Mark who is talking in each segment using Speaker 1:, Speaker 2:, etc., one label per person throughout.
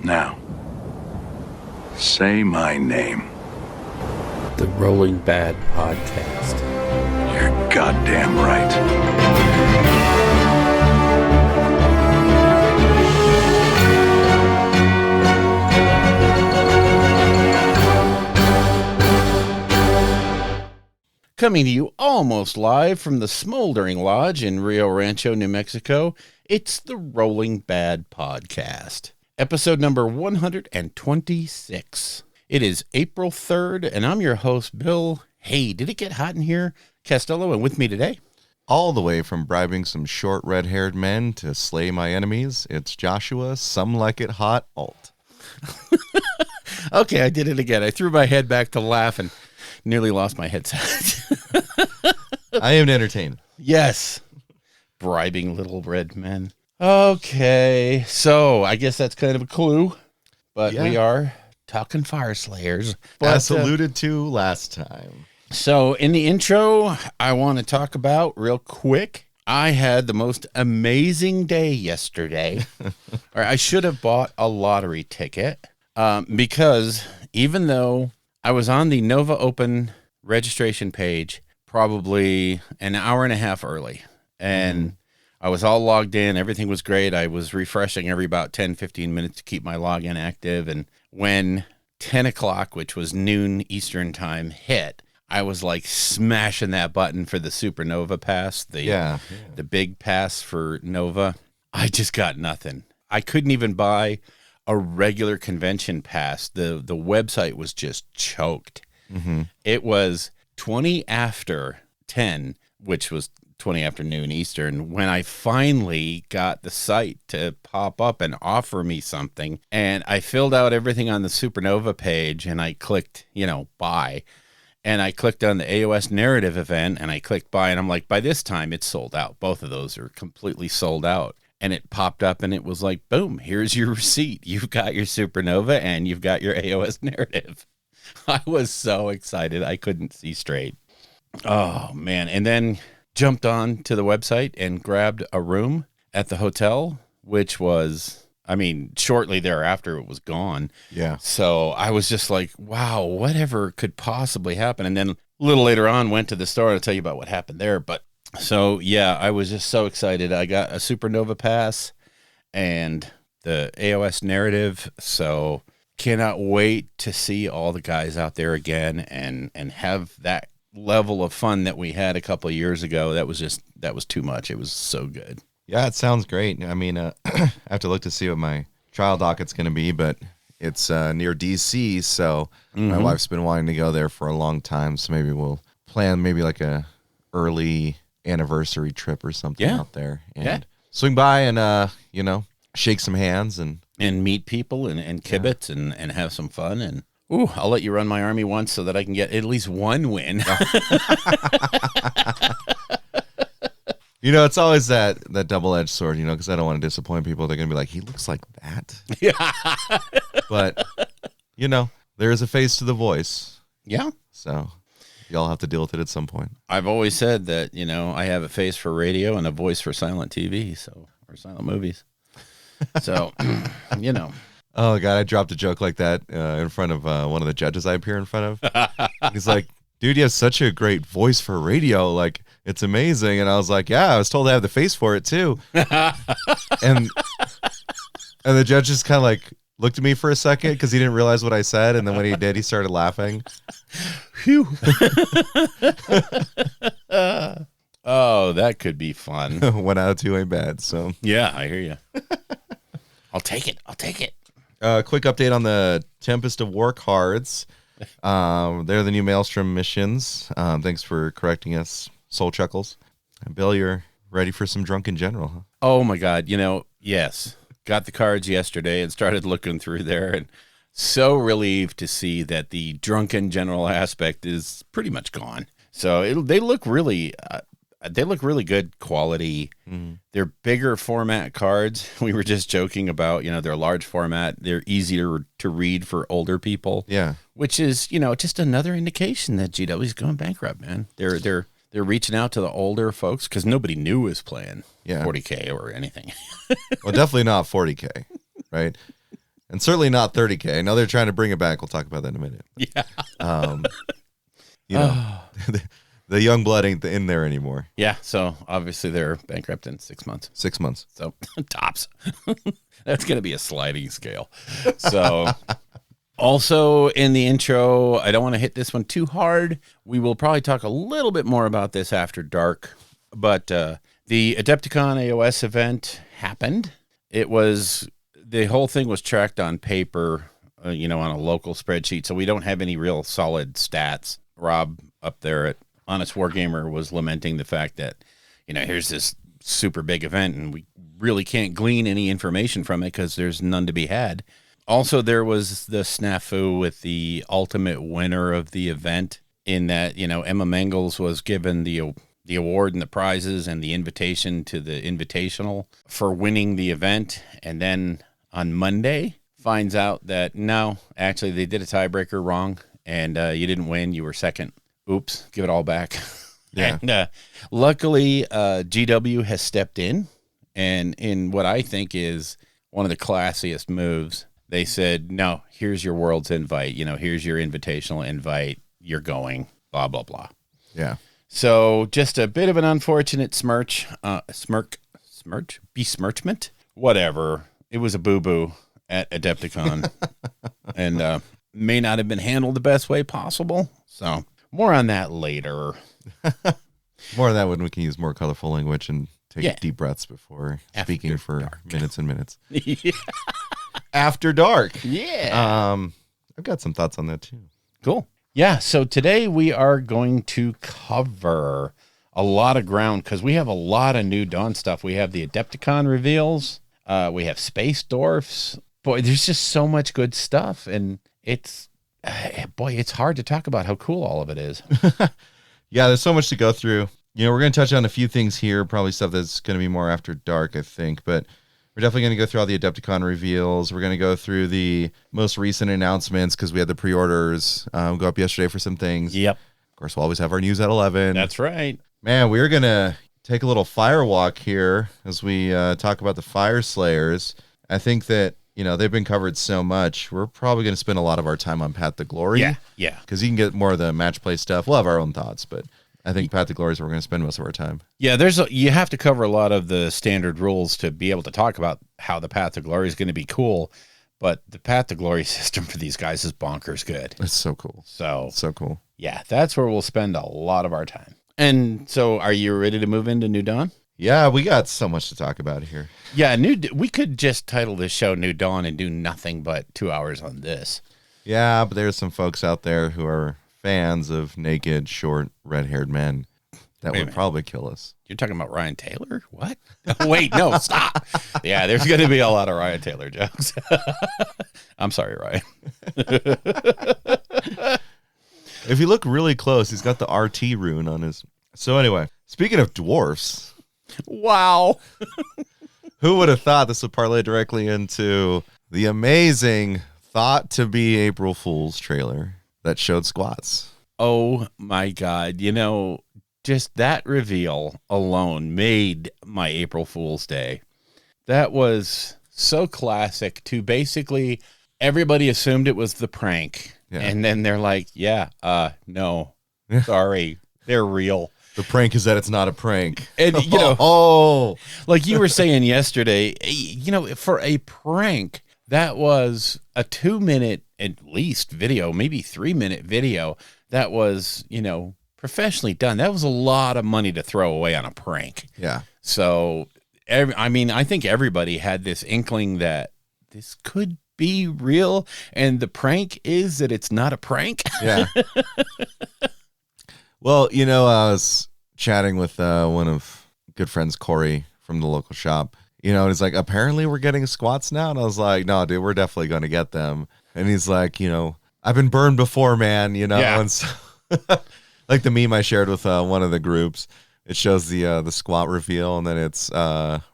Speaker 1: Now, say my name.
Speaker 2: The Rolling Bad Podcast.
Speaker 1: You're goddamn right.
Speaker 2: Coming to you almost live from the Smoldering Lodge in Rio Rancho, New Mexico, it's the Rolling Bad Podcast, episode number 126. It is April 3rd, and I'm your host, Bill. Hey, did it get hot in here? Castello, and with me today,
Speaker 3: all the way from bribing some short red-haired men to slay my enemies, it's Joshua, some like it hot, alt.
Speaker 2: Okay, I did it again. I threw my head back to laugh and nearly lost my headset.
Speaker 3: I am entertained.
Speaker 2: Yes. Bribing little red men. Okay, so I guess that's kind of a clue, but we are talking Fyreslayers.
Speaker 3: As alluded to last time.
Speaker 2: So in the intro, I want to talk about real quick. I had the most amazing day yesterday. Or I should have bought a lottery ticket because even though I was on the Nova Open registration page probably an hour and a half early, and I was all logged in. Everything was great. I was refreshing every about 10, 15 minutes to keep my login active. And when 10 o'clock, which was noon Eastern time, hit, I was like smashing that button for the Supernova pass, the big pass for Nova. I just got nothing. I couldn't even buy a regular convention pass. The website was just choked. Mm-hmm. It was 20 after 10, which was 20 after noon Eastern, when I finally got the site to pop up and offer me something. And I filled out everything on the Supernova page, and I clicked, buy. And I clicked on the AOS narrative event, and I clicked buy, and I'm like, by this time, it's sold out. Both of those are completely sold out. And it popped up, and it was like, boom, here's your receipt. You've got your Supernova, and you've got your AOS narrative. I was so excited. I couldn't see straight. Oh, man. And then jumped on to the website and grabbed a room at the hotel, which was, shortly thereafter it was gone. Yeah. So I was just like, wow, whatever could possibly happen. And then a little later on went to the store to tell you about what happened there. But so, yeah, I was just so excited. I got a Supernova pass and the AOS narrative. So cannot wait to see all the guys out there again and have that level of fun that we had a couple of years ago. That was too much. It was so good.
Speaker 3: Yeah, it sounds great. I have to look to see what my trial docket's going to be, but it's near DC, so my wife's been wanting to go there for a long time, so maybe we'll plan like a early anniversary trip or something out there and swing by and shake some hands and
Speaker 2: meet people and kibitz and have some fun. And I'll let you run my army once so that I can get at least one win.
Speaker 3: It's always that double-edged sword, because I don't want to disappoint people. They're going to be like, he looks like that. Yeah. But, there is a face to the voice.
Speaker 2: Yeah.
Speaker 3: So y'all have to deal with it at some point.
Speaker 2: I've always said that, I have a face for radio and a voice for silent TV, or silent movies. So,
Speaker 3: Oh, God, I dropped a joke like that in front of one of the judges I appear in front of. He's like, dude, you have such a great voice for radio. Like, it's amazing. And I was like, yeah, I was told I have the face for it, too. and the judge just kind of like looked at me for a second because he didn't realize what I said. And then when he did, he started laughing.
Speaker 2: Phew. Oh, that could be fun.
Speaker 3: Went out too ain't bad. So
Speaker 2: yeah, I hear you. I'll take it.
Speaker 3: Quick update on the Tempest of War cards. They're the new Maelstrom missions. Thanks for correcting us, Soul Chuckles. Bill, you're ready for some Drunken General, huh?
Speaker 2: Oh my God. Yes. Got the cards yesterday and started looking through there, and so relieved to see that the Drunken General aspect is pretty much gone. So they look really good quality. Mm. They're bigger format cards. We were just joking about, they're large format. They're easier to read for older people.
Speaker 3: Yeah.
Speaker 2: Which is, just another indication that GW's going bankrupt, man. They're reaching out to the older folks because nobody new is playing 40K or anything.
Speaker 3: Well, definitely not 40K, right? And certainly not 30K. I know they're trying to bring it back. We'll talk about that in a minute.
Speaker 2: Yeah.
Speaker 3: You know, the young blood ain't in there anymore.
Speaker 2: Yeah. So obviously they're bankrupt in 6 months.
Speaker 3: 6 months.
Speaker 2: So tops. That's going to be a sliding scale. So also in the intro, I don't want to hit this one too hard. We will probably talk a little bit more about this after dark, but the Adepticon AOS event happened. The whole thing was tracked on paper, on a local spreadsheet. So we don't have any real solid stats. Rob up there at Honest Wargamer was lamenting the fact that, here's this super big event and we really can't glean any information from it because there's none to be had. Also, there was the snafu with the ultimate winner of the event in that, Emma Mangels was given the award and the prizes and the invitation to the invitational for winning the event. And then on Monday finds out that no, actually they did a tiebreaker wrong and you didn't win. You were second. Oops, give it all back.
Speaker 3: Yeah.
Speaker 2: And luckily, GW has stepped in, and in what I think is one of the classiest moves, they said, no, here's your world's invite. Here's your invitational invite. You're going, blah, blah, blah.
Speaker 3: Yeah.
Speaker 2: So just a bit of an unfortunate besmirchment, whatever. It was a boo-boo at Adepticon and may not have been handled the best way possible. So more on that later.
Speaker 3: More of that when we can use more colorful language and take deep breaths before
Speaker 2: After
Speaker 3: speaking for
Speaker 2: dark.
Speaker 3: minutes and minutes.
Speaker 2: Yeah.
Speaker 3: After dark.
Speaker 2: Yeah.
Speaker 3: I've got some thoughts on that too.
Speaker 2: Cool. Yeah. So today we are going to cover a lot of ground because we have a lot of New Dawn stuff. We have the Adepticon reveals. We have Space Dwarfs. Boy, there's just so much good stuff. And it's hard to talk about how cool all of it is.
Speaker 3: Yeah, there's so much to go through. We're going to touch on a few things here, probably stuff that's going to be more after dark, I think. But we're definitely going to go through all the Adepticon reveals. We're going to go through the most recent announcements because we had the pre-orders go up yesterday for some things.
Speaker 2: Yep.
Speaker 3: Of course, we'll always have our news at 11.
Speaker 2: That's right.
Speaker 3: Man, we're going to take a little fire walk here as we talk about the Fyreslayers. I think that, they've been covered so much. We're probably going to spend a lot of our time on Path to Glory.
Speaker 2: Yeah.
Speaker 3: Because you can get more of the match play stuff. We'll have our own thoughts, but I think Path to Glory is where we're going to spend most of our time.
Speaker 2: Yeah, you have to cover a lot of the standard rules to be able to talk about how the Path to Glory is going to be cool. But the Path to Glory system for these guys is bonkers good.
Speaker 3: It's so cool.
Speaker 2: So
Speaker 3: cool.
Speaker 2: Yeah, that's where we'll spend a lot of our time. And so are you ready to move into New Dawn?
Speaker 3: Yeah, we got so much to talk about here.
Speaker 2: Yeah, we could just title this show New Dawn and do nothing but 2 hours on this.
Speaker 3: Yeah, but there's some folks out there who are fans of naked, short, red-haired men that would probably kill us.
Speaker 2: You're talking about Ryan Taylor? What? Wait, no, stop. Yeah, there's going to be a lot of Ryan Taylor jokes. I'm sorry, Ryan.
Speaker 3: If you look really close, he's got the RT rune on his... So anyway, speaking of dwarfs...
Speaker 2: Wow.
Speaker 3: Who would have thought this would parlay directly into the amazing thought to be April Fool's trailer that showed squats?
Speaker 2: Oh my God. Just that reveal alone made my April Fool's Day. That was so classic to basically everybody assumed it was the prank. Yeah. And then they're like, no, sorry, they're real.
Speaker 3: The prank is that it's not a prank.
Speaker 2: And, like you were saying yesterday, for a prank, that was a 2-minute at least video, maybe 3-minute video that was, professionally done. That was a lot of money to throw away on a prank.
Speaker 3: Yeah.
Speaker 2: So, I think everybody had this inkling that this could be real. And the prank is that it's not a prank.
Speaker 3: Yeah. Well, I was chatting with one of good friends, Corey, from the local shop, and he's like, apparently we're getting squats now. And I was like, no, dude, we're definitely going to get them. And he's like, I've been burned before, man, Yeah. And so, like the meme I shared with one of the groups, it shows the squat reveal and then it's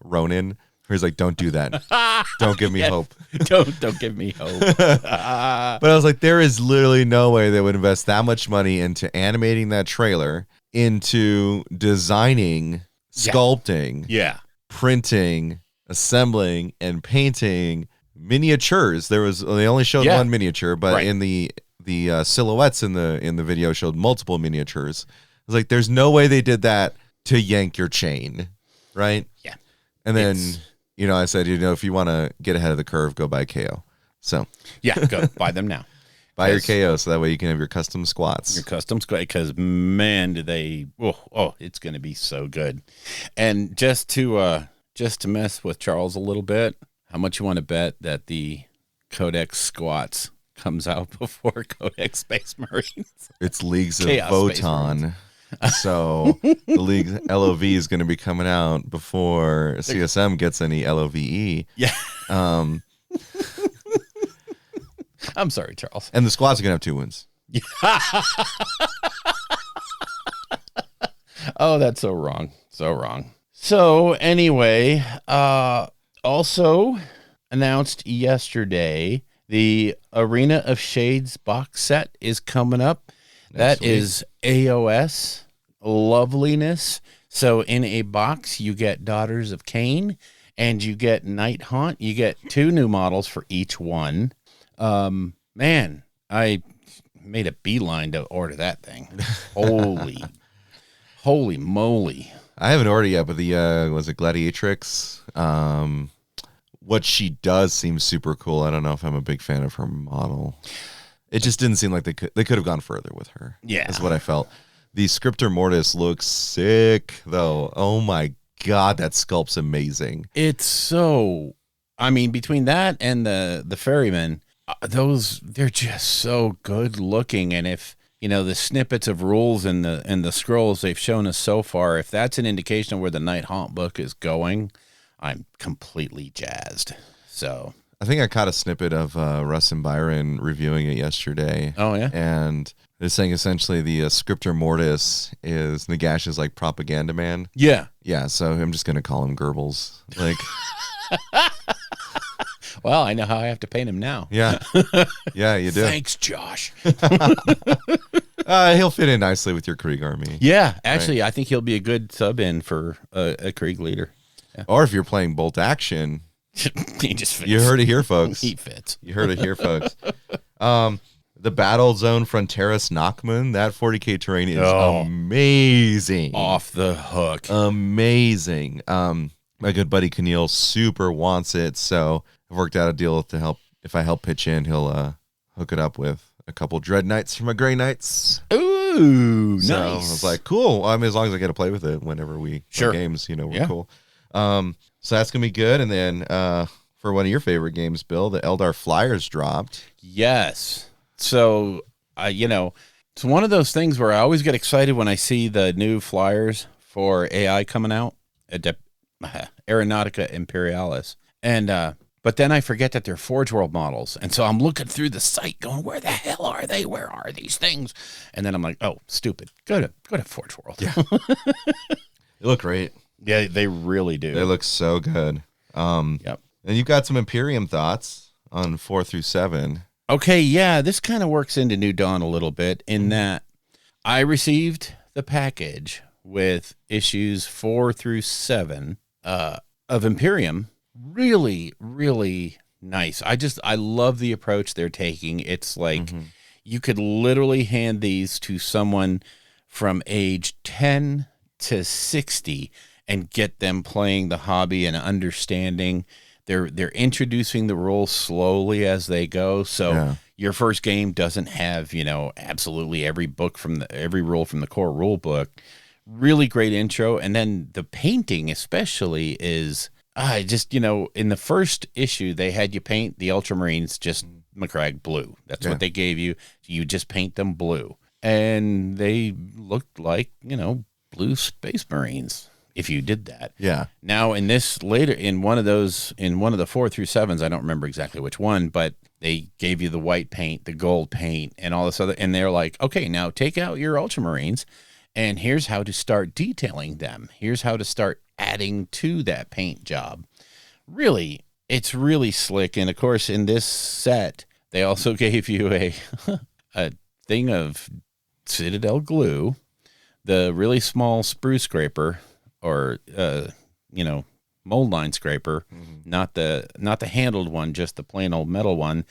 Speaker 3: Ronin. He's like, don't do that. Don't give me hope.
Speaker 2: Don't give me hope.
Speaker 3: But I was like, there is literally no way they would invest that much money into animating that trailer, into designing, sculpting,
Speaker 2: Yeah.
Speaker 3: printing, assembling, and painting miniatures. They only showed one miniature, but
Speaker 2: Right.
Speaker 3: in the silhouettes in the video showed multiple miniatures. It's like there's no way they did that to yank your chain, right?
Speaker 2: Yeah.
Speaker 3: And then I said, if you want to get ahead of the curve, go buy KO. So
Speaker 2: Yeah, go buy them now.
Speaker 3: buy your KO so that way you can have your custom squats.
Speaker 2: Your custom squat, because man, do they! Oh, it's going to be so good. And just to mess with Charles a little bit, how much you want to bet that the Codex squats comes out before Codex Space Marines?
Speaker 3: It's Leagues of
Speaker 2: Chaos Space
Speaker 3: Photon. So the League LOV is going to be coming out before CSM gets any LOVE.
Speaker 2: Yeah.
Speaker 3: Um,
Speaker 2: I'm sorry, Charles.
Speaker 3: and the squads are going to have 2 wins.
Speaker 2: Oh, that's so wrong. So wrong. So anyway, also announced yesterday, the Arena of Shades box set is coming up. That is AOS loveliness. So in a box, you get Daughters of Cain and you get Night Haunt. You get 2 new models for each one. Man, I made a beeline to order that thing. Holy moly.
Speaker 3: I haven't ordered yet, but the was it Gladiatrix? What she does seems super cool. I don't know if I'm a big fan of her model. It just didn't seem like they could have gone further with her.
Speaker 2: Yeah.
Speaker 3: That's what I felt. The Scriptor Mortis looks sick though. Oh my god, that sculpt's amazing.
Speaker 2: It's so, I mean, between that and the Ferryman, they're just so good looking. And if, the snippets of rules and the scrolls they've shown us so far, if that's an indication of where the Night Haunt book is going, I'm completely jazzed. So
Speaker 3: I think I caught a snippet of Russ and Byron reviewing it yesterday.
Speaker 2: Oh, yeah?
Speaker 3: And they're saying essentially the Scriptor Mortis is Nagash's like propaganda man.
Speaker 2: yeah.
Speaker 3: Yeah, so I'm just going to call him Goebbels. Like,
Speaker 2: Well, I know how I have to paint him now.
Speaker 3: yeah. Yeah, you do.
Speaker 2: Thanks, Josh.
Speaker 3: He'll fit in nicely with your Krieg army.
Speaker 2: Yeah, actually, I think he'll be a good sub in for a Krieg leader. Yeah.
Speaker 3: Or if you're playing bolt action,
Speaker 2: He just fits.
Speaker 3: you heard it here, folks.
Speaker 2: He fits.
Speaker 3: You heard it here, folks. The Battle Zone Fronteras Nachman, that 40k terrain is amazing.
Speaker 2: Off the hook.
Speaker 3: Amazing. My good buddy Keneal super wants it, so I've worked out a deal to help. If I help pitch in, he'll hook it up with a couple Dread Knights for my Grey Knights.
Speaker 2: Ooh,
Speaker 3: So
Speaker 2: nice.
Speaker 3: I was like, cool. I mean, as long as I get to play with it whenever we play games, we're cool. So that's gonna be good. And then for one of your favorite games, Bill, the Eldar Flyers dropped.
Speaker 2: Yes. So, it's one of those things where I always get excited when I see the new flyers for AI coming out, Aeronautica Imperialis. And, but then I forget that they're Forge World models. And so I'm looking through the site going, where the hell are they? Where are these things? And then I'm like, oh, stupid. Go to Forge World.
Speaker 3: Yeah. They look great.
Speaker 2: Yeah, they really do.
Speaker 3: They look so good.
Speaker 2: Yep.
Speaker 3: And you've got some Imperium thoughts on 4 through 7.
Speaker 2: Okay, yeah, this kind of works into New Dawn a little bit in that I received the package with issues 4 through 7 of Imperium. Really, really nice. I love the approach they're taking. It's like you could literally hand these to someone from age 10 to 60 and get them playing the hobby and understanding. They're introducing the rules slowly as they go. So your first game doesn't have, absolutely every rule from the core rule book. Really great intro. And then the painting especially is in the first issue, they had you paint the Ultramarines just McCrag blue. That's what they gave you. You just paint them blue. And they looked like, blue Space Marines if you did that.
Speaker 3: Yeah.
Speaker 2: Now in this later, in one of the 4 through 7s, I don't remember exactly which one, but they gave you the white paint, the gold paint, and all this other, and they're like, okay, now take out your Ultramarines, and here's how to start detailing them. Here's how to start adding to that paint job. Really, it's really slick. And of course, in this set, they also gave you a thing of Citadel glue, the really small sprue scraper, or mold line scraper, not the handled one, just the plain old metal one,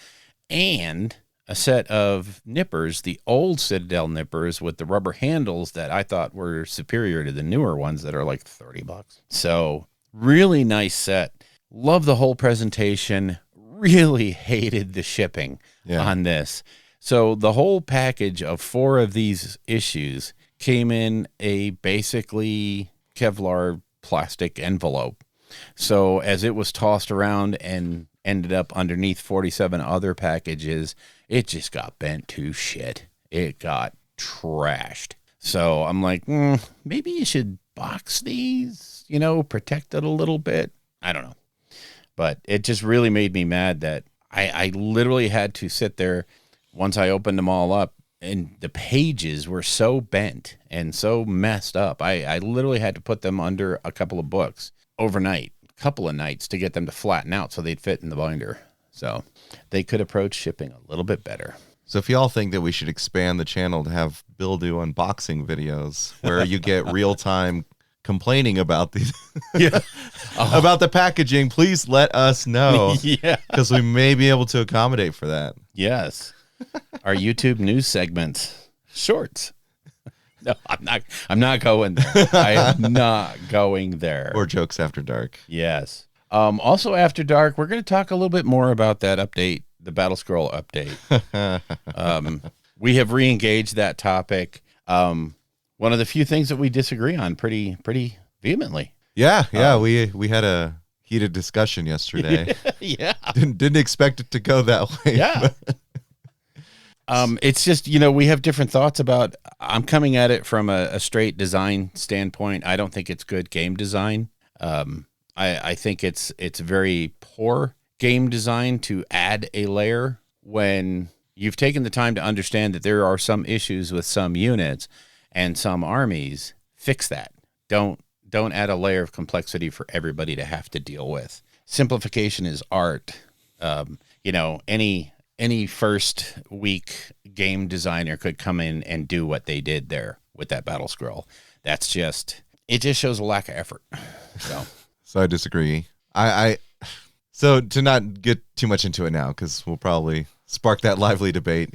Speaker 2: and a set of nippers, the old Citadel nippers with the rubber handles that I thought were superior to the newer ones that are like $30. So really nice set. Love the whole presentation. Really hated the shipping on this. So the whole package of 4 of these issues came in a basically Kevlar plastic envelope. So as it was tossed around and ended up underneath 47 other packages, it just got bent to shit. It got trashed. So I'm like, maybe you should box these, protect it a little bit. I don't know. But it just really made me mad that I literally had to sit there once I opened them all up, and the pages were so bent and so messed up. I literally had to put them under a couple of books overnight, a couple of nights, to get them to flatten out so they'd fit in the binder. So they could approach shipping a little bit better.
Speaker 3: So if y'all think that we should expand the channel to have Bill do unboxing videos where you get real-time complaining about these about the packaging, please let us know. Because we may be able to accommodate for that.
Speaker 2: Yes. Our YouTube news segments, shorts. No, I'm not going there. I am not going there.
Speaker 3: Or jokes after dark.
Speaker 2: Yes. Also after dark, we're going to talk a little bit more about that update, the Battle Scroll update. We have re-engaged that topic. One of the few things that we disagree on pretty vehemently.
Speaker 3: Yeah. We had a heated discussion yesterday.
Speaker 2: Yeah.
Speaker 3: Didn't expect it to go that way.
Speaker 2: Yeah. It's just, we have different thoughts about, I'm coming at it from a straight design standpoint. I don't think it's good game design. I think it's very poor game design to add a layer when you've taken the time to understand that there are some issues with some units and some armies. Fix that. Don't add a layer of complexity for everybody to have to deal with. Simplification is art. Any first week game designer could come in and do what they did there with that battle scroll. It just shows a lack of effort.
Speaker 3: So I disagree. So to not get too much into it now, because we'll probably spark that lively debate,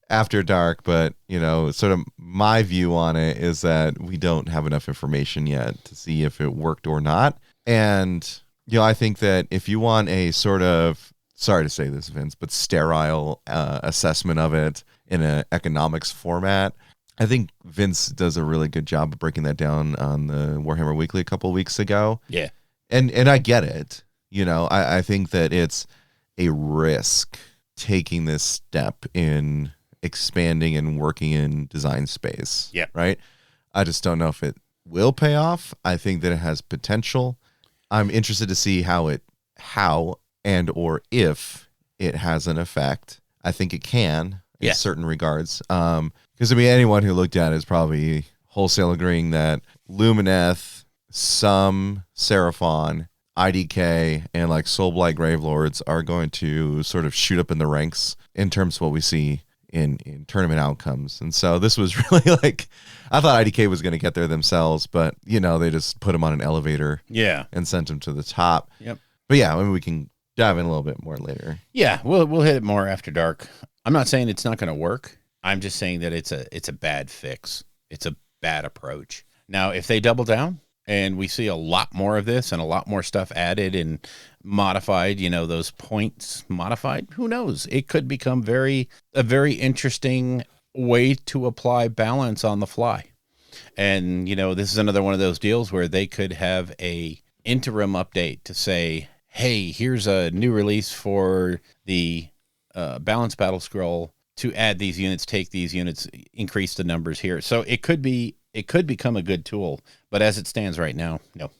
Speaker 3: after dark. But, sort of my view on it is that we don't have enough information yet to see if it worked or not. And, I think that if you want a sort of, sorry to say this, Vince, but sterile assessment of it in an economics format, I think Vince does a really good job of breaking that down on the Warhammer Weekly a couple of weeks ago.
Speaker 2: Yeah.
Speaker 3: And I get it. I think that it's a risk taking this step in expanding and working in design space.
Speaker 2: Yeah.
Speaker 3: Right. I just don't know if it will pay off. I think that it has potential. I'm interested to see how and or if it has an effect. I think it can in certain regards. Because anyone who looked at it is probably wholesale agreeing that Lumineth, some Seraphon, IDK, and like Soulblight Gravelords are going to sort of shoot up in the ranks in terms of what we see in tournament outcomes. And so this was really I thought IDK was going to get there themselves, but they just put them on an elevator and sent them to the top.
Speaker 2: Yep.
Speaker 3: But yeah, maybe we can dive in a little bit more later.
Speaker 2: Yeah, we'll hit it more after dark. I'm not saying it's not going to work. I'm just saying that it's a bad fix. It's a bad approach. Now, if they double down and we see a lot more of this and a lot more stuff added and modified, those points modified, who knows? It could become a very interesting way to apply balance on the fly. And, this is another one of those deals where they could have a interim update to say, hey, here's a new release for the balance battle scroll to add these units, take these units, increase the numbers here. So it could become a good tool, but as it stands right now, no.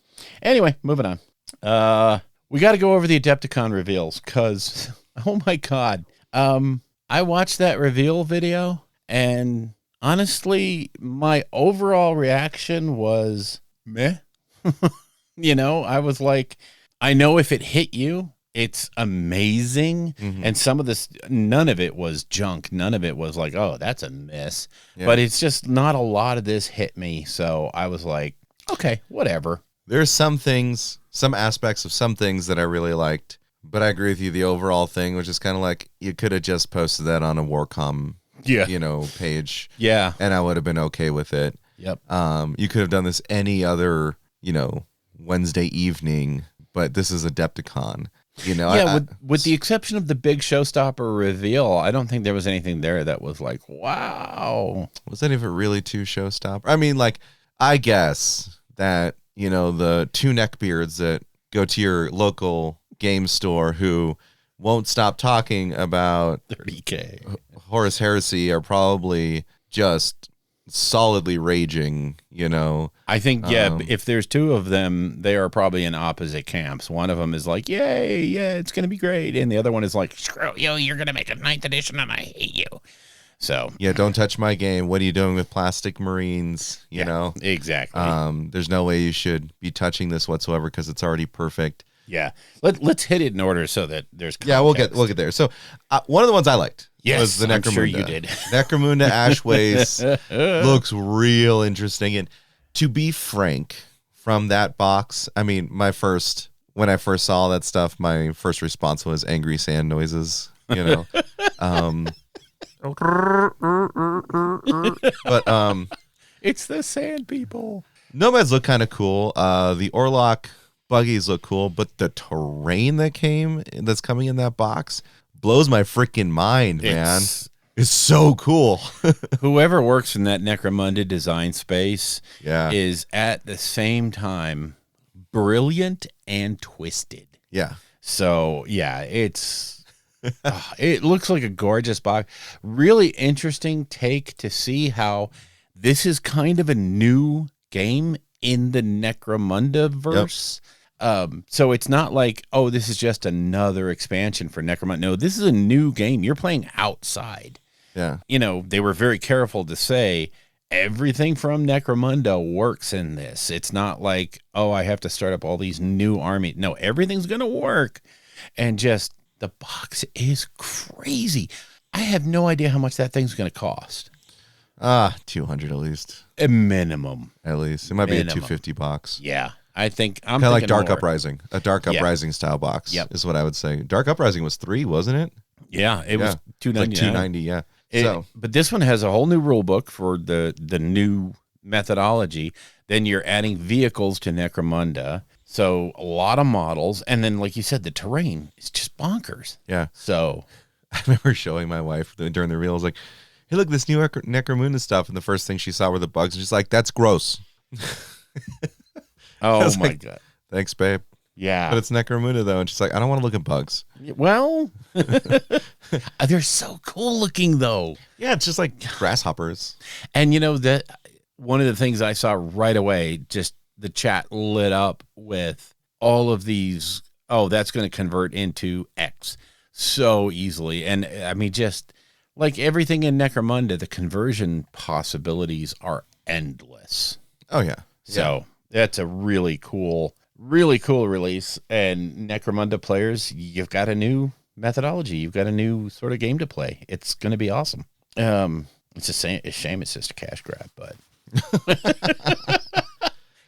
Speaker 2: Anyway, moving on. We got to go over the Adepticon reveals because, oh my God. I watched that reveal video and honestly, my overall reaction was meh. I was like, I know if it hit you, it's amazing. Mm-hmm. And some of this, none of it was junk. None of it was like, oh, that's a miss. Yeah. But it's just not a lot of this hit me. So I was like, okay, whatever.
Speaker 3: there's some things, some aspects of some things that I really liked, but I agree with you. The overall thing, which is kind of like you could have just posted that on a Warcom, page.
Speaker 2: Yeah.
Speaker 3: And I would have been okay with it.
Speaker 2: Yep.
Speaker 3: You could have done this any other, Wednesday evening, but this is Adepticon.
Speaker 2: With the exception of the big showstopper reveal, I don't think there was anything there that was like, wow.
Speaker 3: Was any of it really too showstopper? I mean, like, I guess that, the two neckbeards that go to your local game store who won't stop talking about
Speaker 2: 30K
Speaker 3: Horus Heresy are probably just solidly raging,
Speaker 2: I think, if there's two of them, they are probably in opposite camps. One of them is like, yay, yeah, it's going to be great. And the other one is like, screw you, you're going to make a 9th edition and I hate you. So,
Speaker 3: yeah, don't touch my game. What are you doing with plastic marines? You know?
Speaker 2: Exactly.
Speaker 3: There's no way you should be touching this whatsoever because it's already perfect.
Speaker 2: Yeah. Let's hit it in order so that there's context.
Speaker 3: Yeah, we'll get there. So, one of the ones I liked was the Necromunda.
Speaker 2: I'm sure you did.
Speaker 3: Necromunda Ashways looks real interesting. And to be frank, from that box, I mean, when I first saw that stuff, my first response was angry sand noises, But
Speaker 2: it's the sand people.
Speaker 3: Nomads look kind of cool. The Orlok buggies look cool, but the terrain that's coming in that box blows my freaking mind, man. It's so cool.
Speaker 2: Whoever works in that Necromunda design space is at the same time brilliant and twisted.
Speaker 3: Yeah.
Speaker 2: So, yeah, it's it looks like a gorgeous box. Really interesting take to see how this is kind of a new game in the Necromunda verse. Yep. So it's not like, oh, this is just another expansion for Necromunda. No, this is a new game. You're playing outside.
Speaker 3: Yeah.
Speaker 2: They were very careful to say everything from Necromunda works in this. It's not like, oh, I have to start up all these new armies. No, everything's going to work. And just the box is crazy. I have no idea how much that thing's going to cost.
Speaker 3: 200 at least.
Speaker 2: A minimum.
Speaker 3: At least. It might be a 250 box.
Speaker 2: Yeah. I think I'm
Speaker 3: kind of like Dark
Speaker 2: more.
Speaker 3: Uprising. A Dark Uprising style box is what I would say. Dark Uprising was $3, wasn't it?
Speaker 2: Yeah, it was $2.99.
Speaker 3: Like $2.90, yeah.
Speaker 2: But this one has a whole new rule book for the new methodology. Then you're adding vehicles to Necromunda. So a lot of models. And then, like you said, the terrain is just bonkers.
Speaker 3: Yeah.
Speaker 2: So
Speaker 3: I remember showing my wife during the reel. I was like, hey, look, this new Necromunda stuff. And the first thing she saw were the bugs. And she's like, that's gross.
Speaker 2: Oh, my God.
Speaker 3: Thanks, babe.
Speaker 2: Yeah.
Speaker 3: But it's Necromunda, though. And she's like, I don't want to look at bugs.
Speaker 2: Well, they're so cool looking, though.
Speaker 3: Yeah, it's just like grasshoppers.
Speaker 2: And, that one of the things I saw right away, just the chat lit up with all of these. Oh, that's going to convert into X so easily. And, I mean, just like everything in Necromunda, the conversion possibilities are endless.
Speaker 3: Oh, yeah.
Speaker 2: So that's a really cool release. And Necromunda players, you've got a new methodology. You've got a new sort of game to play. It's going to be awesome. It's a shame it's just a cash grab, but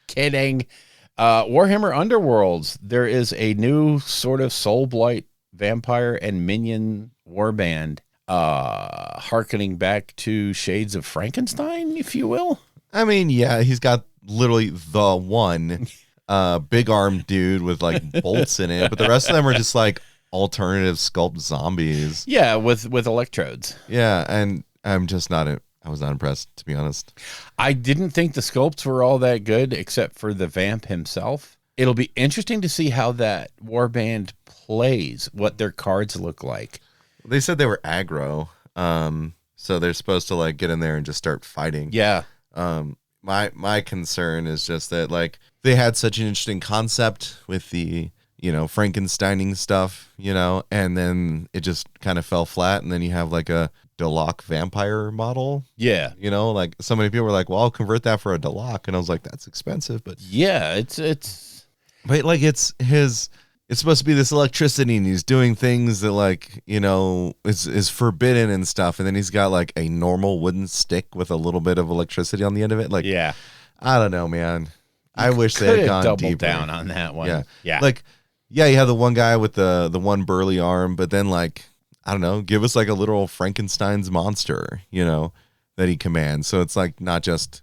Speaker 2: kidding. Warhammer Underworlds, there is a new sort of Soulblight vampire and minion warband, hearkening back to Shades of Frankenstein, if you will.
Speaker 3: I mean, yeah, he's got literally the one big armed dude with like bolts in it, but the rest of them are just like alternative sculpt zombies.
Speaker 2: Yeah, with electrodes.
Speaker 3: Yeah, and I was not impressed, to be honest.
Speaker 2: I didn't think the sculpts were all that good, except for the vamp himself. It'll be interesting to see how that warband plays, what their cards look like.
Speaker 3: They said they were aggro, so they're supposed to like get in there and just start fighting.
Speaker 2: Yeah.
Speaker 3: My concern is just that like they had such an interesting concept with the Frankensteining stuff, and then it just kind of fell flat, and then you have like a Delok vampire model.
Speaker 2: Yeah.
Speaker 3: Like so many people were like, well, I'll convert that for a Delok, and I was like, that's expensive, but
Speaker 2: yeah,
Speaker 3: but like it's supposed to be this electricity, and he's doing things that like is forbidden and stuff, and then he's got like a normal wooden stick with a little bit of electricity on the end of it. Like,
Speaker 2: yeah,
Speaker 3: I don't know, man. I wish they
Speaker 2: Could
Speaker 3: had
Speaker 2: have
Speaker 3: gone
Speaker 2: doubled
Speaker 3: deeper.
Speaker 2: down on that one.
Speaker 3: Yeah.
Speaker 2: Yeah.
Speaker 3: Like, yeah, you have the one guy with the one burly arm, but then like, I don't know, give us like a literal Frankenstein's monster, that he commands. So it's like not just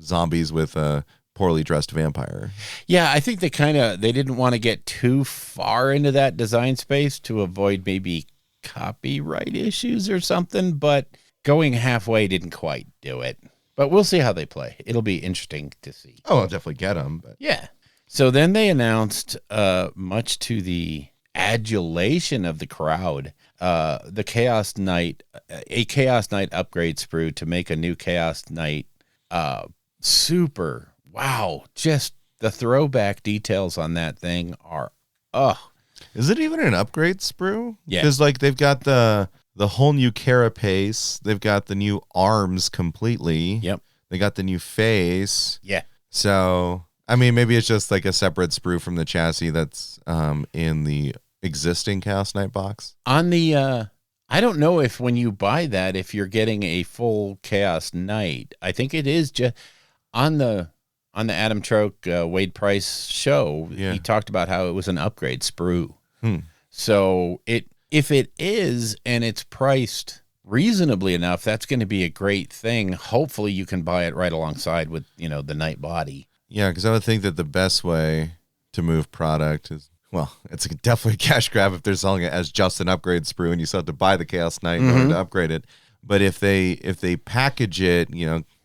Speaker 3: zombies with a poorly dressed vampire.
Speaker 2: Yeah, I think they didn't want to get too far into that design space to avoid maybe copyright issues or something, but going halfway didn't quite do it. But we'll see how they play. It'll be interesting to see.
Speaker 3: Oh, I'll definitely get them. But
Speaker 2: Yeah. So then they announced, much to the adulation of the crowd, the Chaos Knight, a Chaos Knight upgrade sprue to make a new Chaos Knight. Super. Wow. Just the throwback details on that thing are,
Speaker 3: is it even an upgrade sprue?
Speaker 2: Yeah.
Speaker 3: Because like they've got the whole new carapace. They've got the new arms completely.
Speaker 2: Yep.
Speaker 3: They got the new face.
Speaker 2: Yeah.
Speaker 3: So, I mean, maybe it's just like a separate sprue from the chassis that's in the existing Chaos Knight box.
Speaker 2: On the, I don't know if when you buy that, if you're getting a full Chaos Knight. I think it is just on the Adam Troke, Wade Price show.
Speaker 3: Yeah.
Speaker 2: He talked about how it was an upgrade sprue.
Speaker 3: Hmm.
Speaker 2: So if it is and it's priced reasonably enough, that's going to be a great thing. Hopefully you can buy it right alongside with, the Knight body.
Speaker 3: Yeah, because I would think that the best way to move product is, well, it's definitely a cash grab if they're selling it as just an upgrade sprue and you still have to buy the Chaos Knight in order to upgrade it. But if they package it,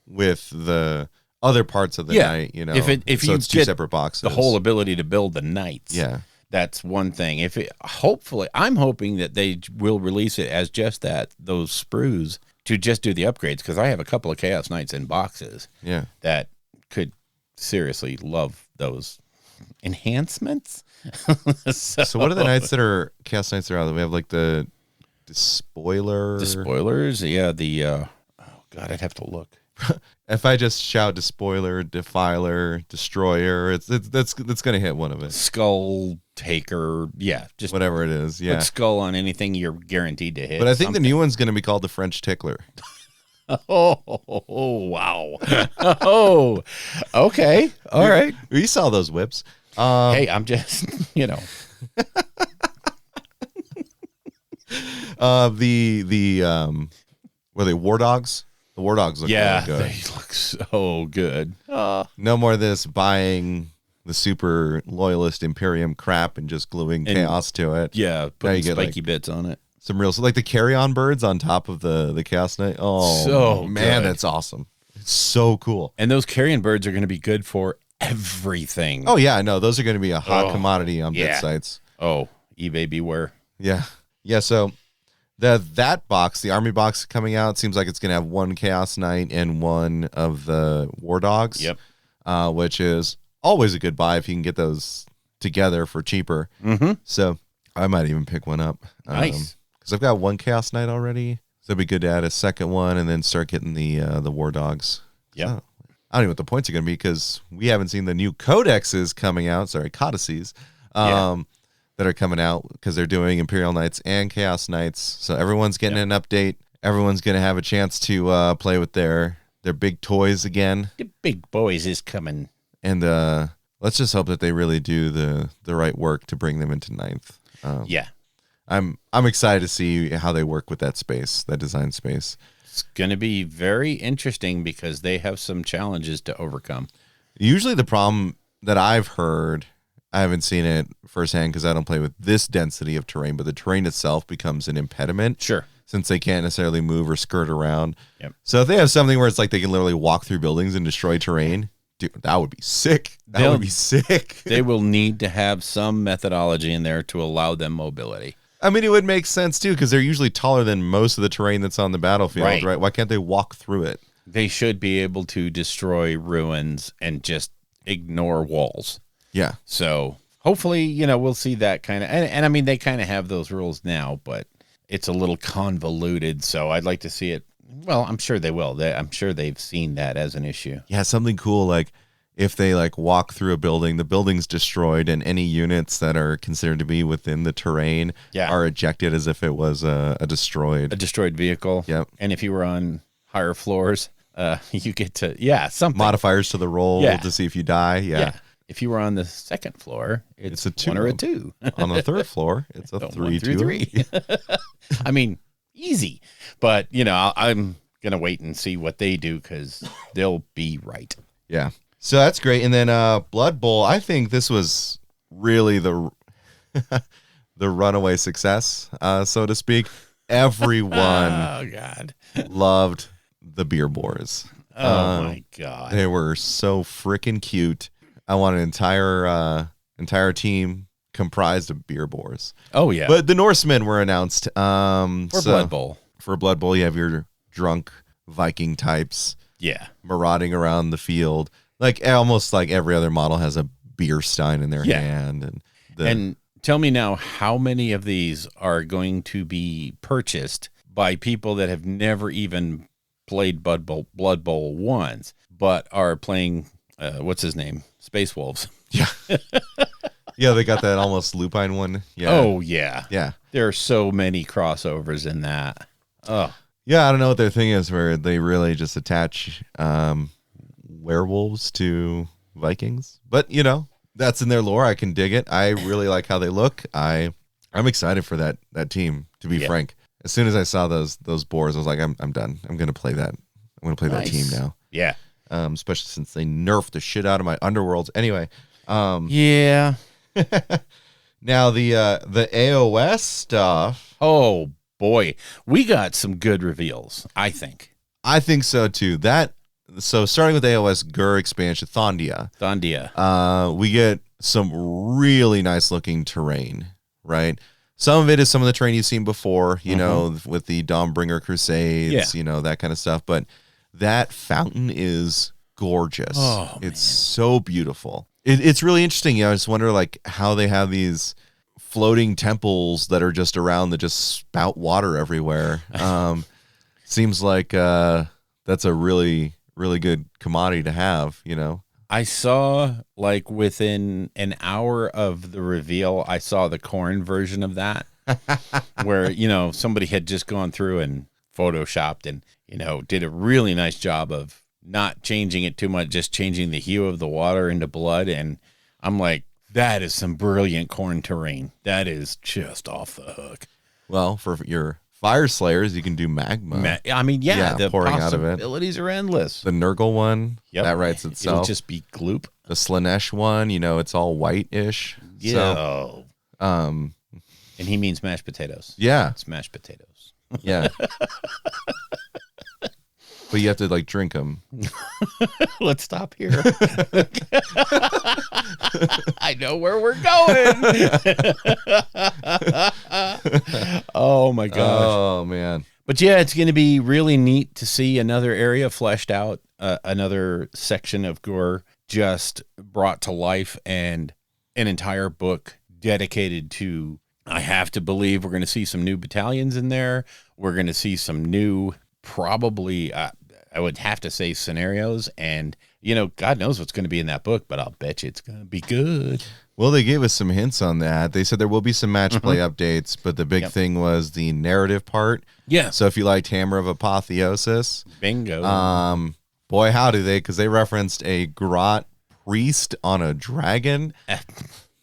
Speaker 3: with the other parts of the Knight,
Speaker 2: if
Speaker 3: so
Speaker 2: you
Speaker 3: it's two
Speaker 2: get
Speaker 3: separate boxes.
Speaker 2: the whole ability to build the Knights.
Speaker 3: Yeah.
Speaker 2: That's one thing. Hopefully, I'm hoping that they will release it as just those sprues to just do the upgrades, because I have a couple of Chaos Knights in boxes.
Speaker 3: Yeah.
Speaker 2: That could seriously love those enhancements.
Speaker 3: So what are the Knights that are Chaos Knights that are out? We have like the Despoiler.
Speaker 2: Despoilers, yeah. Oh God, I'd have to look.
Speaker 3: If I just shout Despoiler, Defiler, Destroyer, that's gonna hit one of it.
Speaker 2: Skull Taker, yeah, just
Speaker 3: whatever it is. Yeah.
Speaker 2: put skull on anything, you're guaranteed to hit.
Speaker 3: But I think the new one's gonna be called the French Tickler.
Speaker 2: Oh, wow. Oh, okay. All right.
Speaker 3: We saw those whips.
Speaker 2: Hey, I'm just,
Speaker 3: Were they War Dogs? The War Dogs look really good.
Speaker 2: They look so good.
Speaker 3: No more of this buying the super loyalist Imperium crap and just gluing chaos to it.
Speaker 2: Yeah,
Speaker 3: Now
Speaker 2: putting
Speaker 3: you get,
Speaker 2: spiky
Speaker 3: like,
Speaker 2: bits on it.
Speaker 3: some real, like the carry-on birds on top of the Chaos Knight. Oh,
Speaker 2: So
Speaker 3: man,
Speaker 2: good.
Speaker 3: that's awesome. It's so cool.
Speaker 2: And those carrion birds are going to be good for everything.
Speaker 3: Oh, yeah, no, those are going to be a hot
Speaker 2: Oh,
Speaker 3: commodity on bit
Speaker 2: yeah.
Speaker 3: sites.
Speaker 2: Oh, eBay beware.
Speaker 3: Yeah. Yeah, so that box, the army box coming out, seems like it's going to have one Chaos Knight and one of the War Dogs.
Speaker 2: Yep.
Speaker 3: Which is always a good buy if you can get those together for cheaper.
Speaker 2: Mm-hmm.
Speaker 3: So I might even pick one up.
Speaker 2: Nice.
Speaker 3: Because I've got one Chaos Knight already. So it'd be good to add a second one and then start getting the War Dogs.
Speaker 2: Yep.
Speaker 3: So, I don't know what the points are going to be because we haven't seen the new codexes coming out. Sorry, codices. That are coming out because they're doing Imperial Knights and Chaos Knights. So everyone's getting an update. Everyone's going to have a chance to play with their big toys again.
Speaker 2: The big boys is coming.
Speaker 3: And let's just hope that they really do the right work to bring them into ninth.
Speaker 2: Yeah.
Speaker 3: I'm excited to see how they work with that space, that design space.
Speaker 2: It's going to be very interesting because they have some challenges to overcome.
Speaker 3: Usually the problem that I've heard, I haven't seen it firsthand because I don't play with this density of terrain, but the terrain itself becomes an impediment.
Speaker 2: Sure.
Speaker 3: Since they can't necessarily move or skirt around.
Speaker 2: Yep.
Speaker 3: So if they have something where it's like they can literally walk through buildings and destroy terrain, dude, that would be sick. That would be sick.
Speaker 2: They will need to have some methodology in there to allow them mobility.
Speaker 3: I mean, it would make sense too because they're usually taller than most of the terrain that's on the battlefield, right? Why can't they walk through it?
Speaker 2: They should be able to destroy ruins and just ignore walls.
Speaker 3: Yeah.
Speaker 2: So hopefully, we'll see that kind of, and I mean, they kind of have those rules now, but it's a little convoluted. So I'd like to see it. Well, I'm sure they will. I'm sure they've seen that as an issue.
Speaker 3: Yeah. Something cool. Like if they like walk through a building, the building's destroyed and any units that are considered to be within the terrain are ejected as if it was a destroyed
Speaker 2: vehicle.
Speaker 3: Yep.
Speaker 2: And if you were on higher floors, you get to something
Speaker 3: Modifiers to the roll
Speaker 2: Yeah.
Speaker 3: to see if you die. Yeah.
Speaker 2: If you were on the second floor, it's
Speaker 3: a 2.
Speaker 2: 1 or a 2.
Speaker 3: On the third floor, it's a 3
Speaker 2: 1 through 3. I mean, easy. But, I'm going to wait and see what they do because they'll be right.
Speaker 3: Yeah. So that's great. And then Blood Bowl, I think this was really the the runaway success, so to speak. Everyone
Speaker 2: Oh, God.
Speaker 3: loved the beer boars.
Speaker 2: Oh, my God.
Speaker 3: They were so freaking cute. I want an entire team comprised of beer boars.
Speaker 2: Oh, yeah.
Speaker 3: But the Norsemen were announced.
Speaker 2: For Blood Bowl.
Speaker 3: For Blood Bowl, you have your drunk Viking types
Speaker 2: Yeah.
Speaker 3: marauding around the field. Like almost like every other model has a beer stein in their
Speaker 2: Yeah.
Speaker 3: hand.
Speaker 2: And tell me now, how many of these are going to be purchased by people that have never even played Blood Bowl once, but are playing, what's his name? Space Wolves.
Speaker 3: Yeah. Yeah, they got that almost lupine one. Yeah.
Speaker 2: Oh, yeah.
Speaker 3: Yeah.
Speaker 2: There are so many crossovers in that. Oh,
Speaker 3: Yeah, I don't know what their thing is where they really just attach werewolves to Vikings. But, that's in their lore. I can dig it. I really like how they look. I'm excited for that team, to be frank. As soon as I saw those boars, I was like, I'm done. I'm going to play that. I'm going to play that team now.
Speaker 2: yeah.
Speaker 3: Especially since they nerfed the shit out of my underworlds. Anyway,
Speaker 2: Yeah.
Speaker 3: now the AOS stuff.
Speaker 2: Oh, boy. We got some good reveals, I think.
Speaker 3: I think so too. So starting with AOS Gur expansion, Thondia. We get some really nice looking terrain, right? Some of it is some of the terrain you've seen before, with the Dawnbringer Crusades, that kind of stuff. But that fountain is gorgeous.
Speaker 2: Oh,
Speaker 3: it's so beautiful. It's really interesting. I just wonder like how they have these floating temples that are just around that just spout water everywhere. Seems like that's a really, really good commodity to have,
Speaker 2: I saw, like, within an hour of the reveal, I saw the corn version of that, where, somebody had just gone through and photoshopped and, did a really nice job of not changing it too much, just changing the hue of the water into blood. And I'm like, that is some brilliant corn terrain. That is just off the hook.
Speaker 3: Well, for your Fyreslayers, you can do magma.
Speaker 2: I mean, the
Speaker 3: pouring out of it.
Speaker 2: possibilities are endless.
Speaker 3: The Nurgle one,
Speaker 2: Yep.
Speaker 3: that writes itself.
Speaker 2: It'll just be gloop.
Speaker 3: The Slanesh one, it's all white-ish.
Speaker 2: Yeah.
Speaker 3: So,
Speaker 2: and he means mashed potatoes.
Speaker 3: yeah,
Speaker 2: It's mashed potatoes.
Speaker 3: yeah. But you have to like drink them.
Speaker 2: Let's stop here. I know where we're going. Oh my gosh.
Speaker 3: Oh man.
Speaker 2: But yeah, it's going to be really neat to see another area fleshed out, another section of Gur just brought to life, and an entire book dedicated to, I have to believe we're going to see some new battalions in there. We're going to see some new, probably, I would have to say, scenarios. And, God knows what's going to be in that book, but I'll bet you it's going to be good.
Speaker 3: Well, they gave us some hints on that. They said there will be some match play updates, but the big thing was the narrative part.
Speaker 2: Yeah.
Speaker 3: So if you liked Hammer of Apotheosis,
Speaker 2: Bingo.
Speaker 3: boy, howdy because they referenced a grot priest on a dragon.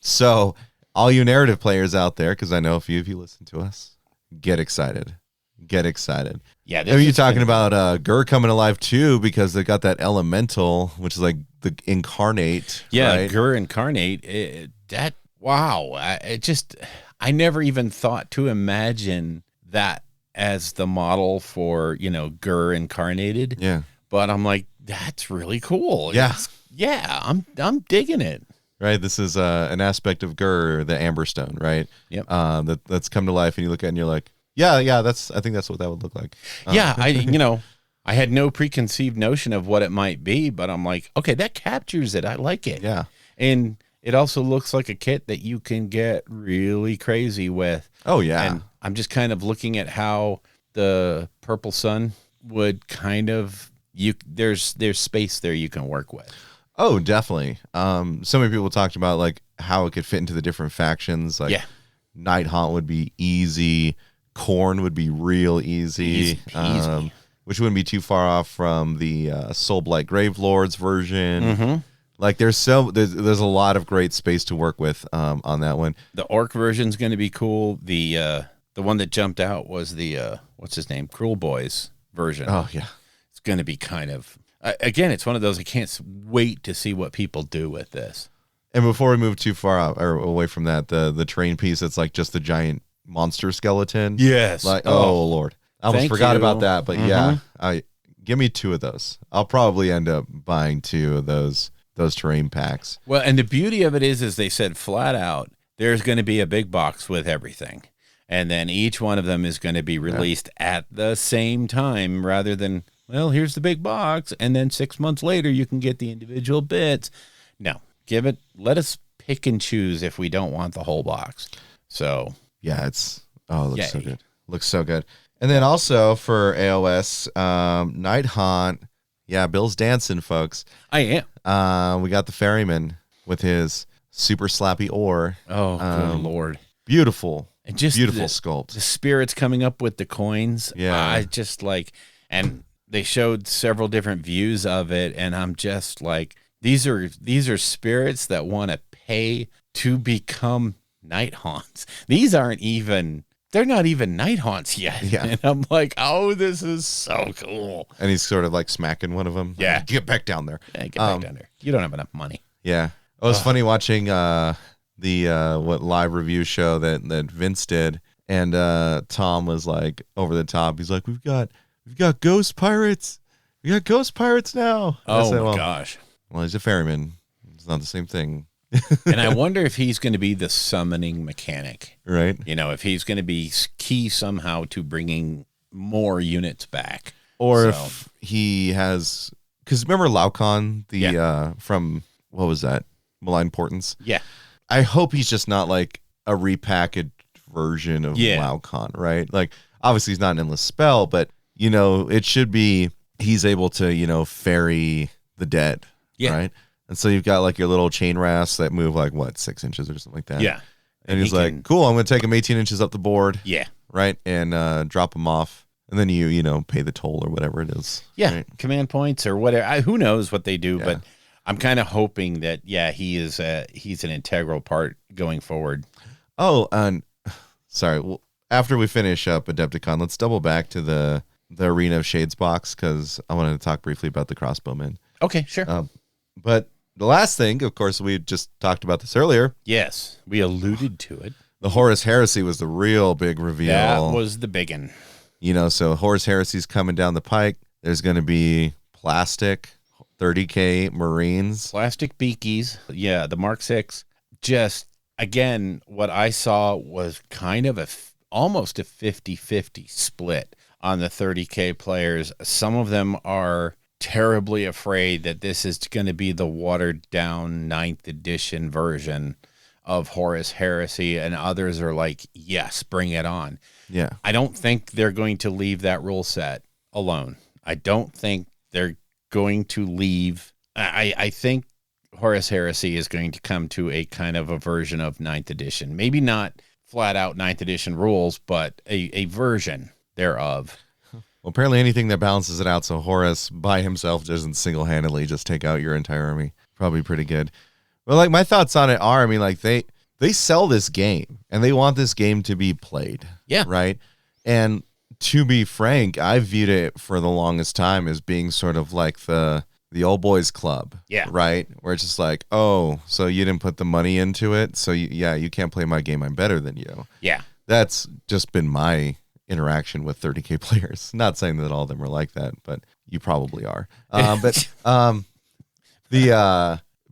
Speaker 3: So all you narrative players out there, because I know a few of you listen to us, get excited. Get excited.
Speaker 2: Yeah.
Speaker 3: Are you talking about Gur coming alive too? Because they got that elemental, which is like the incarnate.
Speaker 2: Yeah,
Speaker 3: right?
Speaker 2: Gur incarnate. Wow. I never even thought to imagine that as the model for, Gur incarnated.
Speaker 3: Yeah.
Speaker 2: But I'm like, that's really cool.
Speaker 3: Yeah.
Speaker 2: I'm digging it.
Speaker 3: Right. This is an aspect of Gur, the Amberstone, right?
Speaker 2: Yep.
Speaker 3: That's come to life, and you look at it and you're like, yeah. I think that's what that would look like.
Speaker 2: Yeah. I had no preconceived notion of what it might be, but I'm like, okay, that captures it. I like it.
Speaker 3: Yeah.
Speaker 2: And it also looks like a kit that you can get really crazy with.
Speaker 3: Oh yeah.
Speaker 2: And I'm just kind of looking at how the Purple Sun would kind of, there's space there you can work with.
Speaker 3: Oh, definitely. So many people talked about like how it could fit into the different factions. Like Night Haunt would be easy. Corn would be real easy.
Speaker 2: Easy peasy.
Speaker 3: which wouldn't be too far off from the Soulblight Gravelords version.
Speaker 2: Mm-hmm.
Speaker 3: Like there's a lot of great space to work with on that one.
Speaker 2: The orc version's going to be cool. The one that jumped out was the what's his name, Cruel Boys version.
Speaker 3: Oh yeah,
Speaker 2: it's going to be kind of again. It's one of those I can't wait to see what people do with this.
Speaker 3: And before we move too far out or away from that, the terrain piece that's like just the giant monster skeleton.
Speaker 2: Yes.
Speaker 3: Like oh Lord, I almost forgot about that. But yeah, give me 2 of those. I'll probably end up buying 2 of those terrain packs.
Speaker 2: Well, and the beauty of it is they said flat out, there's going to be a big box with everything. And then each one of them is going to be released at the same time rather than, well, here's the big box. And then 6 months later, you can get the individual bits. No, let us pick and choose if we don't want the whole box. So
Speaker 3: yeah, it looks so good. Looks so good. And then also for AOS, Night Haunt. Yeah, Bill's dancing, folks.
Speaker 2: I am.
Speaker 3: We got the ferryman with his super slappy oar.
Speaker 2: Oh, good Lord.
Speaker 3: Beautiful.
Speaker 2: And just
Speaker 3: beautiful sculpt.
Speaker 2: The spirits coming up with the coins.
Speaker 3: Yeah.
Speaker 2: I just like, and they showed several different views of it. And I'm just like, these are spirits that want to pay to become night haunts. They're not even night haunts yet.
Speaker 3: Yeah.
Speaker 2: And I'm like, oh, this is so cool.
Speaker 3: And he's sort of like smacking one of them.
Speaker 2: Yeah.
Speaker 3: Like, get back down there.
Speaker 2: Yeah, get back down there. You don't have enough money.
Speaker 3: Yeah. It was funny watching the live review show that Vince did. And Tom was like over the top. He's like, we've got ghost pirates. We got ghost pirates now.
Speaker 2: Oh,
Speaker 3: said,
Speaker 2: my gosh.
Speaker 3: Well, he's a ferryman. It's not the same thing.
Speaker 2: And I wonder if he's going to be the summoning mechanic.
Speaker 3: Right.
Speaker 2: You know, if he's going to be key somehow to bringing more units back.
Speaker 3: Or if he has... Because remember Laucon, from, what was that? Malign Portents?
Speaker 2: Yeah.
Speaker 3: I hope he's just not like a repackaged version of Laucon, right? Like, obviously he's not an endless spell, but, it should be he's able to, ferry the dead, right? And so you've got like your little chain rasps that move like 6 inches or something like that.
Speaker 2: Yeah.
Speaker 3: And he's like, cool, I'm going to take him 18 inches up the board.
Speaker 2: Yeah.
Speaker 3: Right. And drop him off. And then you pay the toll or whatever it is.
Speaker 2: Yeah.
Speaker 3: Right?
Speaker 2: Command points or whatever. Who knows what they do, but I'm kind of hoping that, he's an integral part going forward.
Speaker 3: Oh, and sorry. Well, after we finish up Adepticon, let's double back to the Arena of Shades box because I wanted to talk briefly about the crossbowmen.
Speaker 2: Okay, sure.
Speaker 3: But the last thing, of course, we just talked about this earlier.
Speaker 2: Yes, we alluded to it.
Speaker 3: The Horus Heresy was the real big reveal.
Speaker 2: That was the big one.
Speaker 3: So Horus Heresy's coming down the pike. There's going to be plastic 30K Marines.
Speaker 2: Plastic beakies. Yeah, the Mark 6. Just, again, what I saw was kind of almost a 50-50 split on the 30K players. Some of them are terribly afraid that this is going to be the watered down 9th edition version of Horus Heresy, and others are like, yes, bring it on.
Speaker 3: Yeah.
Speaker 2: I don't think they're going to leave that rule set alone. I don't think they're going to leave. I think Horus Heresy is going to come to a kind of a version of 9th edition. Maybe not flat out 9th edition rules, but a version thereof.
Speaker 3: Well, apparently anything that balances it out so Horus by himself doesn't single-handedly just take out your entire army. Probably pretty good. Well, like my thoughts on it are, like they sell this game and they want this game to be played.
Speaker 2: Yeah.
Speaker 3: Right. And to be frank, I viewed it for the longest time as being sort of like the old boys club.
Speaker 2: Yeah.
Speaker 3: Right. Where it's just like, oh, so you didn't put the money into it. So you can't play my game. I'm better than you.
Speaker 2: Yeah.
Speaker 3: That's just been my interaction with 30K players. Not saying that all of them are like that, but you probably are. But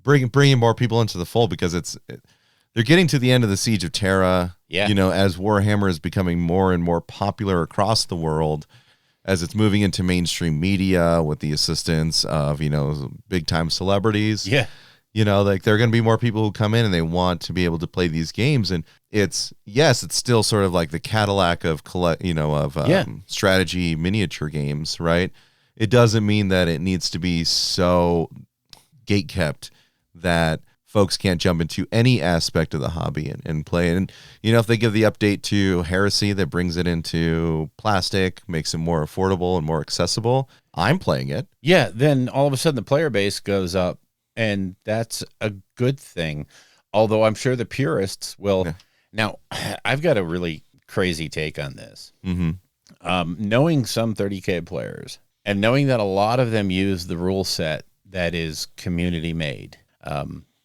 Speaker 3: bringing more people into the fold because they're getting to the end of the Siege of Terra.
Speaker 2: Yeah.
Speaker 3: As Warhammer is becoming more and more popular across the world, as it's moving into mainstream media with the assistance of, big time celebrities.
Speaker 2: Yeah.
Speaker 3: Like there are going to be more people who come in and they want to be able to play these games. And it's still sort of like the Cadillac of strategy miniature games, right? It doesn't mean that it needs to be so gatekept that folks can't jump into any aspect of the hobby and play. And, if they give the update to Heresy that brings it into plastic, makes it more affordable and more accessible, I'm playing it.
Speaker 2: Yeah, then all of a sudden the player base goes up, and that's a good thing. Although I'm sure the purists will. Yeah. Now, I've got a really crazy take on this. Knowing some 30K players and knowing that a lot of them use the rule set that is community made.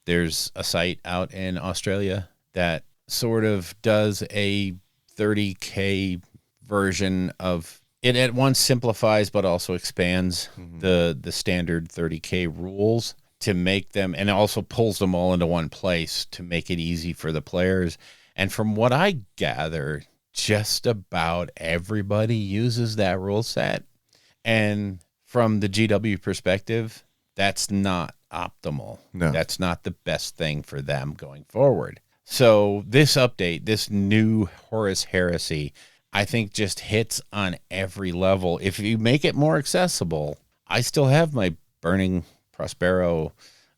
Speaker 2: There's a site out in Australia that sort of does a 30K version of it. At once simplifies but also expands the standard 30K rules to make them, and also pulls them all into one place to make it easy for the players. And from what I gather, just about everybody uses that rule set. And from the GW perspective, that's not optimal.
Speaker 3: No.
Speaker 2: That's not the best thing for them going forward. So this update, this new Horus Heresy, I think just hits on every level. If you make it more accessible, I still have my Burning Prospero,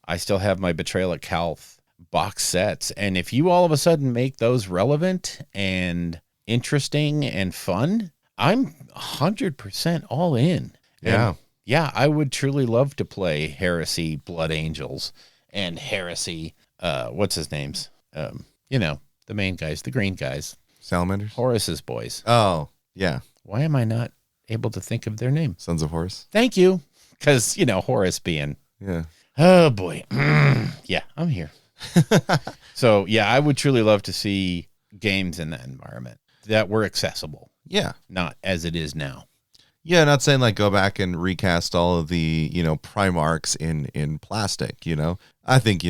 Speaker 2: I still have my Betrayal at Calth box sets. And if you all of a sudden make those relevant and interesting and fun, I'm 100% all in.
Speaker 3: Yeah.
Speaker 2: And yeah, I would truly love to play Heresy Blood Angels and Heresy, what's his names? The main guys, the green guys.
Speaker 3: Salamanders?
Speaker 2: Horus's boys.
Speaker 3: Oh, yeah.
Speaker 2: Why am I not able to think of their name?
Speaker 3: Sons of Horus?
Speaker 2: Thank you. Because, Horus being...
Speaker 3: Yeah.
Speaker 2: Oh, boy. Yeah, I'm here. So, yeah, I would truly love to see games in that environment that were accessible.
Speaker 3: Yeah.
Speaker 2: Not as it is now.
Speaker 3: Yeah, not saying like go back and recast all of the, Primarchs in plastic, I think,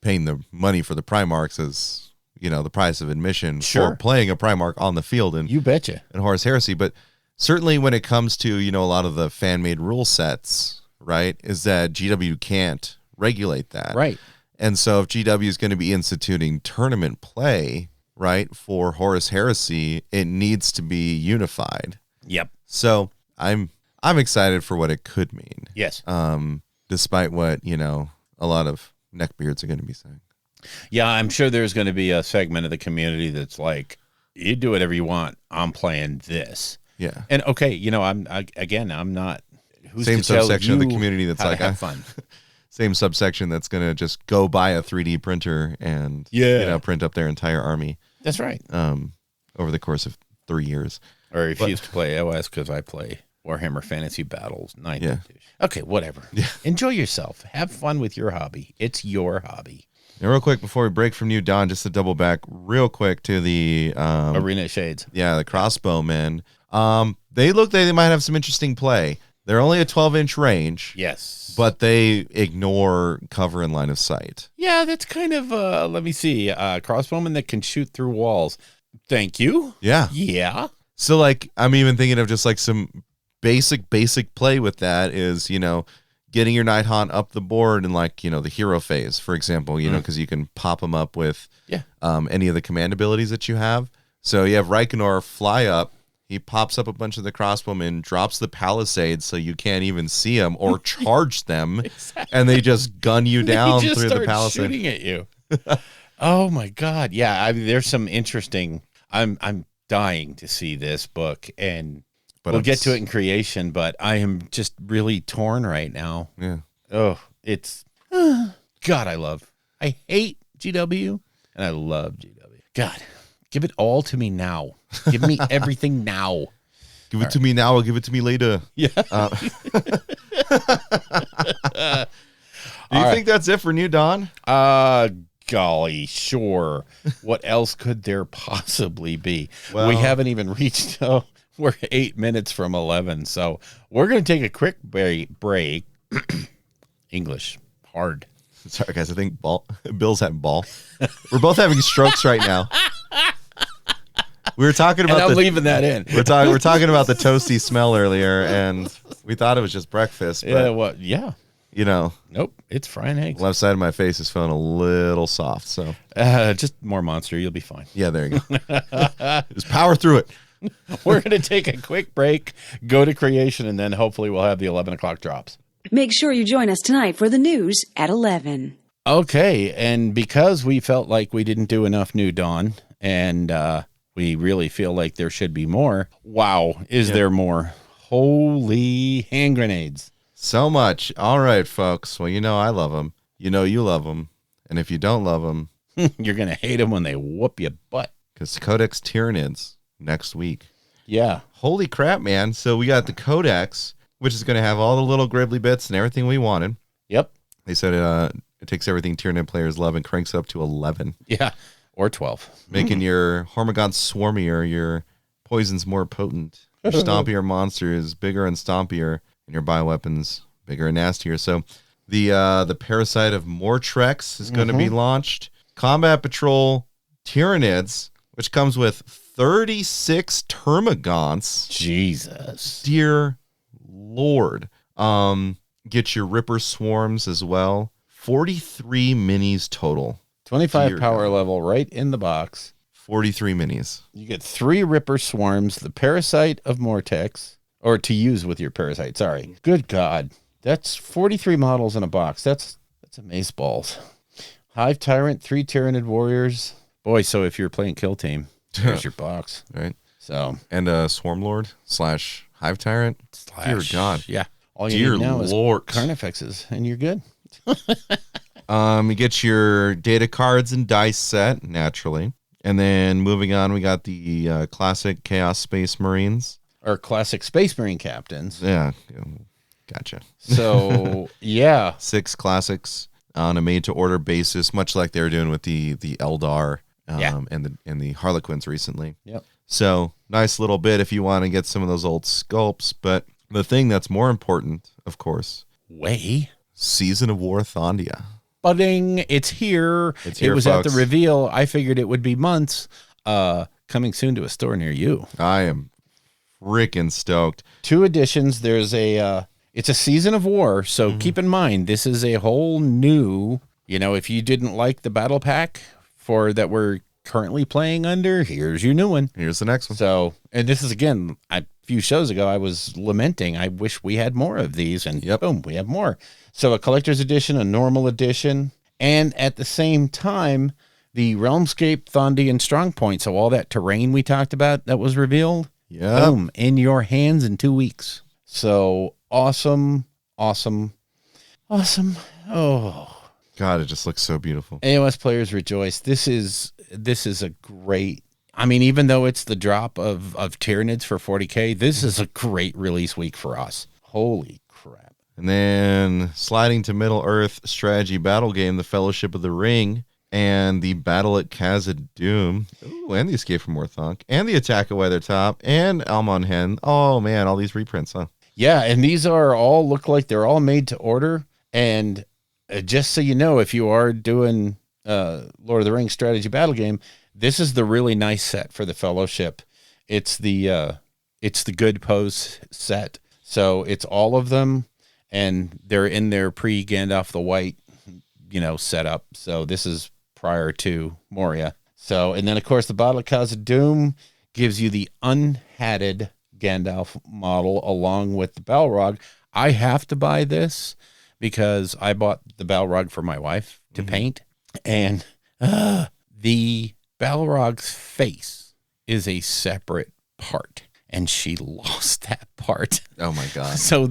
Speaker 3: paying the money for the Primarchs is, the price of admission for playing a Primarch on the field and
Speaker 2: you betcha.
Speaker 3: And Horus Heresy. But certainly when it comes to, a lot of the fan-made rule sets, right, is that GW can't regulate that.
Speaker 2: Right.
Speaker 3: And so if GW is going to be instituting tournament play, right, for Horus Heresy, it needs to be unified.
Speaker 2: Yep.
Speaker 3: So I'm excited for what it could mean.
Speaker 2: Yes.
Speaker 3: Despite what, a lot of neckbeards are going to be saying.
Speaker 2: Yeah, I'm sure there's going to be a segment of the community that's like, you do whatever you want. I'm playing this.
Speaker 3: Yeah.
Speaker 2: And okay, I'm not. Who's
Speaker 3: same
Speaker 2: to tell
Speaker 3: subsection of the
Speaker 2: you
Speaker 3: community that's
Speaker 2: how to
Speaker 3: like,
Speaker 2: have fun.
Speaker 3: Same subsection that's going to just go buy a 3D printer and print up their entire army.
Speaker 2: That's right.
Speaker 3: Over the course of 3 years.
Speaker 2: Or refuse to play OS because I play Warhammer Fantasy Battles 9th edition. Okay, whatever.
Speaker 3: Yeah.
Speaker 2: Enjoy yourself. Have fun with your hobby. It's your hobby.
Speaker 3: And real quick, before we break from you, Don, just to double back real quick to the...
Speaker 2: Arena Shades.
Speaker 3: Yeah, the crossbowmen. They might have some interesting play. They're only a 12-inch range.
Speaker 2: Yes.
Speaker 3: But they ignore cover and line of sight.
Speaker 2: Yeah, that's kind of, let me see, crossbowmen that can shoot through walls. Thank you.
Speaker 3: Yeah.
Speaker 2: Yeah.
Speaker 3: So, like, I'm even thinking of just, like, some basic play with that is, getting your Nighthaunt up the board in, like, the hero phase, for example, because you can pop them up with any of the command abilities that you have. So you have Reikenor fly up. He pops up a bunch of the crossbowmen, drops the palisades so you can't even see them or charge them, and they just gun you down through the palisade.
Speaker 2: Shooting at you. Oh my God! Yeah, I mean, there's some interesting. I'm dying to see this book, and we'll get to it in creation. But I am just really torn right now.
Speaker 3: Yeah.
Speaker 2: Oh, it's God. I hate GW, and I love GW. God. Give it all to me now. Give me everything now.
Speaker 3: Give it to me now. I'll give it to me later.
Speaker 2: Yeah.
Speaker 3: Do you think that's it for New Dawn?
Speaker 2: Golly, sure. What else could there possibly be?
Speaker 3: Well,
Speaker 2: we haven't even reached. We're 8 minutes from 11, so we're going to take a quick break. English hard.
Speaker 3: Sorry, guys. I think Bill's having ball. We're both having strokes right now. We were talking about.
Speaker 2: And I'm leaving that in.
Speaker 3: We're talking about the toasty smell earlier, and we thought it was just breakfast. But,
Speaker 2: yeah. Well, yeah.
Speaker 3: Nope.
Speaker 2: It's frying eggs.
Speaker 3: Left side of my face is feeling a little soft. So
Speaker 2: just more Monster. You'll be fine.
Speaker 3: Yeah, there you go. Just power through it.
Speaker 2: We're going to take a quick break, go to creation, and then hopefully we'll have the 11 o'clock drops.
Speaker 4: Make sure you join us tonight for the news at 11.
Speaker 2: Okay, and because we felt like we didn't do enough New Dawn, and we really feel like there should be more, wow, is there more? Holy hand grenades.
Speaker 3: So much. All right, folks. Well, I love them. You love them. And if you don't love them,
Speaker 2: you're going to hate them when they whoop your butt.
Speaker 3: Because Codex Tyranids next week.
Speaker 2: Yeah.
Speaker 3: Holy crap, man. So we got the Codex, which is going to have all the little gribbly bits and everything we wanted.
Speaker 2: Yep.
Speaker 3: They said it takes everything Tyranid players love and cranks up to 11.
Speaker 2: Yeah. Or 12.
Speaker 3: Making your Hormigons swarmier, your poisons more potent, your stompier monsters bigger and stompier, and your bioweapons bigger and nastier. So the Parasite of Mortrex is going to be launched. Combat Patrol Tyranids, which comes with 36 Termagants.
Speaker 2: Jesus.
Speaker 3: Dear Lord. Get your Ripper Swarms as well. 43 minis total.
Speaker 2: 25
Speaker 3: Dear
Speaker 2: power
Speaker 3: God.
Speaker 2: level right in the box.
Speaker 3: 43 minis.
Speaker 2: You get 3 Ripper Swarms, the Parasite of Mortex, or to use with your Parasite, sorry. Good God. That's 43 models in a box. That's amazeballs. Hive Tyrant, 3 Tyranid Warriors. Boy, so if you're playing Kill Team, there's your box.
Speaker 3: Right.
Speaker 2: So.
Speaker 3: And a Swarm Lord / Hive Tyrant. Dear God.
Speaker 2: Yeah. All you
Speaker 3: Dear
Speaker 2: need now
Speaker 3: Lord.
Speaker 2: is Carnifexes, and you're good.
Speaker 3: You get your data cards and dice set, naturally. And then moving on, we got the classic Chaos Space Marines.
Speaker 2: Or classic Space Marine Captains.
Speaker 3: Yeah. Gotcha.
Speaker 2: So, yeah.
Speaker 3: 6 classics on a made-to-order basis, much like they were doing with the Eldar and the Harlequins recently.
Speaker 2: Yep.
Speaker 3: So, nice little bit if you want to get some of those old sculpts. But the thing that's more important, of course, Season of War Thondia.
Speaker 2: Budding, it's here.
Speaker 3: It
Speaker 2: was
Speaker 3: folks.
Speaker 2: at the reveal. I figured it would be months. Coming soon to a store near you.
Speaker 3: I am freaking stoked.
Speaker 2: 2 editions. There's it's a Season of War, so keep in mind this is a whole new. If you didn't like the battle pack that we're currently playing under, here's your new one.
Speaker 3: Here's the next one.
Speaker 2: So, and this is again a few shows ago. I was lamenting. I wish we had more of these, and boom, we have more. So, a collector's edition, a normal edition, and at the same time, the Realmscape Thondian Strong Point. So, all that terrain we talked about that was revealed, boom, in your hands in 2 weeks. So awesome. Oh.
Speaker 3: God, it just looks so beautiful.
Speaker 2: AOS players rejoice. This is a great. I mean, even though it's the drop of Tyranids for 40K, this is a great release week for us. Holy crap.
Speaker 3: And then sliding to Middle Earth strategy battle game, the Fellowship of the Ring, and the Battle at Khazad-dûm. Ooh, and the Escape from Orthanc, and the Attack at Weathertop, and Almonhen. Oh, man, all these reprints, huh?
Speaker 2: Yeah, and these look like they're all made to order. And just so you know, if you are doing Lord of the Rings strategy battle game, this is the really nice set for the Fellowship. It's the Good Pose set. So it's all of them, and they're in their pre-Gandalf the White, setup. So this is prior to Moria. So, and then of course the Battle of Khazad-dûm gives you the unhatted Gandalf model along with the Balrog. I have to buy this because I bought the Balrog for my wife to paint, and the Balrog's face is a separate part, and she lost that part.
Speaker 3: Oh my God.
Speaker 2: So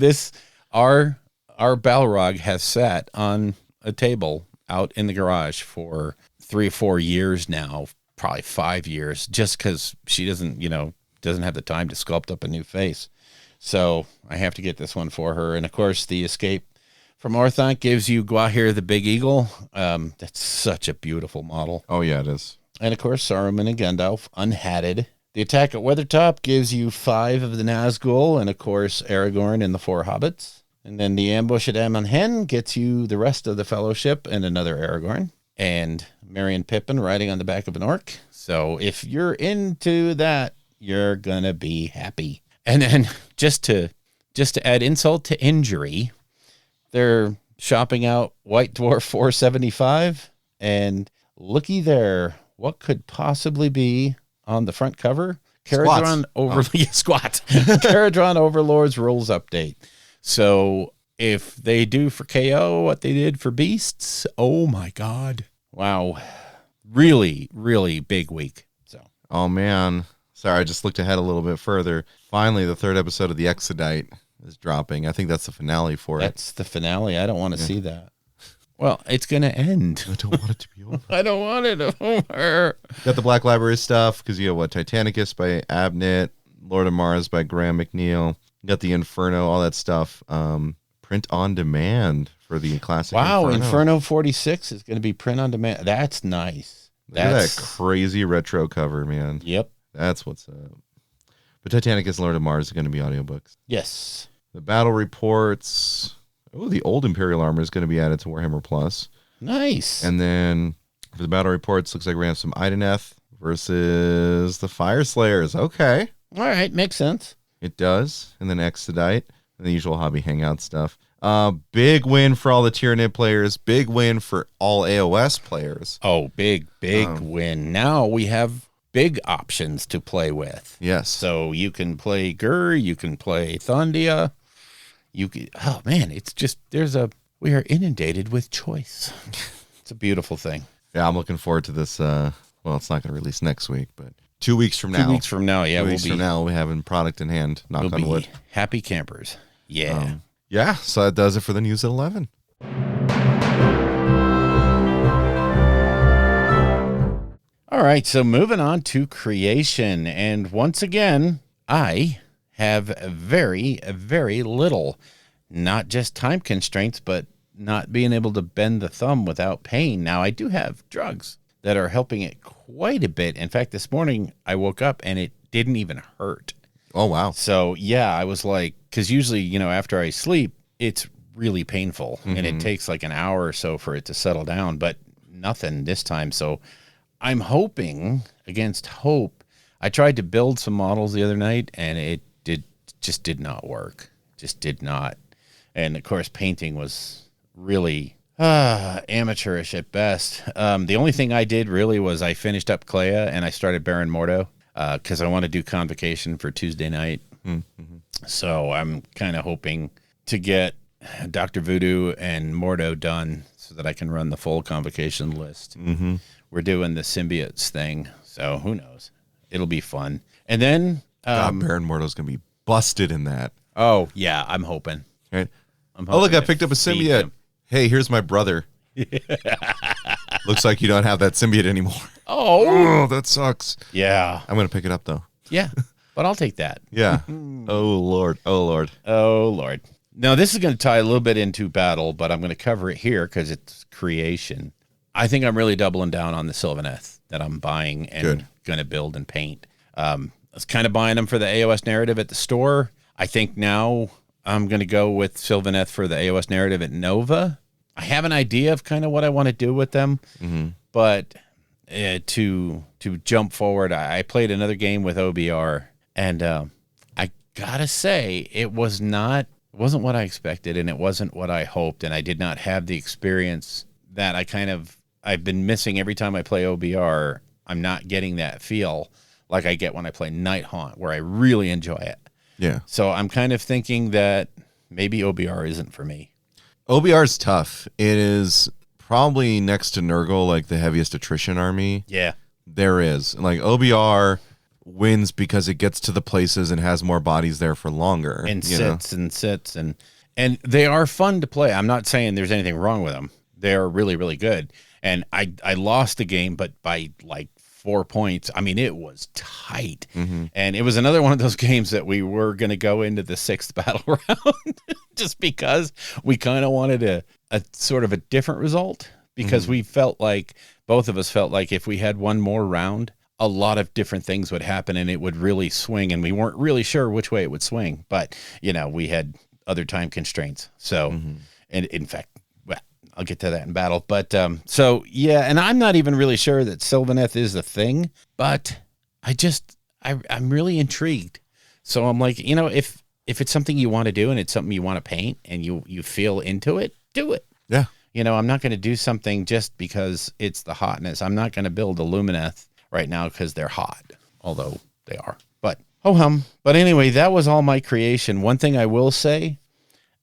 Speaker 2: our Balrog has sat on a table out in the garage for 3 or 4 years now, probably 5 years, just because she doesn't have the time to sculpt up a new face. So I have to get this one for her. And of course, the Escape from Orthanc gives you Gwahir the Big Eagle. That's such a beautiful model.
Speaker 3: Oh yeah, it is.
Speaker 2: And of course, Saruman and Gandalf, unhatted. The Attack at Weathertop gives you 5 of the Nazgul, and of course, Aragorn and the 4 Hobbits. And then the Ambush at Amon-Hen gets you the rest of the Fellowship and another Aragorn. And Merry and Pippin riding on the back of an orc. So if you're into that, you're gonna be happy. And then just to add insult to injury, they're shopping out White Dwarf 475, and looky there, what could possibly be on the front cover? Caradhran Caradhran Overlord's rules update. So if they do for KO what they did for Beasts, oh my God. Wow. Really, really big week. So.
Speaker 3: Oh, man. Sorry, I just looked ahead a little bit further. Finally, the third episode of The Exodite is dropping. I think that's the finale for it.
Speaker 2: That's the finale. I don't want to see that. Well, it's going to end.
Speaker 3: I don't want it to be over.
Speaker 2: I don't want it over.
Speaker 3: Got the Black Library stuff because you have Titanicus by Abnett, Lord of Mars by Graham McNeil. You got the Inferno, all that stuff. Print on demand for the classic.
Speaker 2: Wow, Inferno 46 is going to be print on demand. That's nice.
Speaker 3: Look at that crazy retro cover, man.
Speaker 2: Yep.
Speaker 3: That's what's up. But Titanicus and Lord of Mars are going to be audiobooks.
Speaker 2: Yes.
Speaker 3: The battle reports. Oh, the old Imperial armor is going to be added to Warhammer Plus.
Speaker 2: Nice.
Speaker 3: And then for the battle reports, looks like we're going to have some Ideneth versus the Fyreslayers. Okay.
Speaker 2: All right. Makes sense.
Speaker 3: It does. And then Exodite and the usual hobby hangout stuff. Big win for all the Tyranid players. Big win for all AOS players.
Speaker 2: Oh, big win. Now we have big options to play with.
Speaker 3: Yes.
Speaker 2: So you can play Gur, you can play Thondia. Oh man, it's just we are inundated with choice. It's a beautiful thing.
Speaker 3: Yeah, I'm looking forward to this. Well, it's not going to release next week, but 2 weeks from now.
Speaker 2: 2 weeks from now, yeah,
Speaker 3: we'll be having product in hand. Knock on wood.
Speaker 2: Happy campers. Yeah.
Speaker 3: Yeah. So that does it for the news at 11.
Speaker 2: All right, so moving on to creation, and once again, I have very, very little, not just time constraints, but not being able to bend the thumb without pain. Now, I do have drugs that are helping it quite a bit. In fact, this morning I woke up and it didn't even hurt.
Speaker 3: Oh, wow.
Speaker 2: So, yeah, I was like, because usually, after I sleep, it's really painful, and it takes like an hour or so for it to settle down, but nothing this time. So I'm hoping against hope. I tried to build some models the other night, and it just did not work. Just did not. And of course, painting was really amateurish at best. The only thing I did really was I finished up Clea and I started Baron Mordo because I want to do Convocation for Tuesday night. Mm-hmm. So I'm kind of hoping to get Dr. Voodoo and Mordo done so that I can run the full Convocation list. Mm-hmm. We're doing the symbiotes thing, so who knows? It'll be fun. And then
Speaker 3: Baron Mordo's going to be busted in that.
Speaker 2: Oh, yeah, I'm hoping.
Speaker 3: Right. Oh, look, I picked up a symbiote. Hey, here's my brother. Looks like you don't have that symbiote anymore. Oh, that sucks.
Speaker 2: Yeah.
Speaker 3: I'm going to pick it up, though.
Speaker 2: Yeah, but I'll take that.
Speaker 3: Yeah. Oh, Lord. Oh, Lord.
Speaker 2: Oh, Lord. Now, this is going to tie a little bit into battle, but I'm going to cover it here because it's creation. I think I'm really doubling down on the Sylvaneth that I'm buying and going to build and paint. I was kind of buying them for the AOS narrative at the store. I think now I'm going to go with Sylvaneth for the AOS narrative at Nova. I have an idea of kind of what I want to do with them, but to jump forward, I played another game with OBR, and I gotta say it wasn't what I expected, and it wasn't what I hoped, and I did not have the experience that I've been missing every time I play OBR. I'm not getting that feel like I get when I play Night Haunt, where I really enjoy it.
Speaker 3: Yeah.
Speaker 2: So I'm kind of thinking that maybe OBR isn't for me.
Speaker 3: OBR is tough. It is probably next to Nurgle, like the heaviest attrition army.
Speaker 2: Yeah.
Speaker 3: There is. Like OBR wins because it gets to the places and has more bodies there for longer.
Speaker 2: And sits and they are fun to play. I'm not saying there's anything wrong with them. They're really, really good. And I lost the game, but by like 4 points. I mean, it was tight. And it was another one of those games that we were going to go into the 6th battle round just because we kind of wanted a sort of a different result, because we felt like, both of us felt like if we had one more round, a lot of different things would happen and it would really swing, and we weren't really sure which way it would swing, but we had other time constraints. So, and in fact, I'll get to that in battle. But so, yeah, and I'm not even really sure that Sylvaneth is the thing, but I'm really intrigued. So I'm like, if it's something you want to do and it's something you want to paint and you feel into it, do it.
Speaker 3: Yeah.
Speaker 2: I'm not going to do something just because it's the hotness. I'm not going to build a Lumineth right now because they're hot, although they are. But, ho hum. But anyway, that was all my creation. One thing I will say,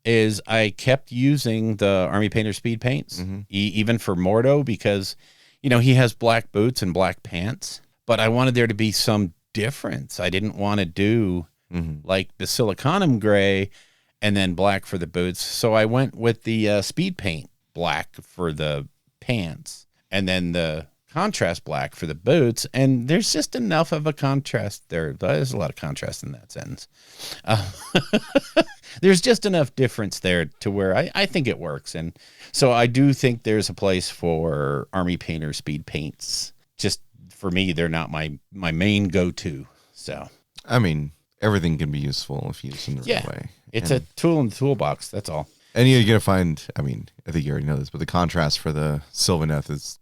Speaker 2: is I kept using the Army Painter speed paints, even for Mordo, because, he has black boots and black pants, but I wanted there to be some difference. I didn't want to do like the siliconum gray and then black for the boots. So I went with the speed paint black for the pants and then the contrast black for the boots. And there's just enough of a contrast there. There's a lot of contrast in that sentence. There's just enough difference there to where I think it works. And so I do think there's a place for Army Painter speed paints. Just for me, they're not my main go-to. So,
Speaker 3: I mean, everything can be useful if you use them the right way.
Speaker 2: It's a tool in the toolbox. That's all.
Speaker 3: And you're going to find, I mean, I think you already know this, but the contrast for the Sylvaneth is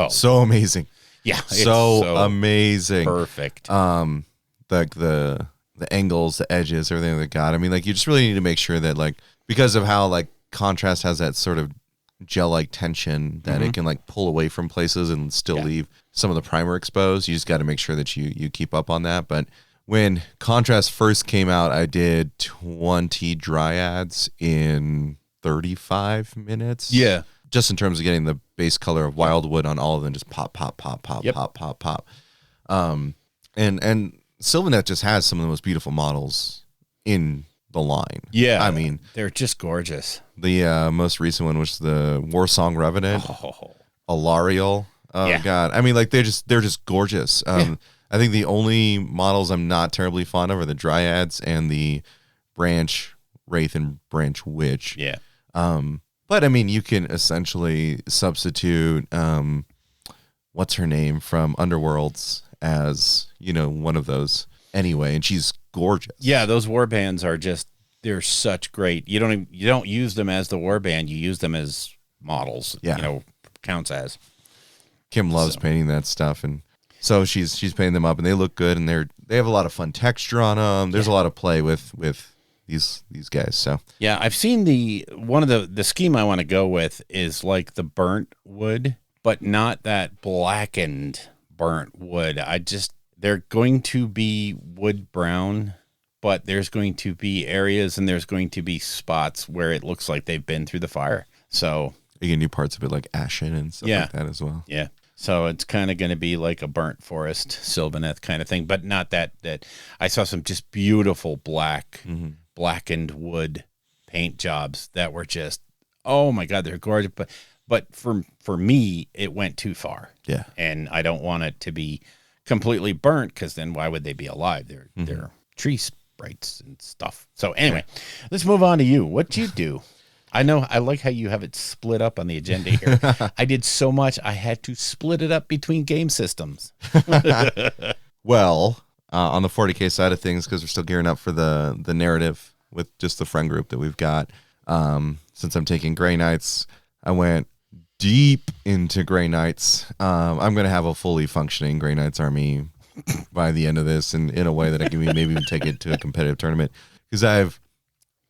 Speaker 3: so amazing.
Speaker 2: Yeah.
Speaker 3: So amazing.
Speaker 2: Perfect.
Speaker 3: Like the angles, the edges, everything they got. I mean, like, you just really need to make sure that, like, because of how, like, contrast has that sort of gel-like tension that it can, like, pull away from places and still leave some of the primer exposed. You just got to make sure that you keep up on that. But when contrast first came out, I did 20 dryads in 35 minutes.
Speaker 2: Yeah.
Speaker 3: Just in terms of getting the base color of Wildwood on all of them, just pop, pop, pop, pop, pop, pop, pop. And Sylvaneth just has some of the most beautiful models in the line.
Speaker 2: Yeah.
Speaker 3: I mean,
Speaker 2: they're just gorgeous.
Speaker 3: The most recent one was the Warsong Revenant, Alariel. Oh God. I mean, like, they're just gorgeous. I think the only models I'm not terribly fond of are the Dryads and the Branch Wraith and Branch Witch.
Speaker 2: Yeah.
Speaker 3: But I mean, you can essentially substitute what's her name from Underworlds as, one of those anyway, and she's gorgeous.
Speaker 2: Yeah, those warbands are just, they're such great. You don't use them as the warband, you use them as models. Counts as.
Speaker 3: Kim loves painting that stuff, and so she's painting them up, and they look good, and they have a lot of fun texture on them. There's a lot of play with these guys. So
Speaker 2: yeah, I've seen one of the scheme I want to go with is like the burnt wood, but not that blackened burnt wood. They're going to be wood brown, but there's going to be areas and there's going to be spots where it looks like they've been through the fire. So
Speaker 3: you can do parts of it like ashen and stuff like that as well.
Speaker 2: Yeah. So it's kind of going to be like a burnt forest Sylvaneth kind of thing, but not that I saw some just beautiful blackened wood paint jobs that were just, oh my God, they're gorgeous. But for me, it went too far.
Speaker 3: Yeah. And
Speaker 2: I don't want it to be completely burnt, because then why would they be alive? They're tree sprites and stuff. So anyway, let's move on to you. What'd you do? I know, I like how you have it split up on the agenda here. I did so much, I had to split it up between game systems.
Speaker 3: Well, on the 40K side of things, because we're still gearing up for the narrative with just the friend group that we've got. Since I'm taking Grey Knights, I went deep into Grey Knights. I'm going to have a fully functioning Grey Knights army by the end of this, and in a way that I can maybe even take it to a competitive tournament. Because I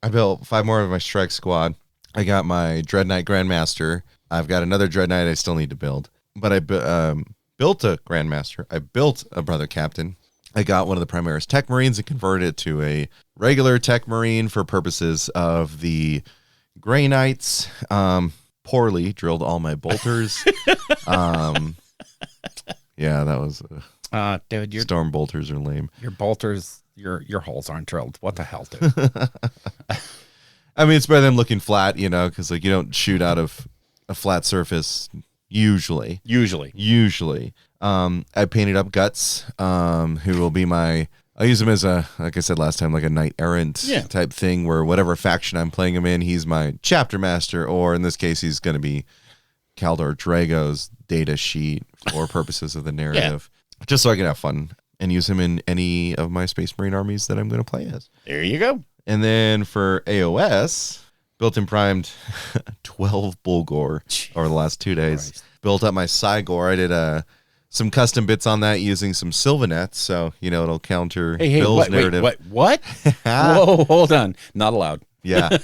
Speaker 3: built 5 more of my strike squad. I got my Dread Knight Grandmaster. I've got another Dread Knight I still need to build. But I built a Grandmaster. I built a Brother Captain. I got one of the Primaris Tech Marines and converted it to a regular Tech Marine for purposes of the Grey Knights. Poorly drilled all my bolters. Yeah, that was...
Speaker 2: dude, your
Speaker 3: Storm bolters are lame.
Speaker 2: Your bolters, your holes aren't drilled. What the hell, dude?
Speaker 3: I mean, it's better than looking flat, because like you don't shoot out of a flat surface usually. I painted up Guts, who will be I'll use him as like I said last time, like a knight errant type thing, where whatever faction I'm playing him in, he's my chapter master, or in this case, he's going to be Kaldor Drago's data sheet for purposes of the narrative, just so I can have fun and use him in any of my Space Marine armies that I'm going to play as.
Speaker 2: There you go.
Speaker 3: And then for AOS, built and primed 12 Bulgor over the last 2 days.
Speaker 2: Christ.
Speaker 3: Built up my Cygor. I did some custom bits on that using some Sylvaneth, so it'll counter Bill's narrative.
Speaker 2: What? Whoa, hold on. Not allowed.
Speaker 3: Yeah.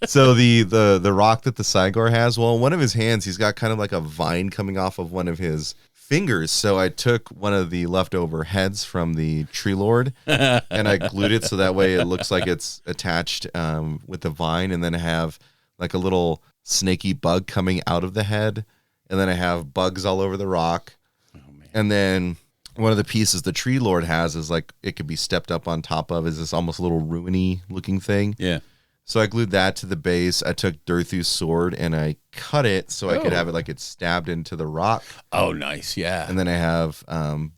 Speaker 3: So the rock that the Cygor has, well, in one of his hands, he's got kind of like a vine coming off of one of his fingers. So I took one of the leftover heads from the tree lord and I glued it so that way it looks like it's attached with the vine. And then I have like a little snaky bug coming out of the head. And then I have bugs all over the rock.
Speaker 2: Oh, man.
Speaker 3: And then one of the pieces the tree lord has is like it could be stepped up on top of, is this almost little ruiny looking thing.
Speaker 2: Yeah.
Speaker 3: So I glued that to the base. I took Durthu's sword and I cut it so I could have it like it's stabbed into the rock.
Speaker 2: Oh, nice. Yeah.
Speaker 3: And then I have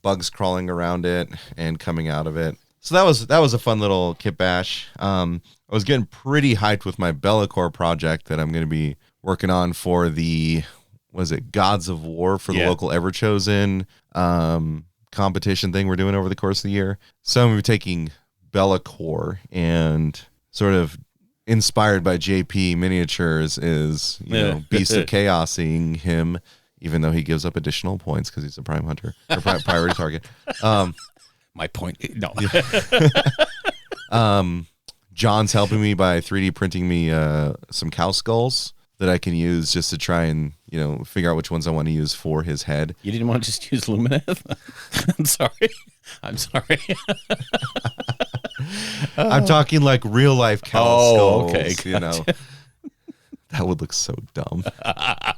Speaker 3: bugs crawling around it and coming out of it. So that was a fun little kit bash. I was getting pretty hyped with my Bellacore project that I'm going to be working on for the, was it Gods of War for the local Everchosen competition thing we're doing over the course of the year. So I'm going to be taking Bellacore and sort of inspired by JP Miniatures is, Beast of Chaosing him, even though he gives up additional points because he's a prime hunter or priority target.
Speaker 2: My point. No.
Speaker 3: John's helping me by 3D printing me some cow skulls that I can use just to try and, figure out which ones I want to use for his head.
Speaker 2: You didn't want to just use Lumineth? I'm sorry.
Speaker 3: I'm talking like real life cow skulls.
Speaker 2: Okay, gotcha.
Speaker 3: That would look so dumb. That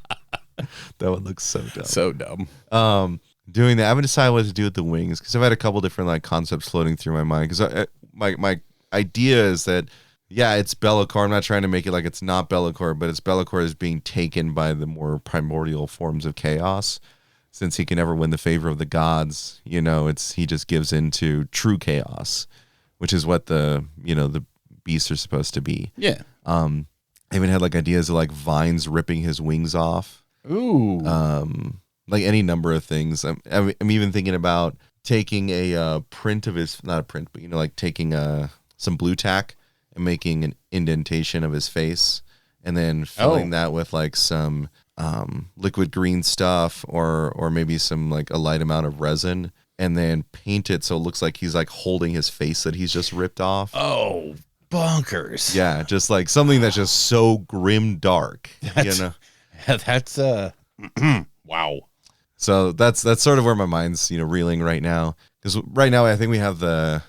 Speaker 3: would look so dumb.
Speaker 2: So dumb.
Speaker 3: Doing that, I haven't decided what to do with the wings because I've had a couple different like concepts floating through my mind. Because my idea is that it's Bellacore. I'm not trying to make it like it's not Bellacore, but it's Bellacore is being taken by the more primordial forms of chaos. Since he can never win the favor of the gods, he just gives into true chaos, which is what the beasts are supposed to be.
Speaker 2: Yeah.
Speaker 3: I even had like ideas of like vines ripping his wings off.
Speaker 2: Ooh.
Speaker 3: Like any number of things. I'm even thinking about taking a print of his, not a print, but like taking some blue tack and making an indentation of his face, and then filling that with like some liquid green stuff or maybe some like a light amount of resin, and then paint it so it looks like he's like holding his face that he's just ripped off.
Speaker 2: Oh, bonkers.
Speaker 3: Yeah, just like something that's just so grim dark.
Speaker 2: That's wow.
Speaker 3: So that's sort of where my mind's reeling right now, because right now I think we have the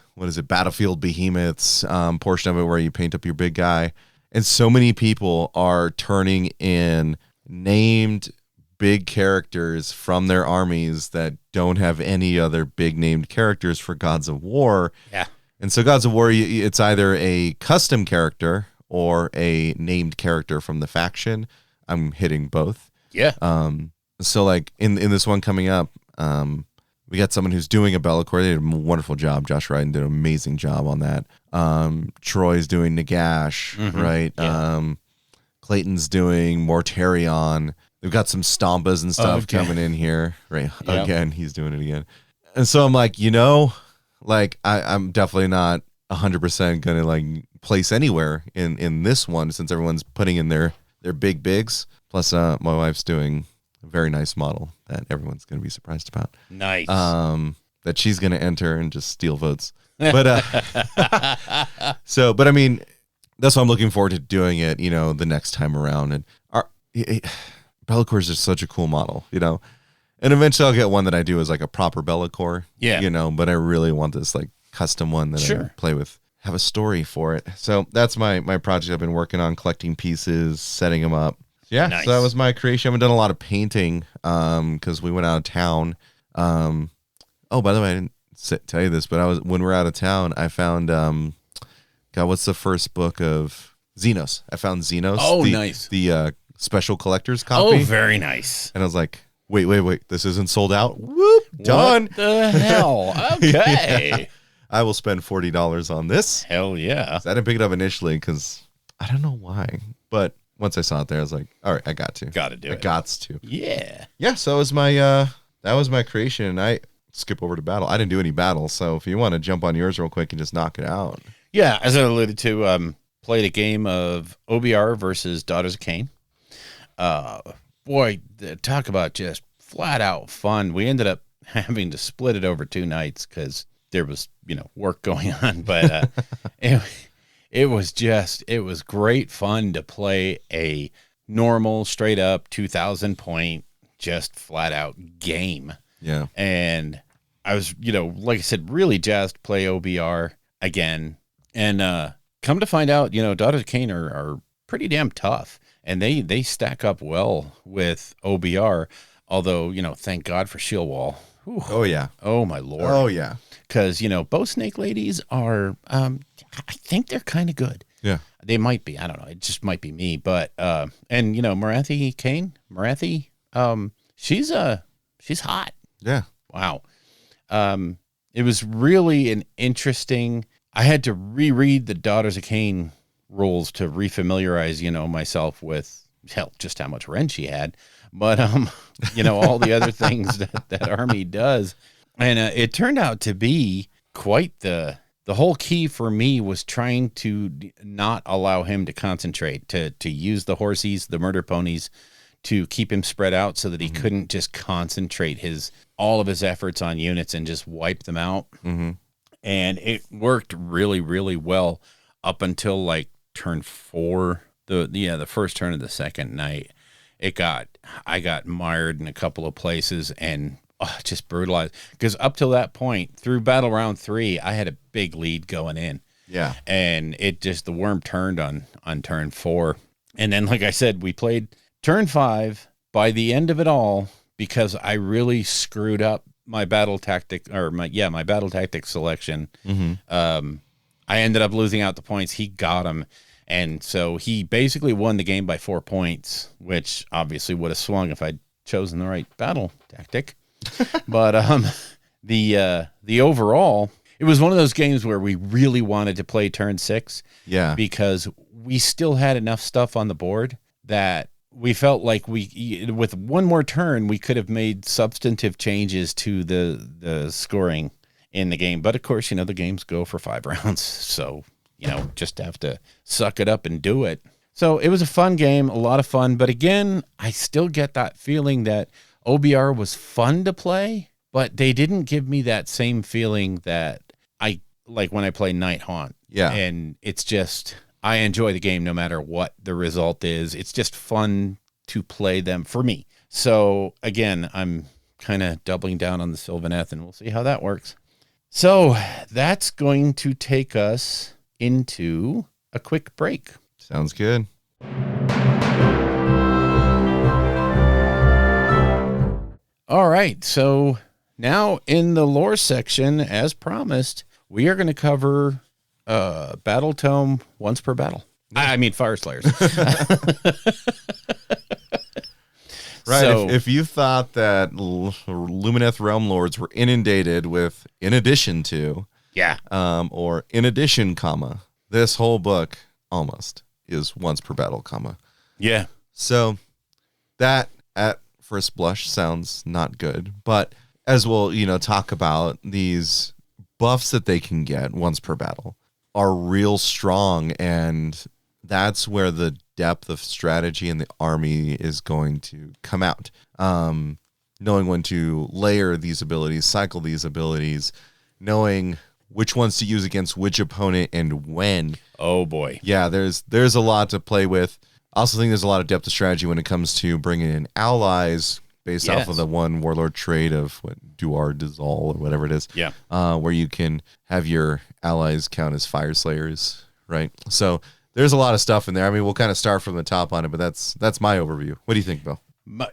Speaker 3: Battlefield Behemoths portion of it where you paint up your big guy, and so many people are turning in named big characters from their armies that don't have any other big named characters for Gods of War.
Speaker 2: Yeah. And
Speaker 3: so Gods of War, it's either a custom character or a named character from the faction. I'm hitting both.
Speaker 2: Yeah.
Speaker 3: So like in this one coming up, we got someone who's doing a Bellacore. They did a wonderful job. Josh Ryden did an amazing job on that. Troy's doing Nagash, right?
Speaker 2: Yeah.
Speaker 3: Clayton's doing Mortarion. They've got some Stompas and stuff coming in here, right? Yep. Again, he's doing it again. And so I'm like, I'm definitely not 100% going to like place anywhere in this one, since everyone's putting in their big bigs. Plus, my wife's doing a very nice model that everyone's going to be surprised about.
Speaker 2: Nice.
Speaker 3: That she's going to enter and just steal votes. But but I mean, that's why I'm looking forward to doing it, the next time around. And Bellacore is just such a cool model, and eventually I'll get one that I do as like a proper Bellacore, but I really want this like custom one that I play with, have a story for it. So that's my project I've been working on, collecting pieces, setting them up. Yeah, nice. So that was my creation. I haven't done a lot of painting because we went out of town. By the way, I didn't tell you this, but when we're out of town, I found what's the first book of Xenos? I found Xenos.
Speaker 2: Oh, nice.
Speaker 3: The special collector's copy.
Speaker 2: Oh, very nice.
Speaker 3: And I was like, wait, this isn't sold out? Whoop, done.
Speaker 2: What the hell? Okay.
Speaker 3: Yeah. I will spend $40 on this.
Speaker 2: Hell yeah.
Speaker 3: So I didn't pick it up initially because I don't know why, but once I saw it there, I was like, all right, I got to.
Speaker 2: Got to do it.
Speaker 3: Gots to.
Speaker 2: Yeah.
Speaker 3: Yeah, so that was my creation, and I skip over to battle. I didn't do any battle, so if you want to jump on yours real quick and just knock it out.
Speaker 2: Yeah, as I alluded to, played a game of OBR versus Daughters of Cain. Boy, talk about just flat out fun. We ended up having to split it over 2 nights because there was, work going on, but it was great fun to play a normal, straight up 2,000 point, just flat out game.
Speaker 3: Yeah.
Speaker 2: And I was, like I said, really jazzed to play OBR again. And come to find out, Daughters of Cain are pretty damn tough. And they stack up well with OBR. Although, thank God for Shield Wall. Whew.
Speaker 3: Oh, yeah.
Speaker 2: Oh, my Lord.
Speaker 3: Oh, yeah.
Speaker 2: Because, Bow Snake Ladies are, I think they're kind of good.
Speaker 3: Yeah.
Speaker 2: They might be. I don't know. It just might be me. But, and, Marathi Kane, she's hot.
Speaker 3: Yeah.
Speaker 2: Wow. It was really an interesting, I had to reread the Daughters of Cain rules to refamiliarize, myself with, hell, just how much Ren she had. But, all the other things that Army does. And it turned out to be quite the whole key for me was trying to not allow him to concentrate, to use the horsies, the murder ponies, to keep him spread out so that he couldn't just concentrate all of his efforts on units and just wipe them out.
Speaker 3: Mm-hmm.
Speaker 2: And it worked really, really well up until like turn 4, the first turn of the second night. I got mired in a couple of places and just brutalized, because up till that point through battle round 3, I had a big lead going in.
Speaker 3: Yeah.
Speaker 2: And the worm turned on turn 4. And then, like I said, we played turn 5. By the end of it all, because I really screwed up my battle tactic, or my battle tactic selection.
Speaker 3: Mm-hmm.
Speaker 2: I ended up losing out the points. He got them. And so he basically won the game by 4 points, which obviously would have swung if I'd chosen the right battle tactic. But the overall, it was one of those games where we really wanted to play turn 6.
Speaker 3: Yeah.
Speaker 2: Because we still had enough stuff on the board that we felt like with one more turn, we could have made substantive changes to the scoring in the game. But of course, the games go for 5 rounds. So, just have to suck it up and do it. So it was a fun game, a lot of fun. But again, I still get that feeling that OBR was fun to play, but they didn't give me that same feeling that I like when I play Night Haunt.
Speaker 3: Yeah.
Speaker 2: And it's just, I enjoy the game no matter what the result is. It's just fun to play them for me. So again, I'm kind of doubling down on the Sylvaneth, and we'll see how that works. So that's going to take us into a quick break.
Speaker 3: Sounds good.
Speaker 2: All right. So now in the lore section, as promised, we are going to cover Battle Tome once per battle. I mean, Fyreslayers.
Speaker 3: Right.
Speaker 2: So,
Speaker 3: if you thought that Lumineth Realm Lords were inundated with in addition to, or in addition, comma, this whole book almost is once per battle, comma.
Speaker 2: Yeah.
Speaker 3: So that at first blush sounds not good, but as we'll, talk about, these buffs that they can get once per battle are real strong, and that's where the depth of strategy in the army is going to come out. Knowing when to layer these abilities, cycle these abilities, knowing which ones to use against which opponent and when.
Speaker 2: Oh boy.
Speaker 3: Yeah, there's a lot to play with. I also think there's a lot of depth of strategy when it comes to bringing in allies based off of the one warlord trait of Duar Dizal or whatever it is.
Speaker 2: Yeah.
Speaker 3: Where you can have your allies count as Fyreslayers, right? So there's a lot of stuff in there. I mean, we'll kind of start from the top on it, but that's my overview. What do you think, Bill?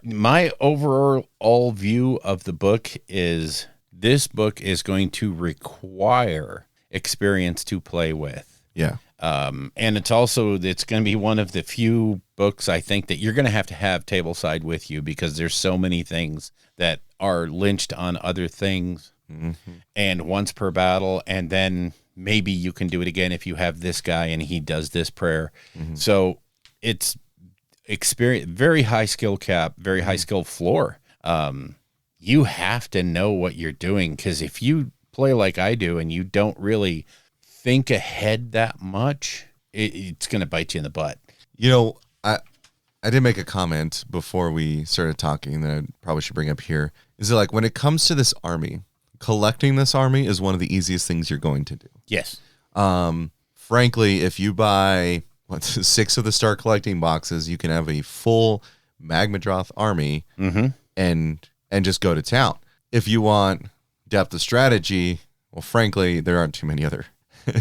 Speaker 2: My overall view of the book is this book is going to require experience to play with.
Speaker 3: Yeah.
Speaker 2: And it's going to be one of the few books I think that you're going to have tableside with you, because there's so many things that are lynched on other things. Mm-hmm. And once per battle, and then maybe you can do it again if you have this guy and he does this prayer. Mm-hmm. So it's experience, very high skill cap, very high skill floor. You have to know what you're doing, because if you play like I do and you don't really think ahead that much, it's going to bite you in the butt.
Speaker 3: I did make a comment before we started talking that I probably should bring up here. Is it like, when it comes to this army, collecting this army is one of the easiest things you're going to do.
Speaker 2: Yes.
Speaker 3: Frankly, if you buy 6 of the start collecting boxes, you can have a full Magmadroth army and just go to town. if you want depth of strategy, well, frankly, there aren't too many other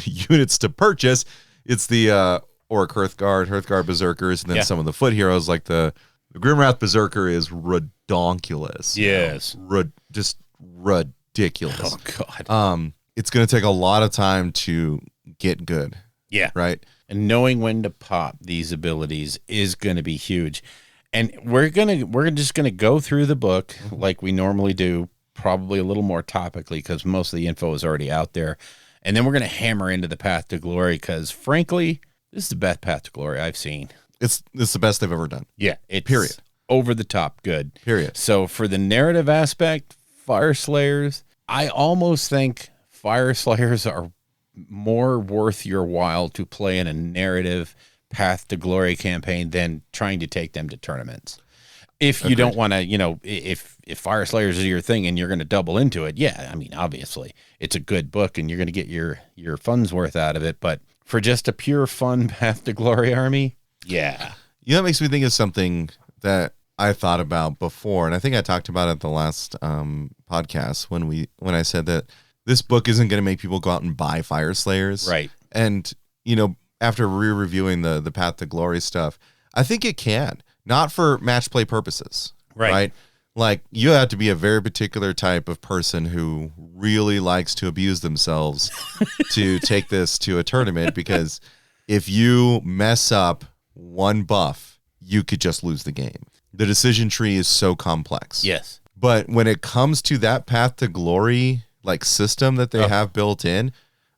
Speaker 3: units to purchase. It's the Orc Hearthguard Berserkers, and then some of the foot heroes like the Grimwrath Berserker is redonkulous.
Speaker 2: Yes.
Speaker 3: Just ridiculous.
Speaker 2: Oh, God.
Speaker 3: It's going to take a lot of time to get good.
Speaker 2: Yeah.
Speaker 3: Right?
Speaker 2: And knowing when to pop these abilities is going to be huge. And we're just going to go through the book like we normally do, probably a little more topically because most of the info is already out there. And then we're going to hammer into the Path to Glory because, frankly, this is the best Path to Glory I've seen.
Speaker 3: It's the best they've ever done.
Speaker 2: Yeah. It's
Speaker 3: period.
Speaker 2: Over the top good.
Speaker 3: Period.
Speaker 2: So for the narrative aspect, Fyreslayers, I almost think Fyreslayers are more worth your while to play in a narrative Path to Glory campaign than trying to take them to tournaments. If you don't want to, if Fyreslayers is your thing and you're going to double into it, yeah, I mean, obviously it's a good book and you're going to get your fun's worth out of it. But for just a pure fun Path to Glory army, yeah.
Speaker 3: That makes me think of something that I thought about before, and I think I talked about it at the last podcast when I said that this book isn't going to make people go out and buy Fyreslayers.
Speaker 2: Right.
Speaker 3: And, after re-reviewing the Path to Glory stuff, I think it can. Not for match play purposes. Right? Like, you have to be a very particular type of person who really likes to abuse themselves to take this to a tournament, because if you mess up one buff, you could just lose the game. The decision tree is so complex.
Speaker 2: Yes.
Speaker 3: But when it comes to that Path to Glory system that they have built in,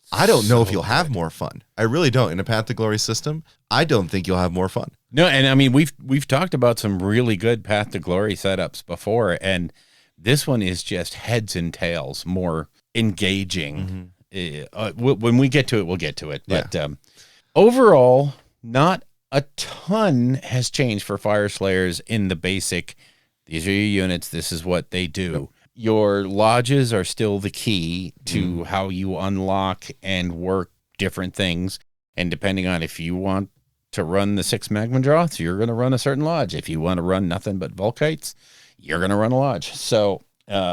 Speaker 3: I don't know if you'll have more fun. I really don't. In a Path to Glory system, I don't think you'll have more fun.
Speaker 2: No, and I mean we've talked about some really good Path to Glory setups before, and this one is just heads and tails more engaging. When we get to it, we'll get to it. But overall, not a ton has changed for Fyreslayers in the basic. These are your units. This is what they do. Yep. Your lodges are still the key to how you unlock and work different things. And depending on if you want to run the 6 Magma Droths, you're going to run a certain lodge. If you want to run nothing but Volkites, you're going to run a lodge. So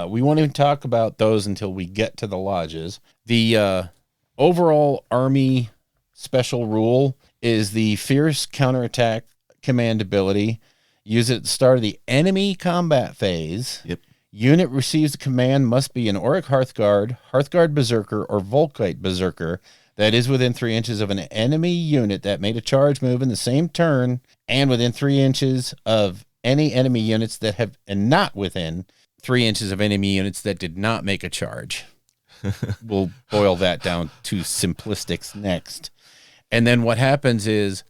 Speaker 2: we won't even talk about those until we get to the lodges. The overall army special rule is the Fierce Counterattack command ability. Use it at the start of the enemy combat phase.
Speaker 3: Yep.
Speaker 2: Unit receives the command must be an Auric Hearthguard, Hearthguard Berserker, or Volkite Berserker that is within 3 inches of an enemy unit that made a charge move in the same turn, and within 3 inches of any enemy units that have, and not within 3 inches of enemy units that did not make a charge. We'll boil that down to simplistics next. And then what happens is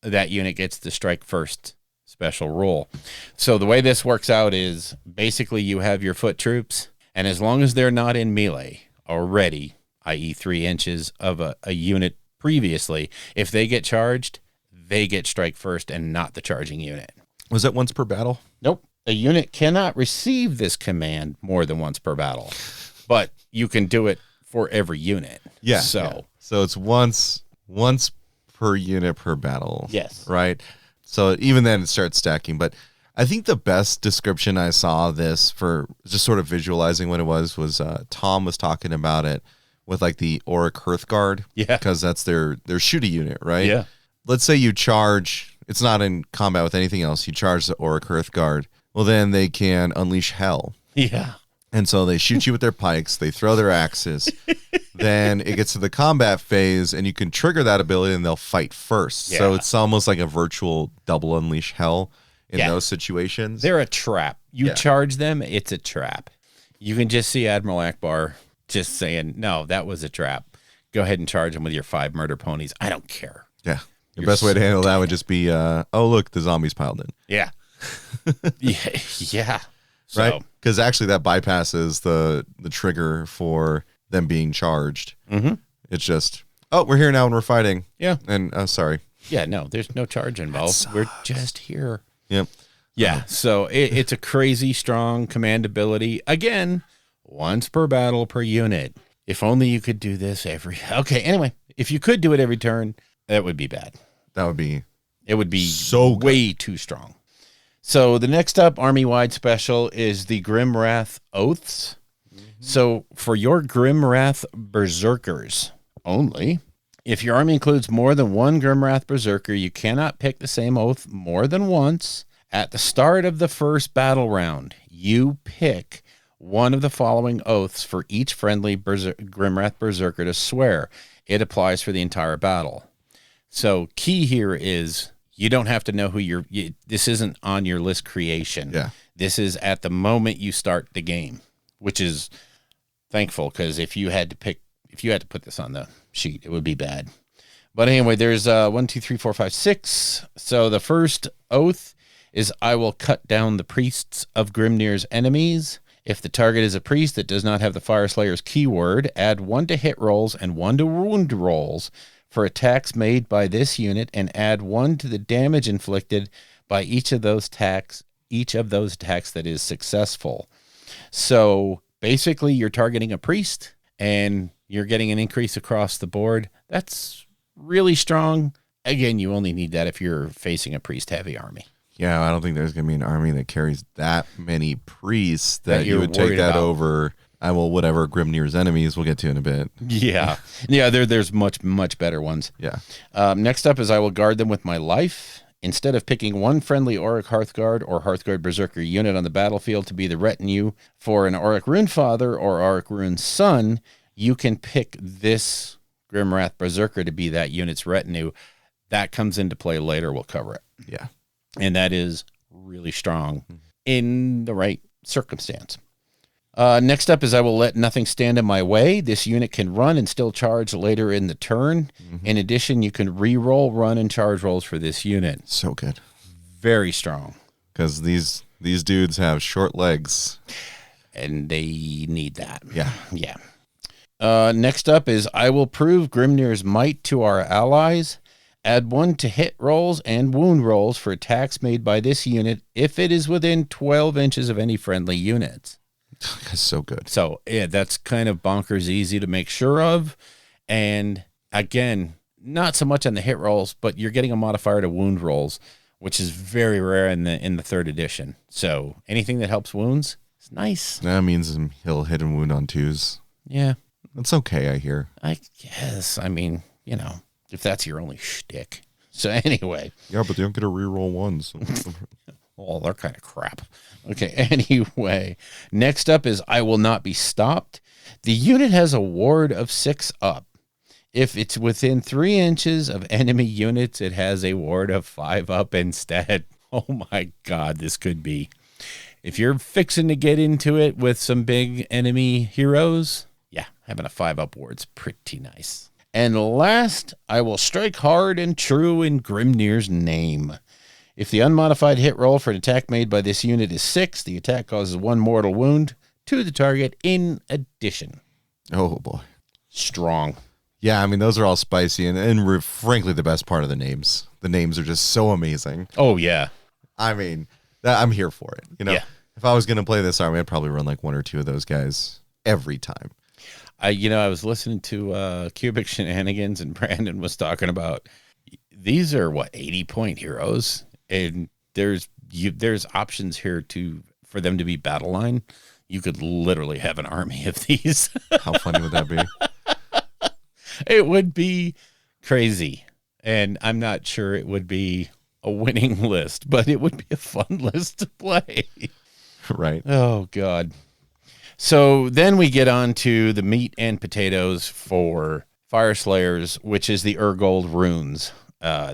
Speaker 2: that unit gets the strike first special rule. So the way this works out is basically you have your foot troops, and as long as they're not in melee already, i.e. 3 inches of a unit previously, if they get charged, they get strike first and not the charging unit.
Speaker 3: Was that once per battle?
Speaker 2: Nope. A unit cannot receive this command more than once per battle, but you can do it for every unit.
Speaker 3: Yeah.
Speaker 2: So
Speaker 3: it's once per unit per battle.
Speaker 2: Yes.
Speaker 3: Right? So even then it starts stacking. But I think the best description I saw of this for just sort of visualizing what it was Tom was talking about it with the Auric Hearthguard.
Speaker 2: Yeah.
Speaker 3: Because that's their shooty unit, right?
Speaker 2: Yeah.
Speaker 3: Let's say you charge, it's not in combat with anything else, you charge the Auric Hearthguard. Well, then they can unleash hell.
Speaker 2: Yeah.
Speaker 3: And so they shoot you with their pikes, they throw their axes. Then it gets to the combat phase, and you can trigger that ability, and they'll fight first. Yeah. So it's almost like a virtual double unleash hell in those situations.
Speaker 2: They're a trap. You charge them, it's a trap. You can just see Admiral Akbar just saying, no, that was a trap. Go ahead and charge them with your 5 murder ponies. I don't care.
Speaker 3: Yeah. The best way to handle that would just be, oh, look, the zombies piled in.
Speaker 2: Yeah. Yeah. So,
Speaker 3: right? Because actually that bypasses the trigger for them being charged.
Speaker 2: Mm-hmm.
Speaker 3: It's just, oh, we're here now and we're fighting.
Speaker 2: Yeah.
Speaker 3: And sorry.
Speaker 2: Yeah, no, there's no charge involved. We're just here.
Speaker 3: Yep.
Speaker 2: Yeah. So it's a crazy strong command ability. Again, once per battle per unit. If only you could do this okay. Anyway, if you could do it every turn, that would be bad.
Speaker 3: That would be
Speaker 2: It would be
Speaker 3: so
Speaker 2: way too strong. So the next up army-wide special is the Grim Wrath Oaths. So for your Grim Wrath Berserkers only, if your army includes more than one Grim Wrath Berserker, you cannot pick the same oath more than once. At the start of the first battle round, you pick one of the following oaths for each friendly Grim Wrath Berserker to swear. It applies for the entire battle. So key here is you don't have to know who this isn't on your list creation.
Speaker 3: Yeah.
Speaker 2: This is at the moment you start the game, which is thankful, because if you had to put this on the sheet, it would be bad. But anyway, there's 1, 2, 3, 4, 5, 6. So the first oath is I will cut down the priests of Grimnir's enemies. If the target is a priest that does not have the Fyreslayers keyword, add 1 to hit rolls and 1 to wound rolls for attacks made by this unit, and add 1 to the damage inflicted by each of those attacks that is successful. So basically, you're targeting a priest, and you're getting an increase across the board. That's really strong. Again, you only need that if you're facing a priest-heavy army.
Speaker 3: Yeah, I don't think there's going to be an army that carries that many priests that you would take
Speaker 2: worried
Speaker 3: that
Speaker 2: about.
Speaker 3: over. Whatever Grimnir's enemies we'll get to in a bit.
Speaker 2: Yeah. There's much better ones.
Speaker 3: Yeah.
Speaker 2: Next up is I will guard them with my life. Instead of picking one friendly Auric Hearthguard or Hearthguard Berserker unit on the battlefield to be the retinue for an Auric Runefather or Auric Rune Son, you can pick this Grimwrath Berserker to be that unit's retinue. That comes into play later. We'll cover it.
Speaker 3: Yeah.
Speaker 2: And that is really strong in the right circumstance. Next up is I will let nothing stand in my way. This unit can run and still charge later in the turn. In addition, you can re-roll, run, and charge rolls for this unit.
Speaker 3: So good.
Speaker 2: Very strong.
Speaker 3: Because these dudes have short legs.
Speaker 2: And they need that.
Speaker 3: Yeah.
Speaker 2: Yeah. Next up is I will prove Grimnir's might to our allies. Add 1 to hit rolls and wound rolls for attacks made by this unit if it is within 12 inches of any friendly units.
Speaker 3: That's so good.
Speaker 2: So, yeah, that's kind of bonkers easy to make sure of. And again, not so much on the hit rolls, but you're getting a modifier to wound rolls, which is very rare in the third edition. So anything that helps wounds is nice.
Speaker 3: That means he'll hit and wound on 2s.
Speaker 2: Yeah.
Speaker 3: That's okay, I hear.
Speaker 2: I guess. I mean, if that's your only shtick. So anyway.
Speaker 3: Yeah, but they don't get to reroll 1s.
Speaker 2: Oh, they're kind of crap. Okay, anyway. Next up is I will not be stopped. The unit has a ward of 6 up. If it's within 3 inches of enemy units, it has a ward of 5 up instead. Oh my God, this could be. If you're fixing to get into it with some big enemy heroes, yeah, having a 5 up ward's pretty nice. And last, I will strike hard and true in Grimnir's name. If the unmodified hit roll for an attack made by this unit is 6, the attack causes 1 mortal wound to the target in addition.
Speaker 3: Oh, boy.
Speaker 2: Strong.
Speaker 3: Yeah, I mean, those are all spicy and frankly, the best part of the names. The names are just so amazing.
Speaker 2: Oh, yeah.
Speaker 3: I mean, I'm here for it.
Speaker 2: Yeah.
Speaker 3: If I was going to play this army, I'd probably run like 1 or 2 of those guys every time.
Speaker 2: I was listening to Cubic Shenanigans, and Brandon was talking about these are 80-point heroes, and there's options here for them to be battle line. You could literally have an army of these.
Speaker 3: How funny would that be?
Speaker 2: It would be crazy, and I'm not sure it would be a winning list, but it would be a fun list to play.
Speaker 3: Right.
Speaker 2: Oh, God. So then we get on to the meat and potatoes for Fyreslayers, which is the Urgold runes.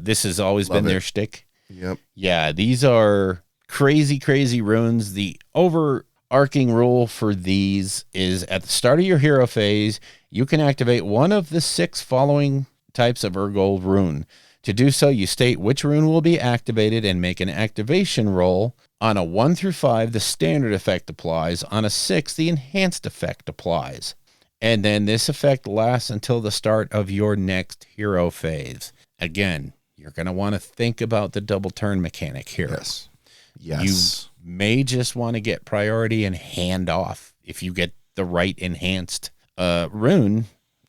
Speaker 2: This has always been their shtick.
Speaker 3: Yep.
Speaker 2: Yeah, these are crazy, crazy runes. The overarching rule for these is at the start of your hero phase, you can activate one of the 6 following types of Urgold rune. To do so, you state which rune will be activated and make an activation roll. On a 1 through 5, the standard effect applies. On a 6, the enhanced effect applies. And then this effect lasts until the start of your next hero phase. Again, you're going to want to think about the double turn mechanic here.
Speaker 3: Yes.
Speaker 2: You may just want to get priority and hand off. If you get the right enhanced rune,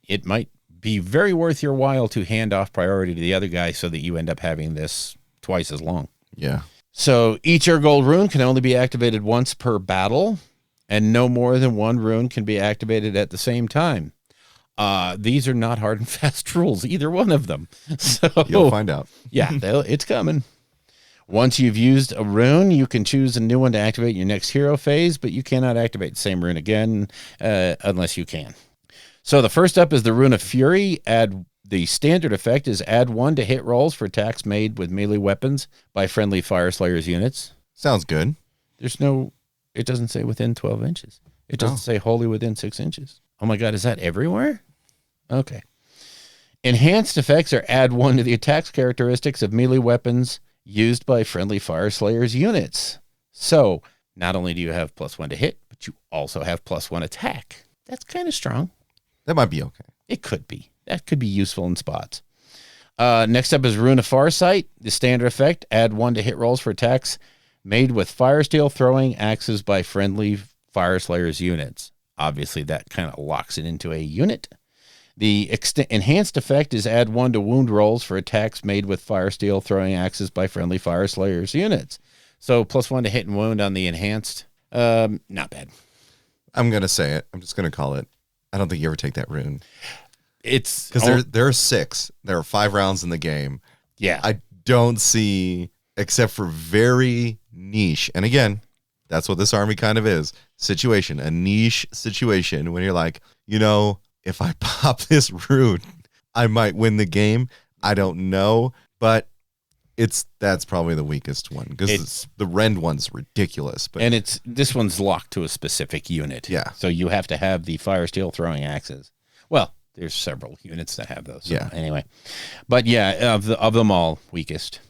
Speaker 2: it might be very worth your while to hand off priority to the other guy so that you end up having this twice as long.
Speaker 3: Yeah.
Speaker 2: So each Urgold rune can only be activated once per battle, and no more than one rune can be activated at the same time. These are not hard and fast rules, either one of them. So
Speaker 3: You'll find out.
Speaker 2: yeah, it's coming. Once you've used a rune, you can choose a new one to activate your next hero phase, but you cannot activate the same rune again unless you can. So the first up is the Rune of Fury. The standard effect is add 1 to hit rolls for attacks made with melee weapons by friendly Fyreslayers units.
Speaker 3: Sounds good.
Speaker 2: It doesn't say within 12 inches. It doesn't say wholly within 6 inches. Oh my God, is that everywhere? Okay. Enhanced effects are add 1 to the attacks characteristics of melee weapons used by friendly Fyreslayers units. So not only do you have +1 to hit, but you also have +1 attack. That's kind of strong.
Speaker 3: That might be okay.
Speaker 2: It could be. That could be useful in spots. Next up is Rune of Farsight. The standard effect, add 1 to hit rolls for attacks made with fire steel throwing axes by friendly Fyreslayers units. Obviously, that kind of locks it into a unit. The enhanced effect is add 1 to wound rolls for attacks made with fire steel throwing axes by friendly Fyreslayers units. So +1 to hit and wound on the enhanced. Not bad.
Speaker 3: I'm going to say it. I'm just going to call it. I don't think you ever take that rune.
Speaker 2: It's
Speaker 3: because there are 6. There are 5 rounds in the game.
Speaker 2: Yeah.
Speaker 3: I don't see, except for very niche. And again, that's what this army kind of is. Situation, a niche situation when you're like, if I pop this rune, I might win the game. I don't know, but that's probably the weakest one because the Rend one's ridiculous. But
Speaker 2: this one's locked to a specific unit.
Speaker 3: Yeah.
Speaker 2: So you have to have the fire steel throwing axes. Well, there's several units that have those. So
Speaker 3: yeah.
Speaker 2: Anyway, but yeah, of them all, weakest.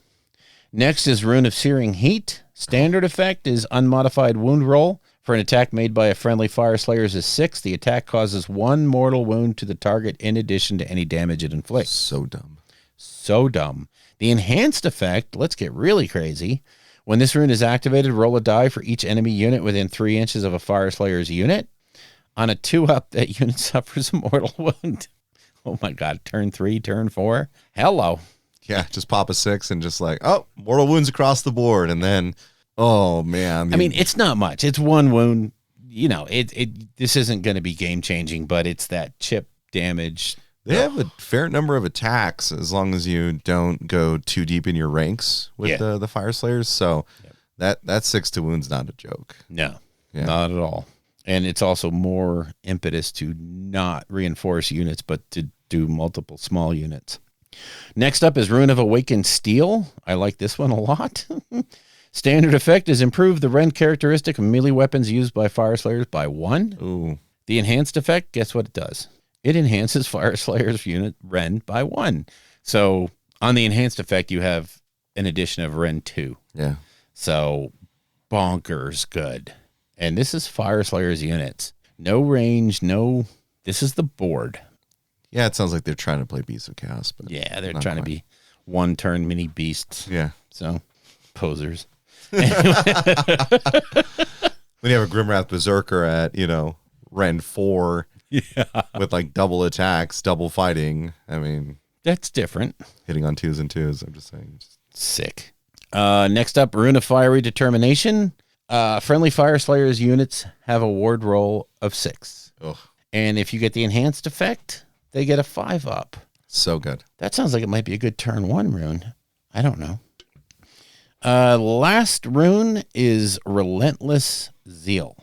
Speaker 2: Next is Rune of Searing Heat. Standard effect is unmodified wound roll. For an attack made by a friendly Fyreslayers is 6. The attack causes 1 mortal wound to the target in addition to any damage it inflicts.
Speaker 3: So dumb.
Speaker 2: So dumb. The enhanced effect, let's get really crazy. When this rune is activated, roll a die for each enemy unit within 3 inches of a Fyreslayers unit. On a 2-up, that unit suffers a mortal wound. Oh my God, turn 3, turn 4. Hello.
Speaker 3: Yeah, just pop a 6 and just like, mortal wounds across the board. And then, oh man.
Speaker 2: I mean, it's not much. It's 1 wound. This isn't going to be game changing, but it's that chip damage.
Speaker 3: They have a fair number of attacks as long as you don't go too deep in your ranks with the Fyreslayers. So that 6 to wound's not a joke.
Speaker 2: No, not at all. And it's also more impetus to not reinforce units, but to do multiple small units. Next up is Rune of Awakened Steel. I like this one a lot. Standard effect is improve the Rend characteristic of melee weapons used by Fyreslayers by 1.
Speaker 3: Ooh.
Speaker 2: The enhanced effect, guess what it does? It enhances Fyreslayers unit Rend by 1. So on the enhanced effect, you have an addition of Rend 2.
Speaker 3: Yeah.
Speaker 2: So bonkers good. And this is Fyreslayers units. No range, this is the board.
Speaker 3: Yeah, it sounds like they're trying to play Beasts of Chaos. But
Speaker 2: yeah, they're trying to be 1-turn mini beasts.
Speaker 3: Yeah.
Speaker 2: So, posers.
Speaker 3: When you have a Grimwrath Berserker at, Rend 4 with like double attacks, double fighting. I mean,
Speaker 2: that's different.
Speaker 3: Hitting on 2s and 2s, I'm just saying.
Speaker 2: Sick. Next up, Rune of Fiery Determination. Friendly Fyreslayers units have a ward roll of 6.
Speaker 3: Ugh.
Speaker 2: And if you get the enhanced effect, they get a 5-up.
Speaker 3: So good.
Speaker 2: That sounds like it might be a good turn 1 rune. I don't know. Last rune is Relentless Zeal.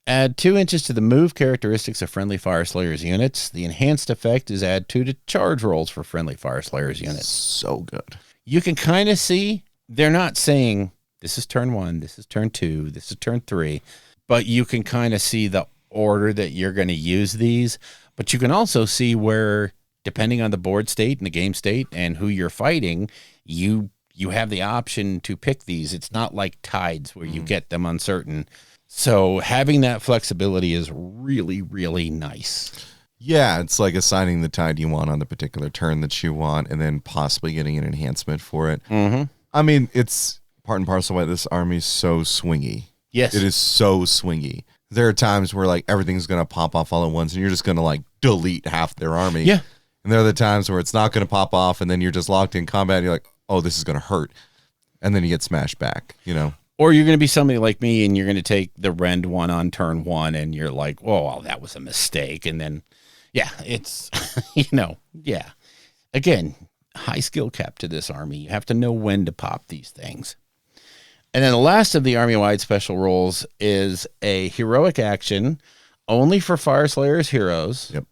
Speaker 2: Add 2 inches to the move characteristics of friendly Fyreslayers units. The enhanced effect is add 2 to charge rolls for friendly Fyreslayers units.
Speaker 3: So good.
Speaker 2: You can kind of see they're not saying this is turn 1, this is turn 2, this is turn 3, but you can kind of see the order that you're going to use these. But you can also see where, depending on the board state and the game state and who you're fighting, you have the option to pick these. It's not like tides where you get them uncertain. So having that flexibility is really, really nice.
Speaker 3: Yeah, it's like assigning the tide you want on the particular turn that you want and then possibly getting an enhancement for it.
Speaker 2: Mm-hmm.
Speaker 3: I mean, it's part and parcel why this army is so swingy.
Speaker 2: Yes.
Speaker 3: It is so swingy. There are times where like everything's going to pop off all at once and you're just going to like delete half their army.
Speaker 2: Yeah.
Speaker 3: And there are the times where it's not going to pop off and then you're just locked in combat and you're like, oh, this is going to hurt. And then you get smashed back, you know?
Speaker 2: Or you're going to be somebody like me and you're going to take the rend one on turn one and you're like, oh, well, that was a mistake. And then, yeah, it's, yeah. Again, high skill cap to this army. You have to know when to pop these things. And then the last of the army-wide special roles is a heroic action only for Fyreslayers heroes.
Speaker 3: Yep.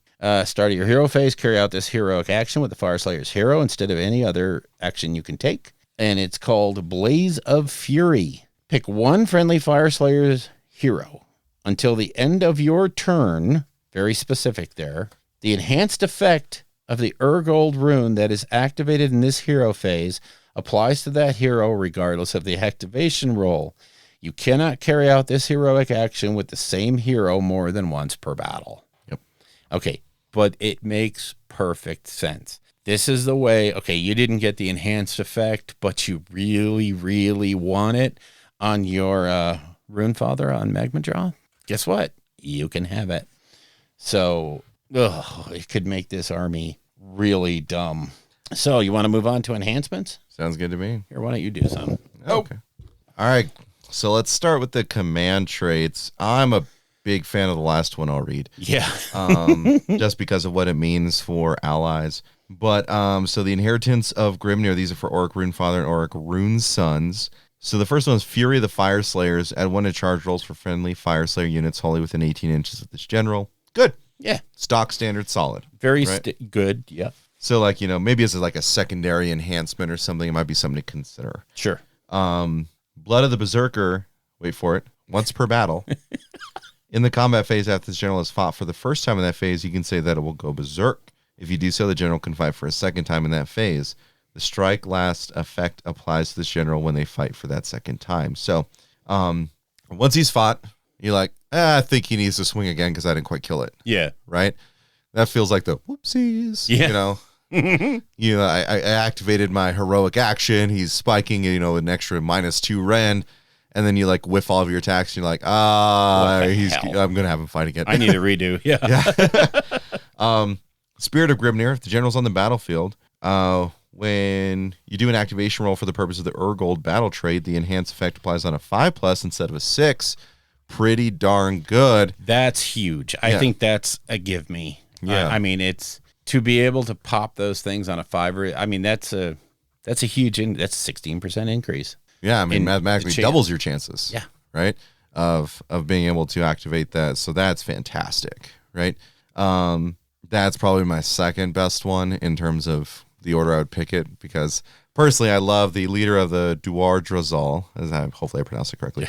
Speaker 2: Start of your hero phase, carry out this heroic action with the Fyreslayers hero instead of any other action you can take. And it's called Blaze of Fury. Pick one friendly Fyreslayers hero until the end of your turn. Very specific there. The enhanced effect of the Urgold rune that is activated in this hero phase applies to that hero regardless of the activation roll. You cannot carry out this heroic action with the same hero more than once per battle.
Speaker 3: Yep.
Speaker 2: Okay, but it makes perfect sense. This is the way, okay, you didn't get the enhanced effect, but you really, really want it on your Runefather on Magmadraw. Guess what? You can have it. So, it could make this army really dumb. So, you want to move on to enhancements?
Speaker 3: Sounds good to me.
Speaker 2: Here, why don't you do some?
Speaker 3: Okay. All right. So let's start with the command traits. I'm a big fan of the last one I'll read.
Speaker 2: Yeah.
Speaker 3: Just because of what it means for allies. But so the inheritance of Grimnir, these are for Auric Runefather and Auric Rune Sons. So the first one is Fury of the Fyreslayers. Add 1 to charge rolls for friendly Fyreslayer units wholly within 18 inches of this general. Good.
Speaker 2: Yeah.
Speaker 3: Stock standard solid.
Speaker 2: Very
Speaker 3: right?
Speaker 2: Good. Yeah.
Speaker 3: So like, maybe as like a secondary enhancement or something, it might be something to consider.
Speaker 2: Sure.
Speaker 3: Blood of the Berserker, wait for it, once per battle. In the combat phase after this general has fought for the first time in that phase, you can say that it will go berserk. If you do so, the general can fight for a second time in that phase. The strike last effect applies to this general when they fight for that second time. So once he's fought, you're like, I think he needs to swing again because I didn't quite kill it.
Speaker 2: Yeah.
Speaker 3: Right? That feels like the whoopsies.
Speaker 2: Yeah.
Speaker 3: I activated my heroic action. He's spiking, an extra -2 rend. And then you like whiff all of your attacks. And you're like, I'm going to have him fight again.
Speaker 2: I need a redo. Yeah.
Speaker 3: Yeah. Spirit of Grimnir. If the general's on the battlefield, when you do an activation roll for the purpose of the Urgold battle trait, the enhanced effect applies on a 5+ instead of a 6. Pretty darn good.
Speaker 2: That's huge. I think that's a give me.
Speaker 3: Yeah.
Speaker 2: I mean, it's to be able to pop those things on a 5. I mean, that's a huge, that's a 16% increase.
Speaker 3: Yeah. I mean, mathematically doubles your chances.
Speaker 2: Yeah.
Speaker 3: Right. Of being able to activate that. So that's fantastic. Right. That's probably my second best one in terms of the order I would pick it, because personally I love the leader of the Duar Drazal, hopefully I pronounced it correctly.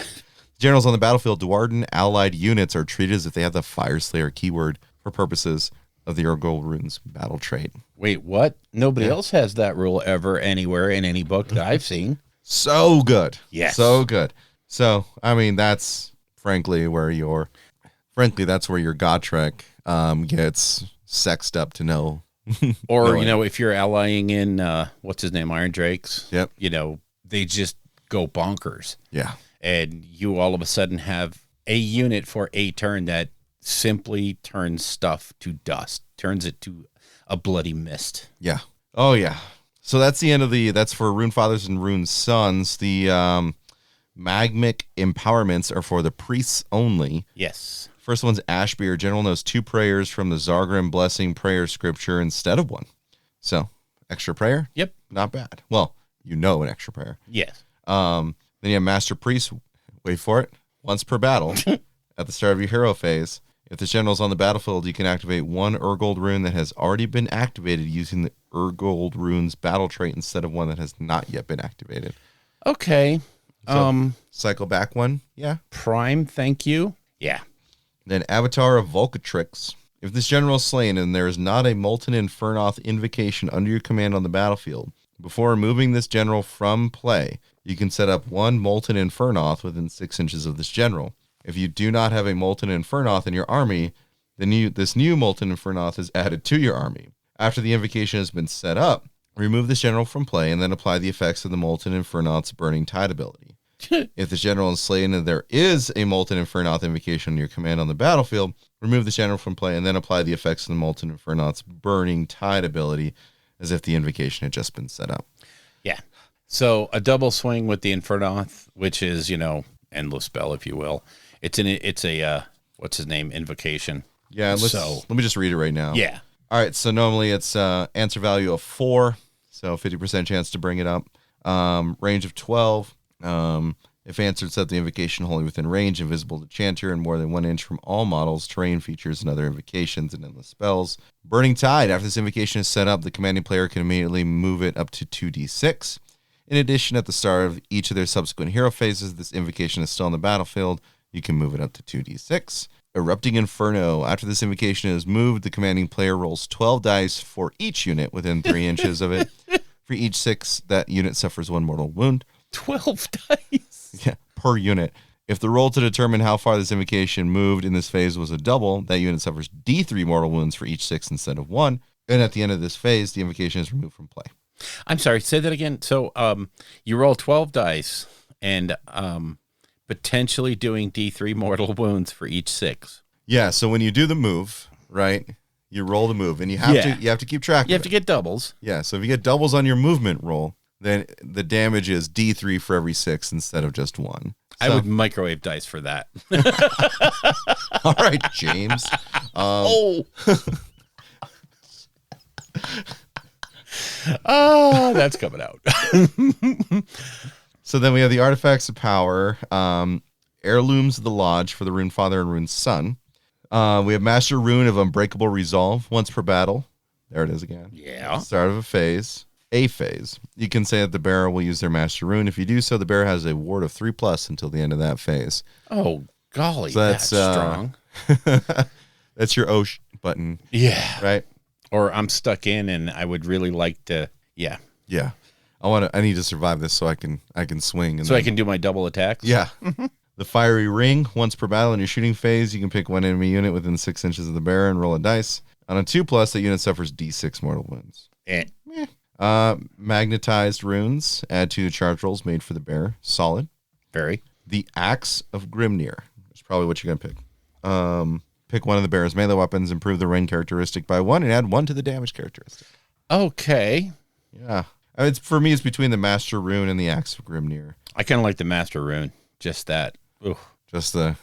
Speaker 3: Generals on the battlefield, Duardan allied units are treated as if they have the Fyreslayer keyword for purposes of the Urgold Runes battle trait.
Speaker 2: Wait, what? Nobody else has that rule ever anywhere in any book that I've seen.
Speaker 3: So good.
Speaker 2: Yes.
Speaker 3: So good. So, I mean, that's frankly where your Gotrek gets sexed up to know.
Speaker 2: Or, if you're allying in, what's his name, Iron Drakes.
Speaker 3: Yep.
Speaker 2: They just go bonkers.
Speaker 3: Yeah.
Speaker 2: And you all of a sudden have a unit for a turn that simply turns stuff to dust, turns it to a bloody mist.
Speaker 3: Yeah. Oh, yeah. So that's the end of that's for Runefathers and Rune Sons. The magmic empowerments are for the priests only.
Speaker 2: Yes.
Speaker 3: First one's Ashbeer. General knows 2 prayers from the Zargrim Blessing prayer scripture instead of 1. So, extra prayer?
Speaker 2: Yep.
Speaker 3: Not bad. Well, an extra prayer.
Speaker 2: Yes.
Speaker 3: Then you have Master Priest, wait for it, once per battle at the start of your hero phase. If the general's on the battlefield, you can activate 1 Urgold rune that has already been activated using the Urgold rune's battle trait instead of one that has not yet been activated.
Speaker 2: Okay.
Speaker 3: So, cycle back 1. Yeah.
Speaker 2: Prime, thank you. Yeah.
Speaker 3: Then Avatar of Volcatrix. If this general is slain and there is not a Molten Infernoth invocation under your command on the battlefield, before removing this general from play, you can set up 1 Molten Infernoth within 6 inches of this general. If you do not have a Molten Infernoth in your army, then this new Molten Infernoth is added to your army. After the invocation has been set up, remove this general from play and then apply the effects of the Molten Infernoth's Burning Tide ability. If the general is slain and there is a Molten Infernoth invocation on your command on the battlefield, remove the general from play and then apply the effects of the Molten Infernoth's Burning Tide ability as if the invocation had just been set up.
Speaker 2: Yeah. So a double swing with the Infernoth, which is, endless spell, if you will. It's a what's his name? Invocation.
Speaker 3: Yeah, let me just read it right now.
Speaker 2: Yeah.
Speaker 3: All right, so normally it's answer value of 4, so 50% chance to bring it up. Range of 12. If answered, set the invocation wholly within range, invisible to chanter, and more than 1 inch from all models, terrain features, and other invocations and endless spells. Burning Tide. After this invocation is set up, the commanding player can immediately move it up to 2d6. In addition, at the start of each of their subsequent hero phases, this invocation is still on the battlefield. You can move it up to 2d6. Erupting Inferno. After this invocation is moved, the commanding player rolls 12 dice for each unit within 3 inches of it. For each 6, that unit suffers 1 mortal wound.
Speaker 2: 12 dice.
Speaker 3: Yeah, per unit. If the roll to determine how far this invocation moved in this phase was a double, that unit suffers D3 mortal wounds for each 6 instead of 1. And at the end of this phase, the invocation is removed from play.
Speaker 2: I'm sorry, say that again. So you roll 12 dice and potentially doing D3 mortal wounds for each 6.
Speaker 3: Yeah, so when you do the move, right, you roll the move, and you have to keep track of it.
Speaker 2: You have to get doubles.
Speaker 3: Yeah, so if you get doubles on your movement roll, then the damage is D3 for every 6 instead of just 1.
Speaker 2: I would microwave dice for that.
Speaker 3: All right, James.
Speaker 2: That's coming out.
Speaker 3: So then we have the Artifacts of Power, Heirlooms of the Lodge for the Rune Father and Rune Son. We have Master Rune of Unbreakable Resolve, once per battle. There it is again.
Speaker 2: Yeah.
Speaker 3: Start of a phase. You can say that the bearer will use their Master Rune. If you do so, the bearer has a ward of 3+ until the end of that phase.
Speaker 2: Oh, golly,
Speaker 3: So
Speaker 2: that's strong.
Speaker 3: That's your Osh button.
Speaker 2: Yeah.
Speaker 3: Right?
Speaker 2: Or I'm stuck in and I would really like to, yeah.
Speaker 3: Yeah. I need to survive this so I can swing. And
Speaker 2: so I can do my double attacks?
Speaker 3: Yeah. The Fiery Ring. Once per battle in your shooting phase, you can pick 1 enemy unit within 6 inches of the bearer and roll a dice. On a 2+, that unit suffers D6 mortal wounds. Magnetized Runes. Add 2 charge rolls made for the bearer. Solid.
Speaker 2: Very.
Speaker 3: The Axe of Grimnir. That's probably what you're going to pick. Pick 1 of the bearer's melee weapons, improve the range characteristic by 1, and add 1 to the damage characteristic.
Speaker 2: Okay.
Speaker 3: Yeah. For me, it's between the Master Rune and the Axe of Grimnir.
Speaker 2: I kind of like the Master Rune. Just that. Ooh.
Speaker 3: Just the,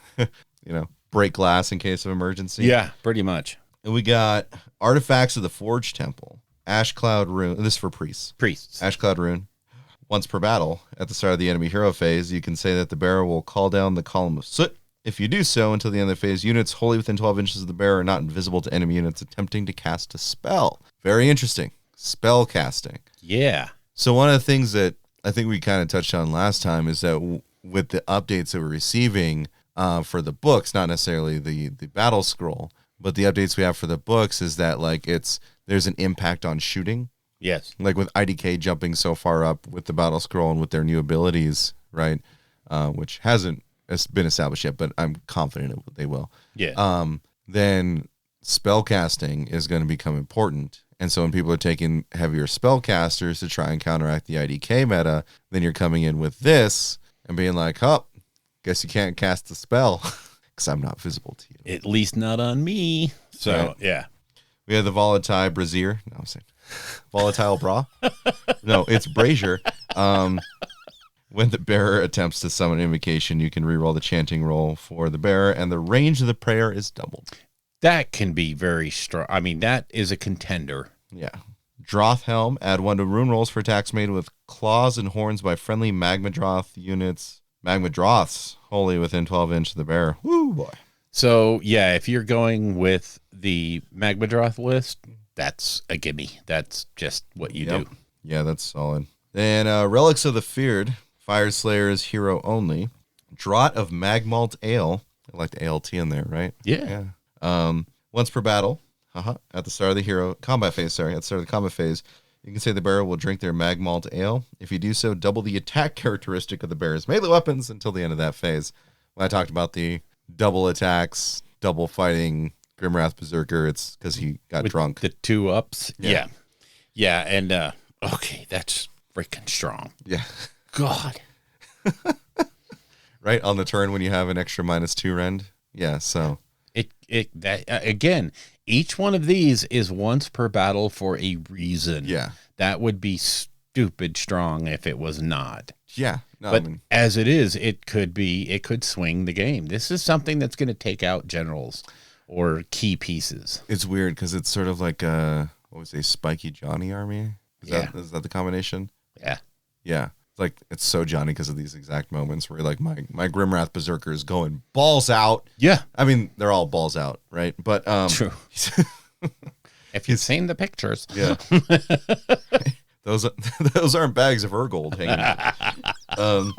Speaker 3: break glass in case of emergency.
Speaker 2: Yeah, pretty much.
Speaker 3: And we got Artifacts of the Forge Temple. Ash Cloud Rune. This is for priests. Ash Cloud Rune. Once per battle, at the start of the enemy hero phase, you can say that the bearer will call down the column of soot. If you do so until the end of the phase, units wholly within 12 inches of the bearer are not invisible to enemy units attempting to cast a spell. Very interesting. Spell casting.
Speaker 2: Yeah.
Speaker 3: So one of the things that I think we kind of touched on last time is that with the updates that we're receiving for the books, not necessarily the battle scroll, but the updates we have for the books is that there's an impact on shooting.
Speaker 2: Yes.
Speaker 3: Like with IDK jumping so far up with the battle scroll and with their new abilities, right? Which hasn't been established yet, but I'm confident they will.
Speaker 2: Yeah.
Speaker 3: Then spell casting is going to become important. And so when people are taking heavier spellcasters to try and counteract the IDK meta, then you're coming in with this and being like, oh, guess you can't cast the spell because I'm not visible to you.
Speaker 2: At least not on me. So,
Speaker 3: right.
Speaker 2: Yeah.
Speaker 3: We have the Volatile Brazier. No, I'm saying Volatile Bra. No, it's Brazier. When the bearer attempts to summon an invocation, you can reroll the chanting roll for the bearer, and the range of the prayer is doubled.
Speaker 2: That can be very strong. I mean, that is a contender.
Speaker 3: Yeah. Droth Helm. Add 1 to rune rolls for attacks made with claws and horns by friendly Magmadroth units. Magmadroths wholly within 12 inches of the bearer. Woo, boy.
Speaker 2: So, yeah, if you're going with the Magmadroth list, that's a gimme. That's just what you do.
Speaker 3: Yeah, that's solid. Then Relics of the Feared. Fyreslayers hero only. Draught of Magmalt Ale. I like the ALT in there, right?
Speaker 2: Yeah.
Speaker 3: Once per battle, at the start of the combat phase, you can say the bearer will drink their Magmalt Ale. If you do so, double the attack characteristic of the bearer's melee weapons until the end of that phase. When I talked about the double attacks, double fighting Grimwrath Berserker, it's because he got drunk.
Speaker 2: The 2 ups.
Speaker 3: Yeah.
Speaker 2: Yeah, and okay, that's freaking strong.
Speaker 3: Yeah.
Speaker 2: God.
Speaker 3: Right on the turn when you have an extra -2 rend. Yeah, so
Speaker 2: again, each one of these is once per battle for a reason.
Speaker 3: Yeah.
Speaker 2: That would be stupid strong if it was not.
Speaker 3: Yeah. No,
Speaker 2: But as it is, it could swing the game. This is something that's going to take out generals or key pieces.
Speaker 3: it's weird because it's sort of like what was a Spiky Johnny army? Is that the combination?
Speaker 2: Yeah.
Speaker 3: Yeah. It's so Johnny because of these exact moments where like my Grimwrath Berserker is going balls out.
Speaker 2: Yeah.
Speaker 3: I mean, they're all balls out, right? But
Speaker 2: True. If you've seen the pictures.
Speaker 3: yeah. Those aren't bags of Urgold hanging out.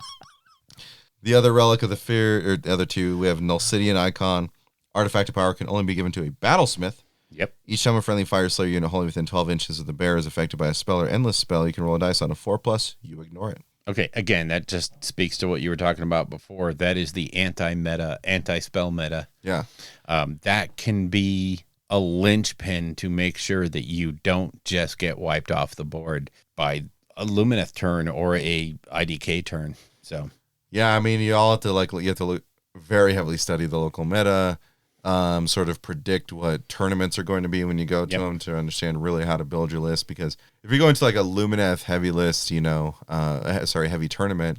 Speaker 3: The other relic of the fear, or the other two, we have Nulcidian Icon. Artifact of power can only be given to a battlesmith.
Speaker 2: Yep.
Speaker 3: Each time a friendly Fyreslayer unit holding within 12 inches of the bear is affected by a spell or endless spell, you can roll a dice on a 4+, you ignore it.
Speaker 2: Okay, again, that just speaks to what you were talking about before. That is the anti-meta, anti-spell meta.
Speaker 3: Yeah.
Speaker 2: That can be a linchpin to make sure that you don't just get wiped off the board by a Lumineth turn or a IDK turn. So,
Speaker 3: yeah, I mean, you have to look very heavily study the local meta, sort of predict what tournaments are going to be when you go to them to understand really how to build your list. Because if you're going to like a Lumineth heavy list, heavy tournament,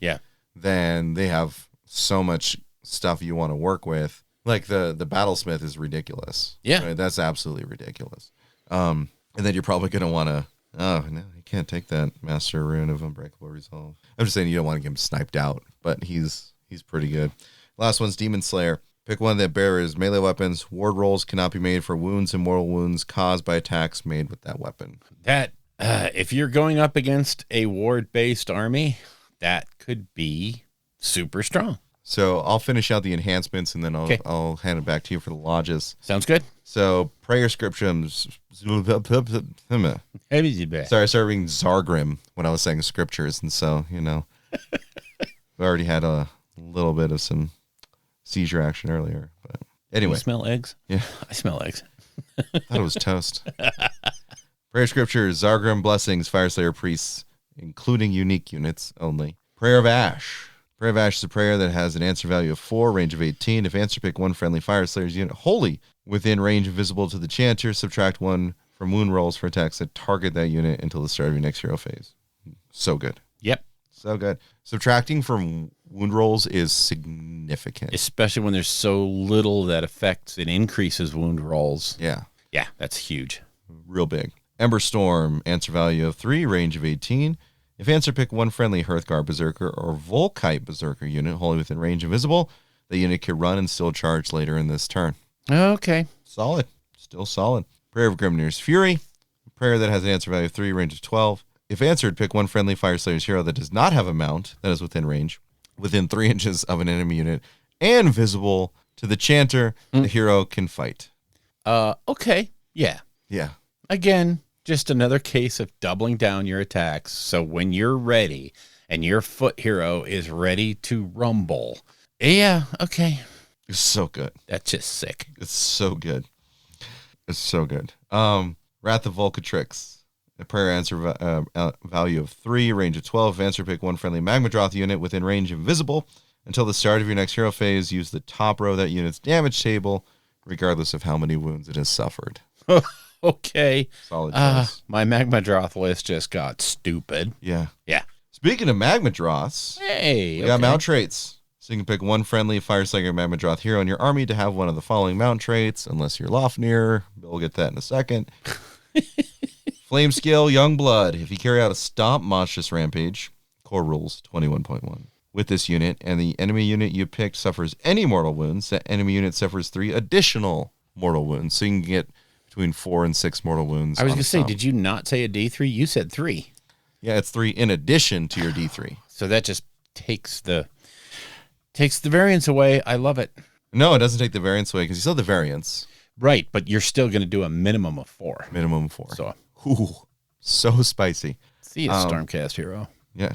Speaker 3: then they have so much stuff you want to work with. Like the Battlesmith is ridiculous.
Speaker 2: Yeah.
Speaker 3: Right? That's absolutely ridiculous. And then you're probably going to want to, oh, no, you can't take that Master Rune of Unbreakable Resolve. I'm just saying you don't want to get him sniped out, but he's pretty good. Last one's Demon Slayer. Pick one that bears melee weapons. Ward rolls cannot be made for wounds and mortal wounds caused by attacks made with that weapon.
Speaker 2: that if you're going up against a ward-based army, that could be super strong.
Speaker 3: So I'll finish out the enhancements and then I'll hand it back to you for the lodges.
Speaker 2: Sounds good.
Speaker 3: So prayer scriptures. Sorry, I started reading Zargrim when I was saying scriptures, and so we already had a little bit of some seizure action earlier. But anyway,
Speaker 2: You smell eggs?
Speaker 3: Yeah,
Speaker 2: I smell eggs.
Speaker 3: I thought it was toast. Prayer scriptures, Zargrim blessings, Fyreslayer priests, including unique units only. Prayer of Ash. Prayer of Ash is a prayer that has an answer value of 4, range of 18. If answer, pick one friendly Fyreslayer's unit wholly within range visible to the chanter. Subtract 1 from wound rolls for attacks that target that unit until the start of your next hero phase. So good.
Speaker 2: Yep.
Speaker 3: So good. Subtracting from wound rolls is significant.
Speaker 2: Especially when there's so little that affects and increases wound rolls.
Speaker 3: Yeah.
Speaker 2: Yeah, that's huge.
Speaker 3: Real big. Ember Storm, answer value of 3, range of 18. If answer, pick one friendly Hearthguard Berserker or Volkite Berserker unit wholly within range and visible. The unit can run and still charge later in this turn.
Speaker 2: Okay.
Speaker 3: Solid. Still solid. Prayer of Grimnir's Fury. A prayer that has an answer value of 3, range of 12. If answered, pick one friendly Fyreslayer's hero that does not have a mount that is within range, within 3 inches of an enemy unit, and visible to the chanter the hero can fight.
Speaker 2: Okay. Yeah.
Speaker 3: Yeah.
Speaker 2: Again, just another case of doubling down your attacks. So when you're ready and your foot hero is ready to rumble. Yeah. Okay.
Speaker 3: It's so good.
Speaker 2: That's just sick.
Speaker 3: It's so good. It's so good. Wrath of Volcatrix. A prayer answer value of 3, range of 12. Answer, pick one friendly Magmadroth unit within range and visible. Until the start of your next hero phase, use the top row of that unit's damage table, regardless of how many wounds it has suffered.
Speaker 2: Okay.
Speaker 3: Solid choice.
Speaker 2: My Magmadroth list just got stupid.
Speaker 3: Yeah.
Speaker 2: Yeah.
Speaker 3: Speaking of Magmadroths,
Speaker 2: Hey.
Speaker 3: we got mount traits. So you can pick one friendly Fyreslayer Magmadroth hero in your army to have one of the following mount traits, unless you're Lofnir. We'll get that in a second. Flame Scale, Young Blood. If you carry out a Stomp Monstrous Rampage, core rules 21.1. With this unit, and the enemy unit you picked suffers any mortal wounds, that enemy unit suffers 3 additional mortal wounds. So you can get between 4 and 6 mortal wounds.
Speaker 2: I was going to say, did you not say a D3? You said 3.
Speaker 3: Yeah, it's 3 in addition to your D3.
Speaker 2: So that just takes the variance away. I love it.
Speaker 3: No, it doesn't take the variance away because you still have the variance.
Speaker 2: Right, but you're still going to do a minimum of 4.
Speaker 3: Minimum 4.
Speaker 2: So,
Speaker 3: Ooh, so spicy.
Speaker 2: see you, Stormcast hero.
Speaker 3: Yeah,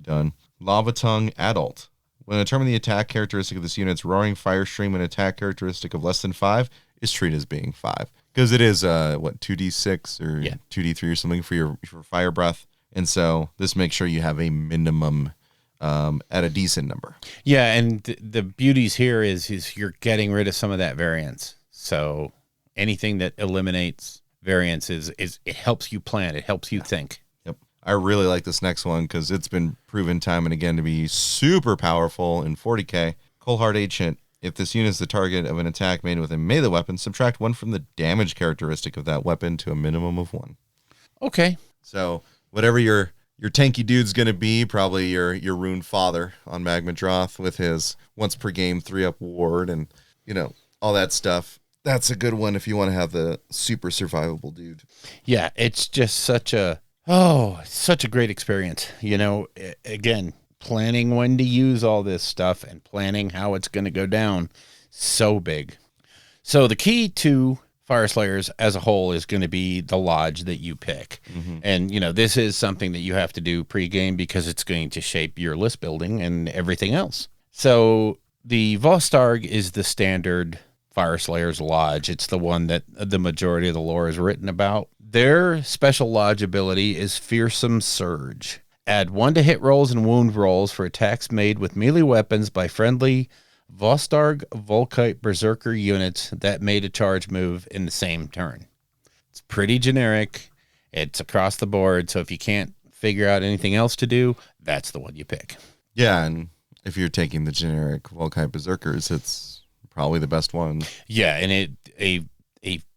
Speaker 3: done. Lava Tongue Adult. When determining the attack characteristic of this unit's Roaring Fire Stream, an attack characteristic of less than 5 is treated as being 5. Because it is, 2d6 or 2d3 or something for Fire Breath. And so this makes sure you have a minimum at a decent number.
Speaker 2: Yeah, and the beauties here is you're getting rid of some of that variance. So anything that eliminates variance is it helps you plan. It helps you think.
Speaker 3: Yep. I really like this next one because it's been proven time and again to be super powerful in 40k. Coldheart Ancient. If this unit is the target of an attack made with a melee weapon, subtract 1 from the damage characteristic of that weapon to a minimum of 1.
Speaker 2: Okay.
Speaker 3: So whatever your tanky dude's going to be, probably your Rune Father on Magmadroth with his once per game 3-up ward and, all that stuff. That's a good one if you want to have the super survivable dude.
Speaker 2: Yeah, it's just such a great experience. Again, planning when to use all this stuff and planning how it's going to go down, so big. So the key to Fyreslayers as a whole is going to be the lodge that you pick. Mm-hmm. And, this is something that you have to do pregame because it's going to shape your list building and everything else. So the Vostarg is the standard Fyreslayers lodge. It's the one that the majority of the lore is written about. Their special lodge ability is Fearsome Surge. Add 1 to hit rolls and wound rolls for attacks made with melee weapons by friendly Vostarg Volkite Berserker units that made a charge move in the same turn. It's pretty generic. It's across the board. So if you can't figure out anything else to do, that's the one you pick.
Speaker 3: Yeah, and if you're taking the generic Volkite Berserkers, it's probably the best one.
Speaker 2: Yeah, and a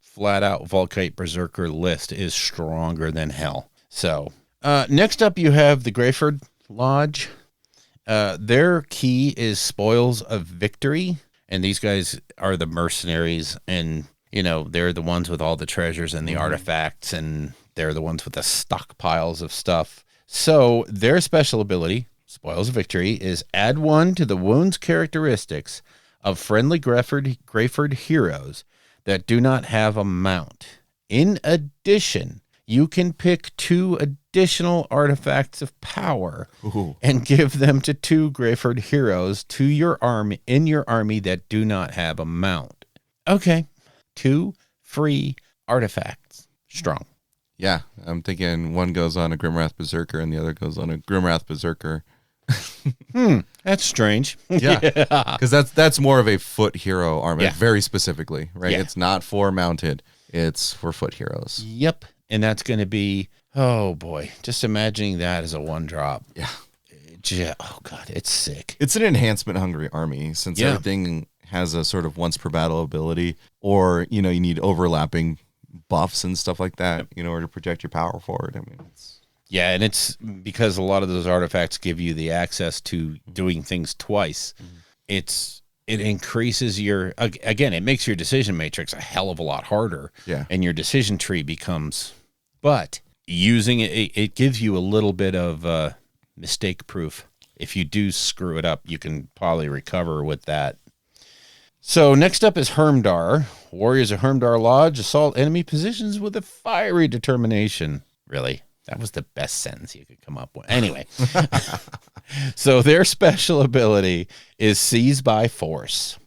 Speaker 2: flat out Volkite Berserker list is stronger than hell. So next up, you have the Greyford Lodge. Their key is Spoils of Victory, and these guys are the mercenaries, and they're the ones with all the treasures and the artifacts, and they're the ones with the stockpiles of stuff. So their special ability, Spoils of Victory, is add 1 to the wounds characteristics of friendly Greyford heroes that do not have a mount. In addition, you can pick 2 additional artifacts of power and give them to 2 Greyford heroes to your army that do not have a mount. Okay, 2 free artifacts. Strong.
Speaker 3: Yeah, I'm thinking one goes on a Grimwrath Berserker and the other goes on a Grimwrath Berserker.
Speaker 2: That's strange.
Speaker 3: Yeah, because that's more of a foot hero armor,
Speaker 2: Yeah.
Speaker 3: very specifically, right?
Speaker 2: Yeah.
Speaker 3: It's not for mounted; it's for foot heroes.
Speaker 2: Yep, and that's going to be, oh boy, just imagining that as a 1-drop.
Speaker 3: Yeah.
Speaker 2: Oh god, it's sick.
Speaker 3: It's an enhancement hungry army since everything has a sort of once per battle ability, or you need overlapping buffs and stuff like that in order to project your power forward. I mean,
Speaker 2: Yeah, and it's because a lot of those artifacts give you the access to doing things twice. It increases your, again, it makes your decision matrix a hell of a lot harder.
Speaker 3: Yeah.
Speaker 2: And your decision tree becomes, but using it gives you a little bit of mistake proof. If you do screw it up, you can probably recover with that. So next up is Hermdar. Warriors of Hermdar Lodge assault enemy positions with a fiery determination. Really? That was the best sentence you could come up with. Anyway, so their special ability is Seize by Force.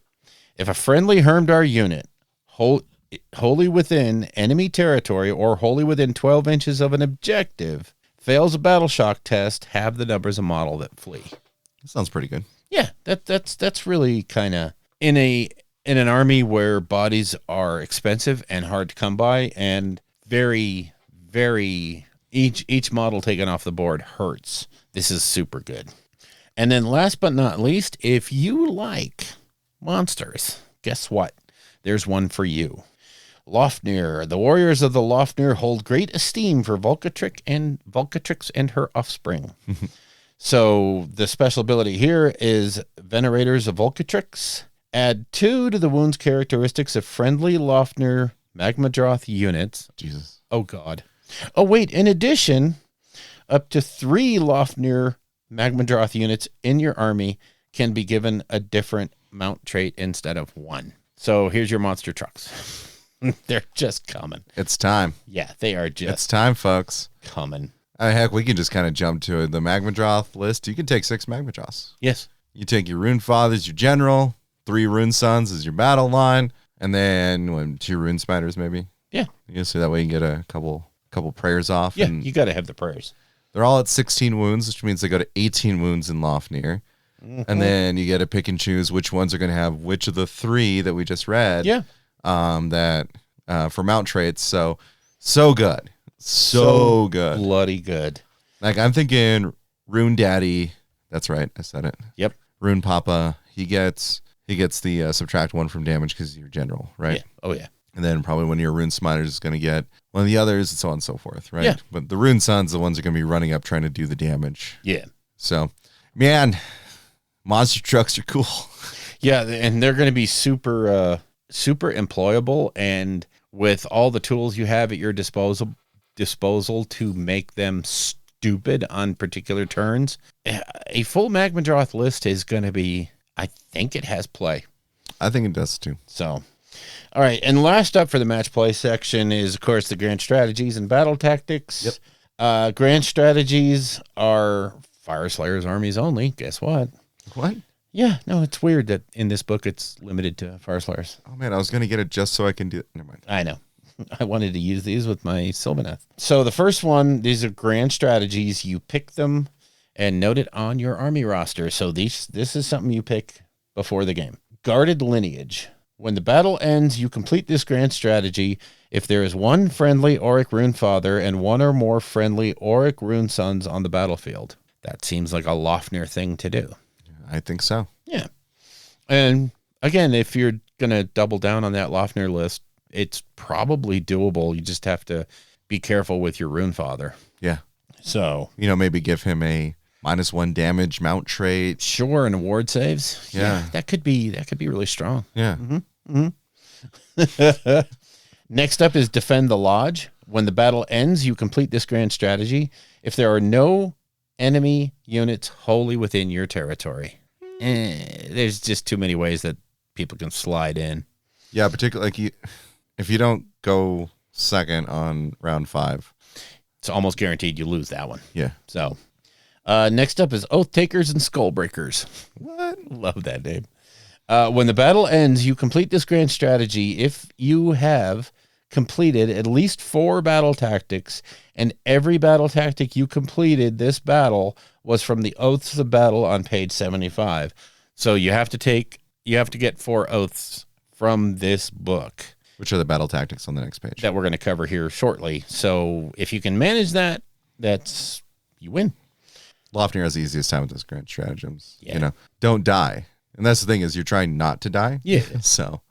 Speaker 2: If a friendly Hermdar unit wholly within enemy territory or wholly within 12 inches of an objective fails a battle shock test, have the numbers of model that flee.
Speaker 3: that sounds pretty good.
Speaker 2: Yeah, that's really kind of in an army where bodies are expensive and hard to come by and very, very. Each model taken off the board hurts. This is super good. And then last but not least, if you like monsters, guess what? There's one for you. Lofnir. The warriors of the Lofnir hold great esteem for Volcatrix and her offspring. So the special ability here is Venerators of Volcatrix. Add 2 to the wounds characteristics of friendly Lofnir Magmadroth units.
Speaker 3: Jesus.
Speaker 2: Oh, God. Oh, wait. In addition, up to 3 Lofnir Magmadroth units in your army can be given a different mount trait instead of 1. So here's your monster trucks. They're just coming.
Speaker 3: It's time.
Speaker 2: Yeah, they are just
Speaker 3: It's time, folks.
Speaker 2: coming.
Speaker 3: Heck, we can just kind of jump to the Magmadroth list. You can take 6 Magmadroths.
Speaker 2: Yes.
Speaker 3: You take your Rune Fathers, your general, 3 Rune Sons as your battle line, and then 2 Rune Spiders maybe.
Speaker 2: Yeah.
Speaker 3: So that way you can get a couple prayers off.
Speaker 2: Yeah,
Speaker 3: and
Speaker 2: you got to have the prayers.
Speaker 3: they're all at 16 wounds, which means they go to 18 wounds in Lofnir. And then you get to pick and choose which ones are going to have which of the 3 that we just read.
Speaker 2: Yeah.
Speaker 3: That for mount traits. So good. So good.
Speaker 2: Bloody good.
Speaker 3: Like I'm thinking Rune Daddy. That's right. I said it.
Speaker 2: Yep.
Speaker 3: Rune Papa. He gets the subtract 1 from damage because he's your general, right?
Speaker 2: Yeah. Oh yeah.
Speaker 3: And then probably one of your Rune Smiters is going to get one of the others, and so on and so forth, right?
Speaker 2: Yeah.
Speaker 3: But the Rune Sons, the ones that are going to be running up trying to do the damage.
Speaker 2: Yeah.
Speaker 3: So, man, monster trucks are cool.
Speaker 2: Yeah, and they're going to be super employable, and with all the tools you have at your disposal to make them stupid on particular turns, a full Magmadroth list is going to be, I think it has play.
Speaker 3: I think it does too.
Speaker 2: So, all right, and last up for the match play section is, of course, the grand strategies and battle tactics. Yep. Grand strategies are Fyreslayers armies only. Guess what?
Speaker 3: What?
Speaker 2: Yeah, no, it's weird that in this book it's limited to Fyreslayers.
Speaker 3: Oh man, I was gonna get it just so I can do it. Never mind.
Speaker 2: I know. I wanted to use these with my Sylvaneth. So the first one, these are grand strategies. You pick them and note it on your army roster. So this is something you pick before the game. Guarded Lineage. When the battle ends, you complete this grand strategy if there is one friendly Auric Rune Father and one or more friendly Auric Rune Sons on the battlefield. That seems like a Lofnir thing to do.
Speaker 3: I think so.
Speaker 2: Yeah. And again, if you're going to double down on that Lofnir list, it's probably doable. You just have to be careful with your Rune Father.
Speaker 3: Yeah.
Speaker 2: So,
Speaker 3: maybe give him a -1 damage mount trait.
Speaker 2: Sure, and ward saves.
Speaker 3: Yeah.
Speaker 2: That could be really strong.
Speaker 3: Yeah.
Speaker 2: Next up is Defend the Lodge. When the battle ends, you complete this grand strategy if there are no enemy units wholly within your territory. There's just too many ways that people can slide in.
Speaker 3: Yeah, particularly if you don't go second on round 5,
Speaker 2: it's almost guaranteed you lose that one.
Speaker 3: Yeah.
Speaker 2: So, next up is Oath Takers and Skullbreakers.
Speaker 3: What?
Speaker 2: Love that name. When the battle ends, you complete this grand strategy if you have completed at least 4 battle tactics, and every battle tactic you completed this battle was from the Oaths of Battle on page 75. So you have to get 4 oaths from this book.
Speaker 3: Which are the battle tactics on the next page?
Speaker 2: That we're going to cover here shortly. So if you can manage that, you win.
Speaker 3: Lofnir has the easiest time with those grand stratagems.
Speaker 2: Yeah.
Speaker 3: Don't die. And that's the thing, is you're trying not to die.
Speaker 2: Yeah.
Speaker 3: So.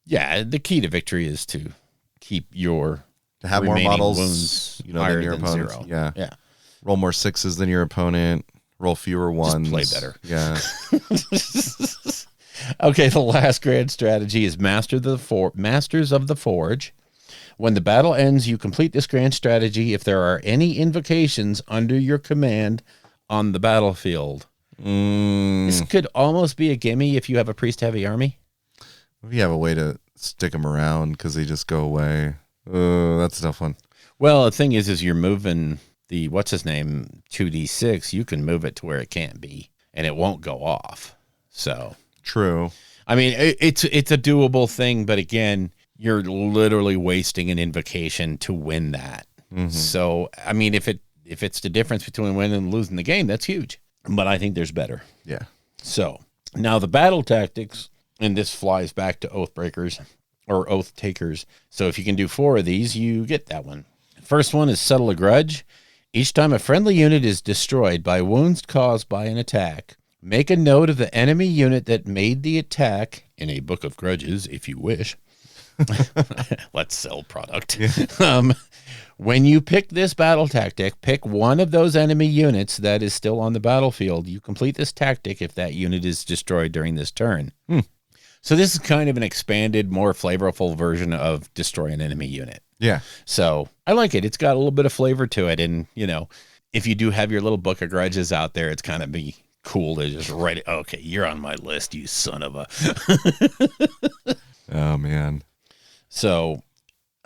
Speaker 2: Yeah, the key to victory is to keep your
Speaker 3: to have more
Speaker 2: remaining
Speaker 3: models,
Speaker 2: wounds
Speaker 3: than your
Speaker 2: than
Speaker 3: opponent.
Speaker 2: 0.
Speaker 3: Yeah.
Speaker 2: Yeah.
Speaker 3: Roll more 6s than your opponent. Roll fewer 1s.
Speaker 2: Just play better.
Speaker 3: Yeah.
Speaker 2: Okay, the last grand strategy is Masters of the Forge. When the battle ends, you complete this grand strategy if there are any invocations under your command on the battlefield. This could almost be a gimme if you have a priest-heavy army.
Speaker 3: If you have a way to stick them around because they just go away. That's a tough one.
Speaker 2: Well, the thing is you're moving the, 2d6, you can move it to where it can't be, and it won't go off. So
Speaker 3: true.
Speaker 2: I mean, it's a doable thing, but again, you're literally wasting an invocation to win that. Mm-hmm. So, I mean, if it's the difference between winning and losing the game, that's huge. But I think there's better.
Speaker 3: Yeah.
Speaker 2: So now the battle tactics, and this flies back to Oathbreakers or Oath Takers. So if you can do 4 of these, you get that one. First one is Settle a Grudge. Each time a friendly unit is destroyed by wounds caused by an attack, make a note of the enemy unit that made the attack in a book of grudges, if you wish. Let's sell product. Yeah. When you pick this battle tactic, pick one of those enemy units that is still on the battlefield. You complete this tactic if that unit is destroyed during this turn. So this is kind of an expanded, more flavorful version of destroy an enemy unit.
Speaker 3: Yeah.
Speaker 2: So I like it. It's got a little bit of flavor to it. And, if you do have your little book of grudges out there, it's kind of be cool to just write it. Okay, you're on my list, you son of a.
Speaker 3: Oh, man.
Speaker 2: So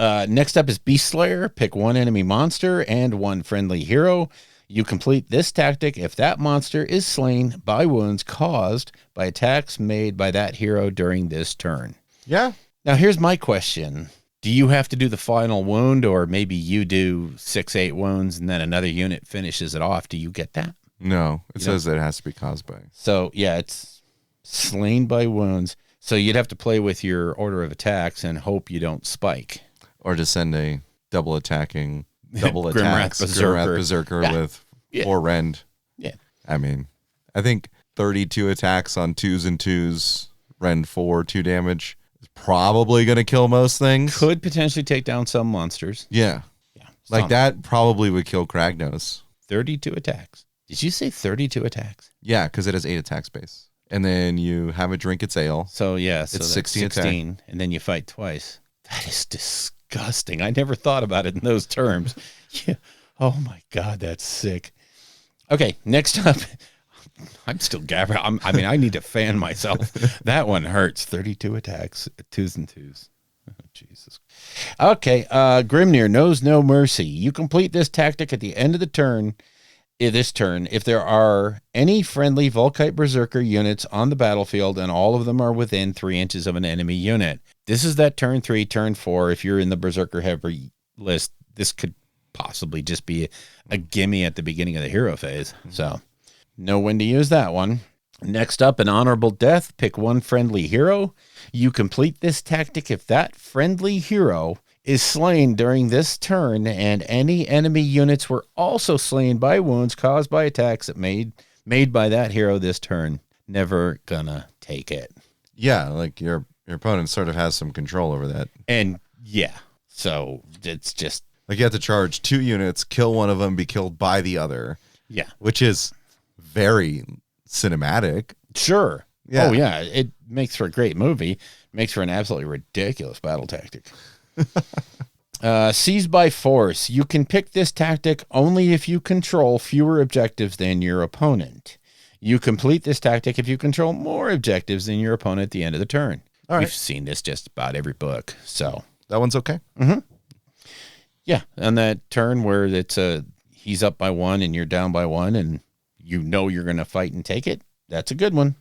Speaker 2: next up is Beast Slayer. Pick one enemy monster and one friendly hero. You complete this tactic if that monster is slain by wounds caused by attacks made by that hero during this turn.
Speaker 3: Yeah.
Speaker 2: Now, here's my question. Do you have to do the final wound, or maybe you do 6-8 wounds and then another unit finishes it off? Do you get that?
Speaker 3: No, it says that it has to be caused by.
Speaker 2: So, yeah, it's slain by wounds. So you'd have to play with your order of attacks and hope you don't spike.
Speaker 3: Or just send a double attack
Speaker 2: Grimwrath
Speaker 3: Berserker with
Speaker 2: Yeah.
Speaker 3: 4 rend.
Speaker 2: Yeah.
Speaker 3: I mean, I think 32 attacks on 2s and 2s, rend 4, 2 damage is probably going to kill most things.
Speaker 2: Could potentially take down some monsters.
Speaker 3: Yeah.
Speaker 2: Yeah.
Speaker 3: Like
Speaker 2: some.
Speaker 3: that probably would kill Kragnos.
Speaker 2: 32 attacks. Did you say 32 attacks?
Speaker 3: Yeah, because it has 8 attack space. And then you have it drink its ale.
Speaker 2: So, yeah. So
Speaker 3: It's
Speaker 2: that's
Speaker 3: 16 attack.
Speaker 2: and then you fight twice. That is disgusting. I never thought about it in those terms. Yeah. Oh, my God. That's sick. Okay. Next up. I'm still gabbering. I need to fan myself. That one hurts. 32 attacks, 2s and 2s. Oh, Jesus. Okay. Grimnir knows no mercy. You complete this tactic at the end of the turn. If there are any friendly Volkite Berserker units on the battlefield and all of them are within 3 inches of an enemy unit. This is that turn 3, turn 4. If you're in the Berserker heavy list, this could possibly just be a gimme at the beginning of the hero phase. So know when to use that one. Next up, an honorable death. Pick one friendly hero. You complete this tactic if that friendly hero is slain during this turn and any enemy units were also slain by wounds caused by attacks that made by that hero this turn. Never gonna take it.
Speaker 3: Yeah, like your opponent sort of has some control over that.
Speaker 2: And yeah, so it's just
Speaker 3: like you have to charge 2 units, kill one of them, be killed by the other.
Speaker 2: Yeah,
Speaker 3: which is very cinematic.
Speaker 2: Sure.
Speaker 3: Yeah.
Speaker 2: Oh yeah, it makes for a great movie. Makes for an absolutely ridiculous battle tactic. Seize by force. You can pick this tactic only if you control fewer objectives than your opponent. You complete this tactic if you control more objectives than your opponent at the end of the turn.
Speaker 3: All right.
Speaker 2: We've seen this just about every book. So
Speaker 3: that one's okay.
Speaker 2: yeah, on that turn where he's up by 1 and you're down by 1 and you know you're going to fight and take it, that's a good one.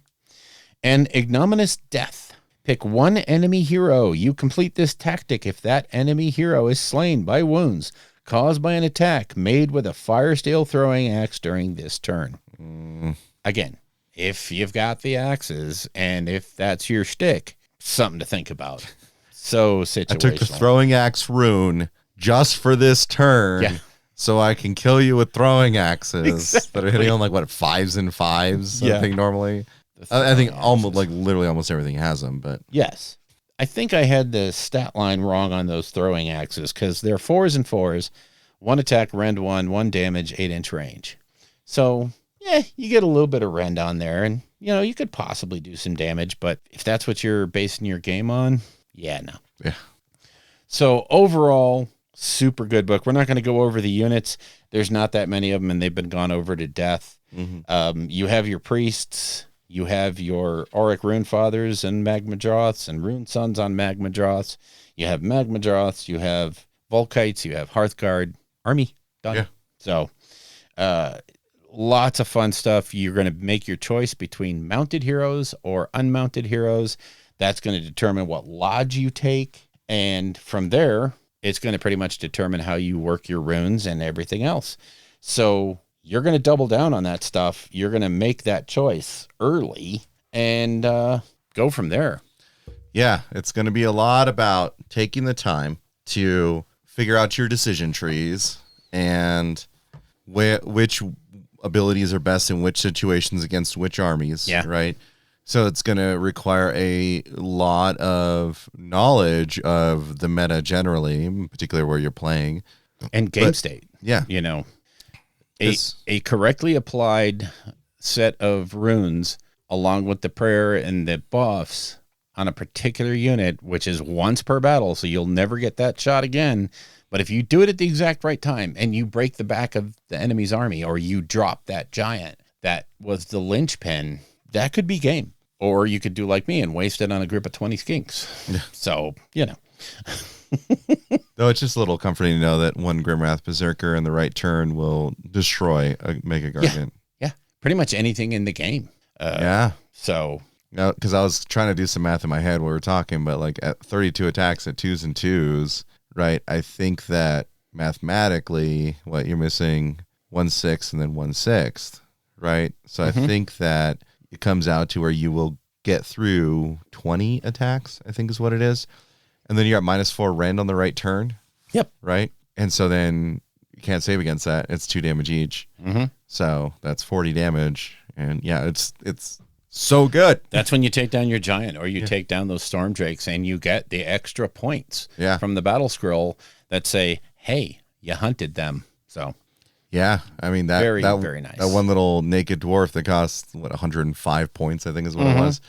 Speaker 2: And ignominious death. Pick one enemy hero. You complete this tactic if that enemy hero is slain by wounds caused by an attack made with a Firestale throwing axe during this turn. Again, if you've got the axes and if that's your shtick, something to think about. So situational.
Speaker 3: I took the throwing axe rune just for this turn.
Speaker 2: Yeah.
Speaker 3: So I can kill you with throwing axes
Speaker 2: Exactly.
Speaker 3: that are hitting on like what 5s and 5s.
Speaker 2: Yeah.
Speaker 3: I think normally. I think literally almost everything has them, but
Speaker 2: yes. I think I had the stat line wrong on those throwing axes because they're 4s and 4s, 1 attack, rend 1 damage, 8-inch range. So, yeah, you get a little bit of rend on there and, you could possibly do some damage, but if that's what you're basing your game on, yeah, no.
Speaker 3: yeah.
Speaker 2: So overall, super good book. We're not going to go over the units. There's not that many of them and they've been gone over to death. You have your priests. You have your Auric Rune Fathers and Magma Droths and Rune Sons on Magma Droths. You have Magma Droths. You have Volkites. You have Hearthguard. Army. Done.
Speaker 3: Yeah.
Speaker 2: So lots of fun stuff. You're going to make your choice between mounted heroes or unmounted heroes. That's going to determine what lodge you take. And from there, it's going to pretty much determine how you work your runes and everything else. So you're going to double down on that stuff. You're going to make that choice early and go from there.
Speaker 3: Yeah, it's going to be a lot about taking the time to figure out your decision trees and which abilities are best in which situations against which armies, right? So it's going to require a lot of knowledge of the meta generally, particularly where you're playing.
Speaker 2: And game state.
Speaker 3: Yeah.
Speaker 2: A correctly applied set of runes along with the prayer and the buffs on a particular unit, which is once per battle, so you'll never get that shot again. But if you do it at the exact right time and you break the back of the enemy's army or you drop that giant that was the linchpin, that could be game. Or you could do like me and waste it on a group of 20 skinks. So,
Speaker 3: Though it's just a little comforting to know that one Grimwrath Berserker in the right turn will destroy a Mega Gargant.
Speaker 2: Yeah, pretty much anything in the game. So,
Speaker 3: because I was trying to do some math in my head while we were talking, but like at 32 attacks at 2s and 2s, right? I think that mathematically, what you're missing 1/6 and then 1/6, right? So I think that it comes out to where you will get through 20 attacks, I think is what it is. And then you got -4 rend on the right turn.
Speaker 2: Yep.
Speaker 3: Right. And so then you can't save against that. It's 2 damage each.
Speaker 2: Mm-hmm.
Speaker 3: So that's 40 damage. And yeah, it's so good.
Speaker 2: That's when you take down your giant, or you take down those storm drakes, and you get the extra points from the battle scroll that say, hey, you hunted them. So
Speaker 3: yeah, I mean that
Speaker 2: very nice.
Speaker 3: That one little naked dwarf that costs 105 points, I think is what it was.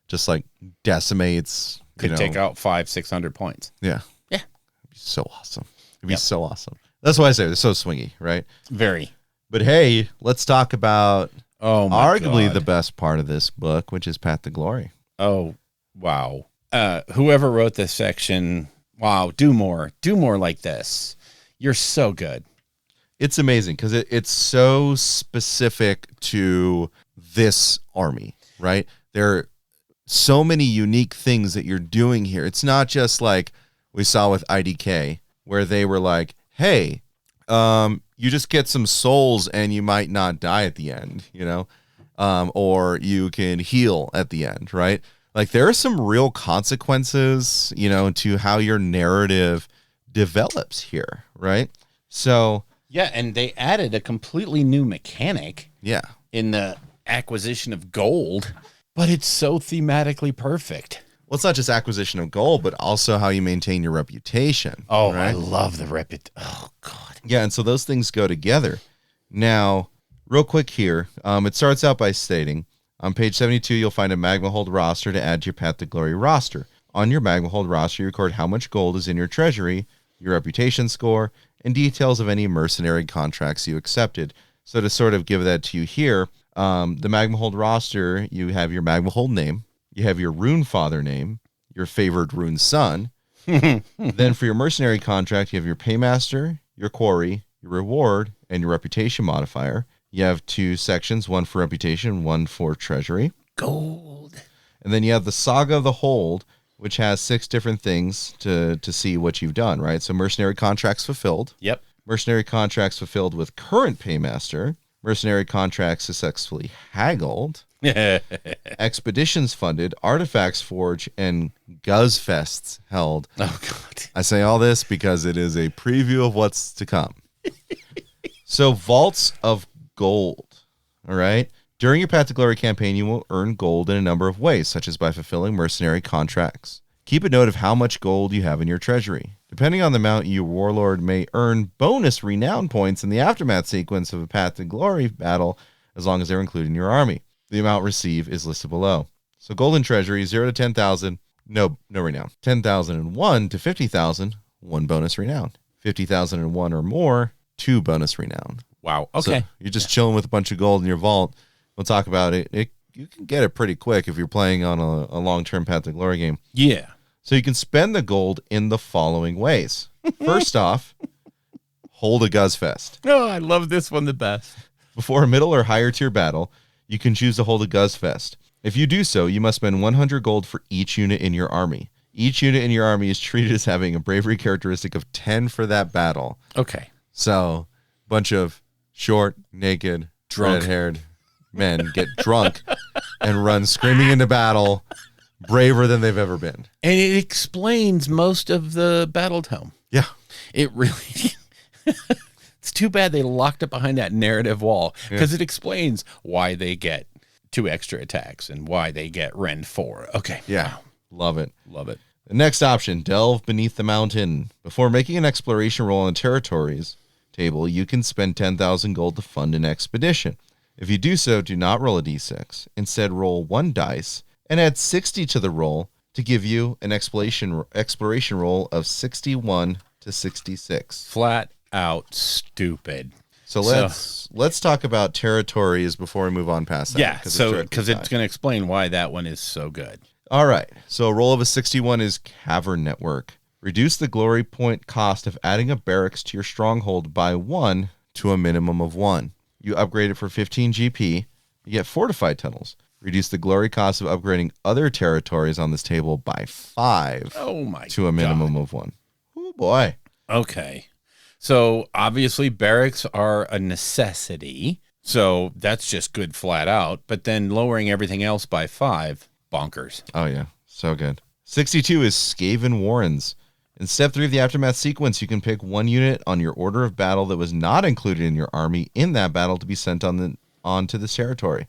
Speaker 3: Just like decimates.
Speaker 2: Could take out 500-600 points.
Speaker 3: Yeah.
Speaker 2: Yeah.
Speaker 3: It'd be so awesome. It'd be so awesome. That's why I say they're so swingy, right?
Speaker 2: Very.
Speaker 3: But hey, let's talk about arguably
Speaker 2: God.
Speaker 3: the best part of this book, which is Path to Glory.
Speaker 2: Oh, wow. Whoever wrote this section, wow, do more like this. You're so good.
Speaker 3: It's amazing because it's so specific to this army, right? There are so many unique things that you're doing here. It's not just like we saw with IDK, where they were like, hey, you just get some souls and you might not die at the end, you know, or you can heal at the end, right? Like there are some real consequences, you know, to how your narrative develops here, right? So
Speaker 2: yeah, and they added a completely new mechanic in the acquisition of gold, but it's so thematically perfect.
Speaker 3: Well, it's not just acquisition of gold, but also how you maintain your reputation.
Speaker 2: Oh,
Speaker 3: right?
Speaker 2: I love the reputation. Oh, God.
Speaker 3: Yeah, and so those things go together. Now, real quick here, it starts out by stating, on page 72, you'll find a Magma Hold roster to add to your Path to Glory roster. On your Magma Hold roster, you record how much gold is in your treasury, your reputation score, and details of any mercenary contracts you accepted. So to sort of give that to you here, the Magma Hold roster, you have your Magma Hold name, you have your Rune Father name, your favored Rune Son. Then for your mercenary contract, you have your Paymaster, your Quarry, your Reward, and your Reputation modifier. You have 2 sections, one for Reputation, one for Treasury.
Speaker 2: Gold.
Speaker 3: And then you have the Saga of the Hold, which has 6 different things to see what you've done, right? So mercenary contracts fulfilled.
Speaker 2: Yep.
Speaker 3: Mercenary contracts fulfilled with current Paymaster. Mercenary contracts successfully haggled. Expeditions funded, artifacts forged, and Guzzfests held.
Speaker 2: Oh, God.
Speaker 3: I say all this because it is a preview of what's to come. So, vaults of gold. All right. During your Path to Glory campaign, you will earn gold in a number of ways, such as by fulfilling mercenary contracts. Keep a note of how much gold you have in your treasury. Depending on the amount, your warlord may earn bonus renown points in the aftermath sequence of a Path to Glory battle, as long as they're included in your army. The amount received is listed below. So golden treasury, 0 to 10,000, no renown. 10,001 to 50,000, 1 bonus renown. 50,001 or more, 2 bonus renown.
Speaker 2: Wow. Okay.
Speaker 3: So you're just chilling with a bunch of gold in your vault. We'll talk about it. You can get it pretty quick if you're playing on a long-term Path to Glory game.
Speaker 2: Yeah.
Speaker 3: So you can spend the gold in the following ways. First off, hold a Guzzfest.
Speaker 2: Oh, I love this one the best.
Speaker 3: Before a middle or higher tier battle, you can choose to hold a Guzzfest. If you do so, you must spend 100 gold for each unit in your army. Each unit in your army is treated as having a bravery characteristic of 10 for that battle.
Speaker 2: Okay.
Speaker 3: So, a bunch of short, naked, red-haired men get drunk and run screaming into battle, braver than they've ever been.
Speaker 2: And it explains most of the battle tome.
Speaker 3: Yeah.
Speaker 2: It really... It's too bad they locked it behind that narrative wall, because it explains why they get 2 extra attacks and why they get Rend 4. Okay.
Speaker 3: Yeah.
Speaker 2: Wow.
Speaker 3: Love it.
Speaker 2: Love it.
Speaker 3: The next option, delve beneath the mountain. Before making an exploration roll on the territories table, you can spend 10,000 gold to fund an expedition. If you do so, do not roll a d6. Instead, roll 1 dice and add 60 to the roll to give you an exploration roll of 61 to 66.
Speaker 2: Flat out stupid.
Speaker 3: So let's talk about territories before we move on past that.
Speaker 2: Yeah, because it's going to explain why that one is so good.
Speaker 3: All right. So a roll of a 61 is Cavern Network. Reduce the glory point cost of adding a barracks to your stronghold by 1 to a minimum of 1. You upgrade it for 15 GP. You get fortified tunnels. Reduce the glory cost of upgrading other territories on this table by 5 to a minimum of 1. Oh, boy.
Speaker 2: Okay. So obviously barracks are a necessity. So that's just good flat out. But then lowering everything else by 5, bonkers.
Speaker 3: Oh, yeah. So good. 62 is Skaven Warrens. In step 3 of the Aftermath sequence, you can pick one unit on your order of battle that was not included in your army in that battle to be sent onto this territory.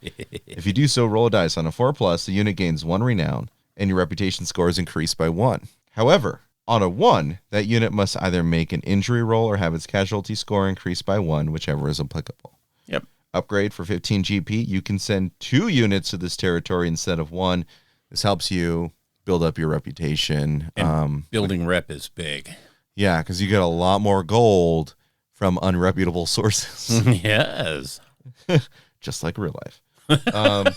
Speaker 3: If you do so, roll a dice. On a 4+, the unit gains 1 renown, and your reputation score is increased by 1. However, on a 1, that unit must either make an injury roll or have its casualty score increased by 1, whichever is applicable.
Speaker 2: Yep.
Speaker 3: Upgrade for 15 GP. You can send 2 units to this territory instead of 1. This helps you build up your reputation.
Speaker 2: And building rep is big.
Speaker 3: Yeah, because you get a lot more gold from unreputable sources.
Speaker 2: Yes.
Speaker 3: Just like real life.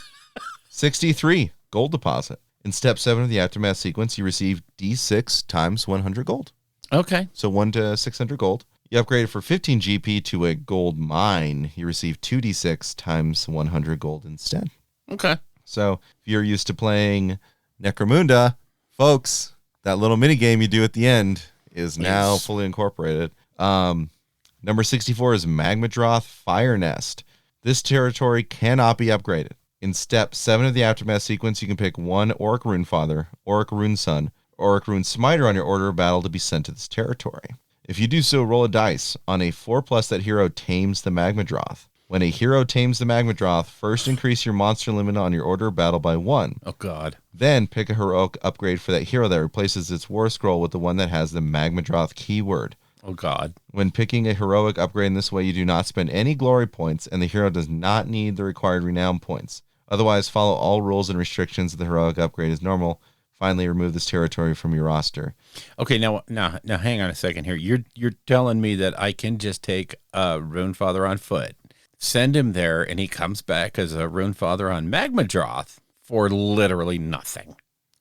Speaker 3: 63, gold deposit. In step 7 of the Aftermath sequence, you receive D6 times 100 gold.
Speaker 2: Okay.
Speaker 3: So 1 to 600 gold. You upgrade it for 15 GP to a gold mine. You receive 2d6 times 100 gold instead.
Speaker 2: Okay.
Speaker 3: So if you're used to playing Necromunda, folks, that little mini game you do at the end is now fully incorporated. Number 64 is Magmadroth Fire Nest. This territory cannot be upgraded. In step 7 of the Aftermath sequence, you can pick one Orc Runefather, Orc Runeson, or Orc Rune Smiter on your order of battle to be sent to this territory. If you do so, roll a dice. On a 4+, that hero tames the Magmadroth. When a hero tames the Magmadroth, first increase your monster limit on your order of battle by 1.
Speaker 2: Oh, God.
Speaker 3: Then pick a heroic upgrade for that hero that replaces its war scroll with the one that has the Magmadroth keyword.
Speaker 2: Oh, God.
Speaker 3: When picking a heroic upgrade in this way, you do not spend any glory points, and the hero does not need the required renown points. Otherwise, follow all rules and restrictions of the heroic upgrade as normal. Finally, remove this territory from your roster.
Speaker 2: Okay, now, hang on a second here. You're telling me that I can just take a Runefather on foot, send him there, and he comes back as a Runefather on Magmadroth for literally nothing.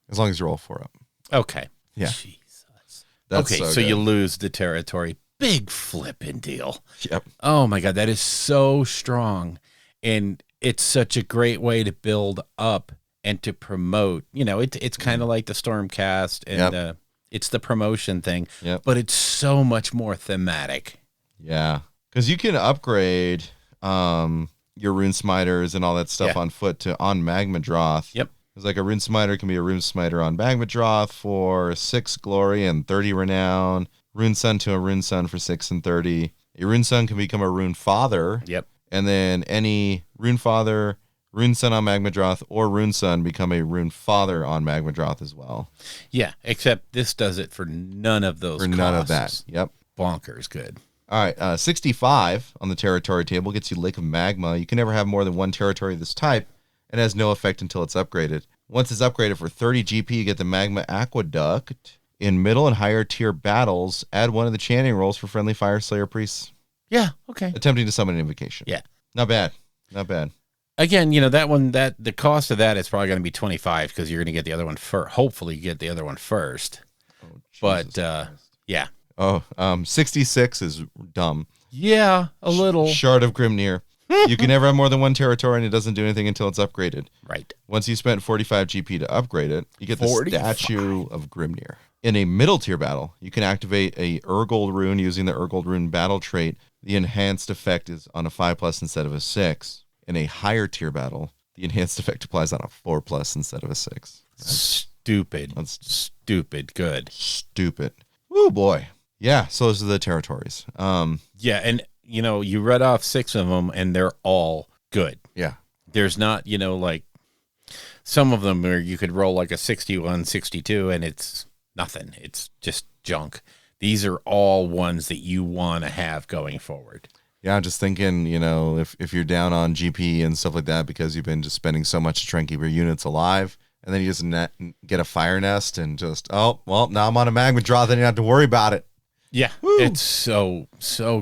Speaker 3: As long as you roll 4 up.
Speaker 2: Okay.
Speaker 3: Yeah.
Speaker 2: Jesus.
Speaker 3: That's
Speaker 2: okay, so
Speaker 3: good.
Speaker 2: you lose the territory. Big flipping deal.
Speaker 3: Yep.
Speaker 2: Oh, my God, that is so strong. And it's such a great way to build up and to promote. You know, it's kind of like the Stormcast, and it's the promotion thing, but it's so much more thematic.
Speaker 3: Yeah, because you can upgrade your Rune Smiters and all that stuff on foot on Magmadroth.
Speaker 2: Yep.
Speaker 3: It's like a Rune Smiter can be a Rune Smiter on Magmadroth for 6 glory and 30 renown. Rune Sun to a Rune Sun for 6 and 30. A Rune Sun can become a Rune Father.
Speaker 2: Yep.
Speaker 3: And then any Rune Father, Rune Sun on Magmadroth, or Rune Sun become a Rune Father on Magmadroth as well.
Speaker 2: Yeah, except this does it for none of those costs.
Speaker 3: None of that. Yep.
Speaker 2: Bonkers good.
Speaker 3: All right, 65 on the territory table gets you Lake of Magma. You can never have more than one territory of this type. It has no effect until it's upgraded. Once it's upgraded for 30 GP, you get the Magma Aqueduct. In middle and higher tier battles, add one of the chanting rolls for friendly Fyreslayer priests.
Speaker 2: Yeah, okay.
Speaker 3: Attempting to summon an invocation.
Speaker 2: Yeah.
Speaker 3: Not bad. Not bad.
Speaker 2: Again, you know, that one, that the cost of that is probably going to be 25 because you're going to get the other one first. Hopefully you get the other one first.
Speaker 3: Oh,
Speaker 2: but, yeah.
Speaker 3: Oh, 66 is dumb.
Speaker 2: Yeah, a little.
Speaker 3: Shard of Grimnir. You can never have more than one territory, and it doesn't do anything until it's upgraded.
Speaker 2: Right.
Speaker 3: Once you spent 45 GP to upgrade it, you get the
Speaker 2: 45.
Speaker 3: Statue of Grimnir. In a middle tier battle, you can activate a Urgold rune using the Urgold rune battle trait. The enhanced effect is on a 5+ instead of a 6. In a higher tier battle, the enhanced effect applies on a 4+ instead of a 6.
Speaker 2: Stupid.
Speaker 3: That's
Speaker 2: stupid good.
Speaker 3: stupid. Oh boy. Yeah, so those are the territories.
Speaker 2: Yeah, and you know, you read off 6 of them and they're all good.
Speaker 3: Yeah.
Speaker 2: There's not, you know, like some of them where you could roll like a 61, 62 and it's nothing. It's just junk. These are all ones that you want to have going forward.
Speaker 3: Yeah, I'm just thinking, you know, if you're down on GP and stuff like that because you've been just spending so much to try and keep your units alive, and then you just get a fire nest and just, oh, well, now I'm on a Magmadroth, then you don't have to worry about it.
Speaker 2: Yeah, Woo. It's so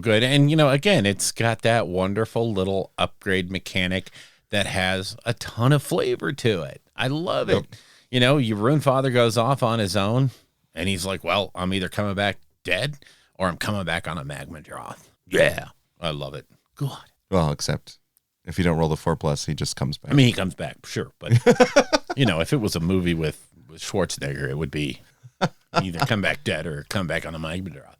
Speaker 2: good. And, you know, again, it's got that wonderful little upgrade mechanic that has a ton of flavor to it. I love it.
Speaker 3: Yep.
Speaker 2: You know, your Runefather goes off on his own, and he's like, well, I'm either coming back dead or I'm coming back on a Magmadroth. Yeah, I love it. God.
Speaker 3: Well, except if you don't roll the 4+, he just comes back.
Speaker 2: I mean, he comes back, sure. But, you know, if it was a movie with Schwarzenegger, it would be either come back dead or come back on a Magmadroth.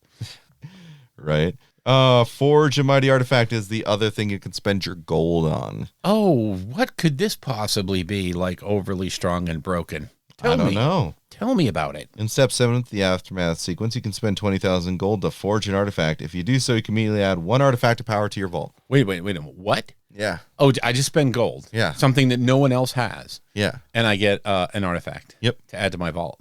Speaker 3: Right. Forge a Mighty Artifact is the other thing you can spend your gold on.
Speaker 2: Oh, what could this possibly be like overly strong and broken? Tell
Speaker 3: I don't
Speaker 2: me.
Speaker 3: know.
Speaker 2: Tell me about it.
Speaker 3: In step 7 of the aftermath sequence, you can spend 20,000 gold to forge an artifact. If you do so, you can immediately add 1 artifact of power to your vault.
Speaker 2: Wait a minute. What?
Speaker 3: Yeah.
Speaker 2: Oh, I just spend gold.
Speaker 3: Yeah.
Speaker 2: Something that no one else has.
Speaker 3: Yeah.
Speaker 2: And I get an artifact.
Speaker 3: Yep.
Speaker 2: To add to my vault.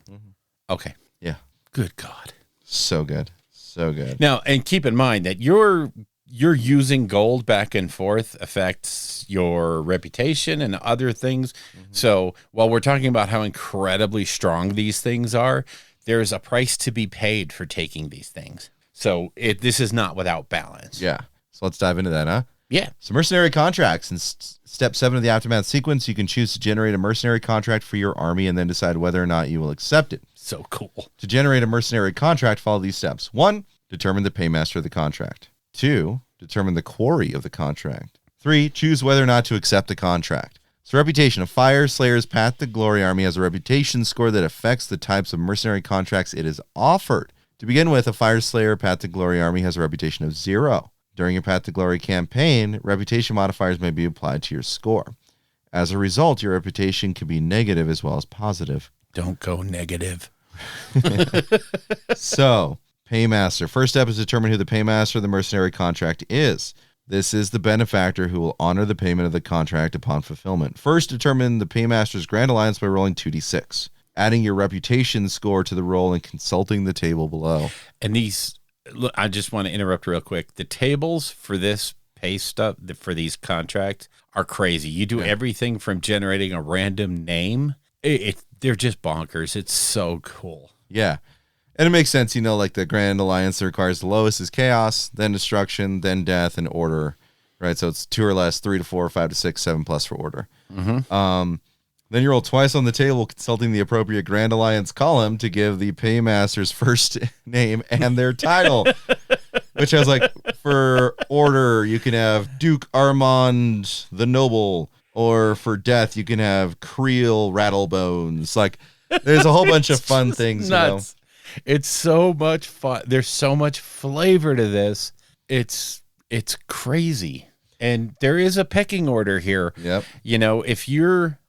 Speaker 2: Okay.
Speaker 3: Yeah.
Speaker 2: Good God.
Speaker 3: So good. So good.
Speaker 2: Now, and keep in mind that you're using gold back and forth affects your reputation and other things. So while we're talking about how incredibly strong these things are, there's a price to be paid for taking these things. So this is not without balance.
Speaker 3: Yeah. So let's dive into that, huh?
Speaker 2: Yeah.
Speaker 3: So mercenary contracts. In step 7 of the aftermath sequence, you can choose to generate a mercenary contract for your army and then decide whether or not you will accept it.
Speaker 2: So cool.
Speaker 3: To generate a mercenary contract, follow these steps. 1, determine the paymaster of the contract. 2, determine the quarry of the contract. 3, choose whether or not to accept the contract. So reputation. A Fyreslayers Path to Glory army has a reputation score that affects the types of mercenary contracts it is offered. To begin with, a Fyreslayer Path to Glory army has a reputation of 0. During your Path to Glory campaign, reputation modifiers may be applied to your score. As a result, your reputation can be negative as well as positive.
Speaker 2: Don't go negative.
Speaker 3: So, Paymaster. First step is to determine who the paymaster of the mercenary contract is. This is the benefactor who will honor the payment of the contract upon fulfillment. First, determine the paymaster's grand alliance by rolling 2d6, adding your reputation score to the roll and consulting the table below.
Speaker 2: And look, I just want to interrupt real quick. The tables for this pay stuff, for these contracts, are crazy. You do everything from generating a random name. They're just bonkers. It's so cool.
Speaker 3: Yeah. And it makes sense, like the Grand Alliance requires the lowest is chaos, then destruction, then death, and order, right? So it's 2 or less, 3 to 4, 5 to 6, 7 plus for order. Then you roll twice on the table, consulting the appropriate Grand Alliance column to give the paymaster's first name and their title, which has for order, you can have Duke Armand the Noble, or for death, you can have Creel Rattlebones. There's a whole bunch of fun things,
Speaker 2: nuts. It's so much fun. There's so much flavor to this. It's crazy. And there is a pecking order here.
Speaker 3: Yep.
Speaker 2: If you're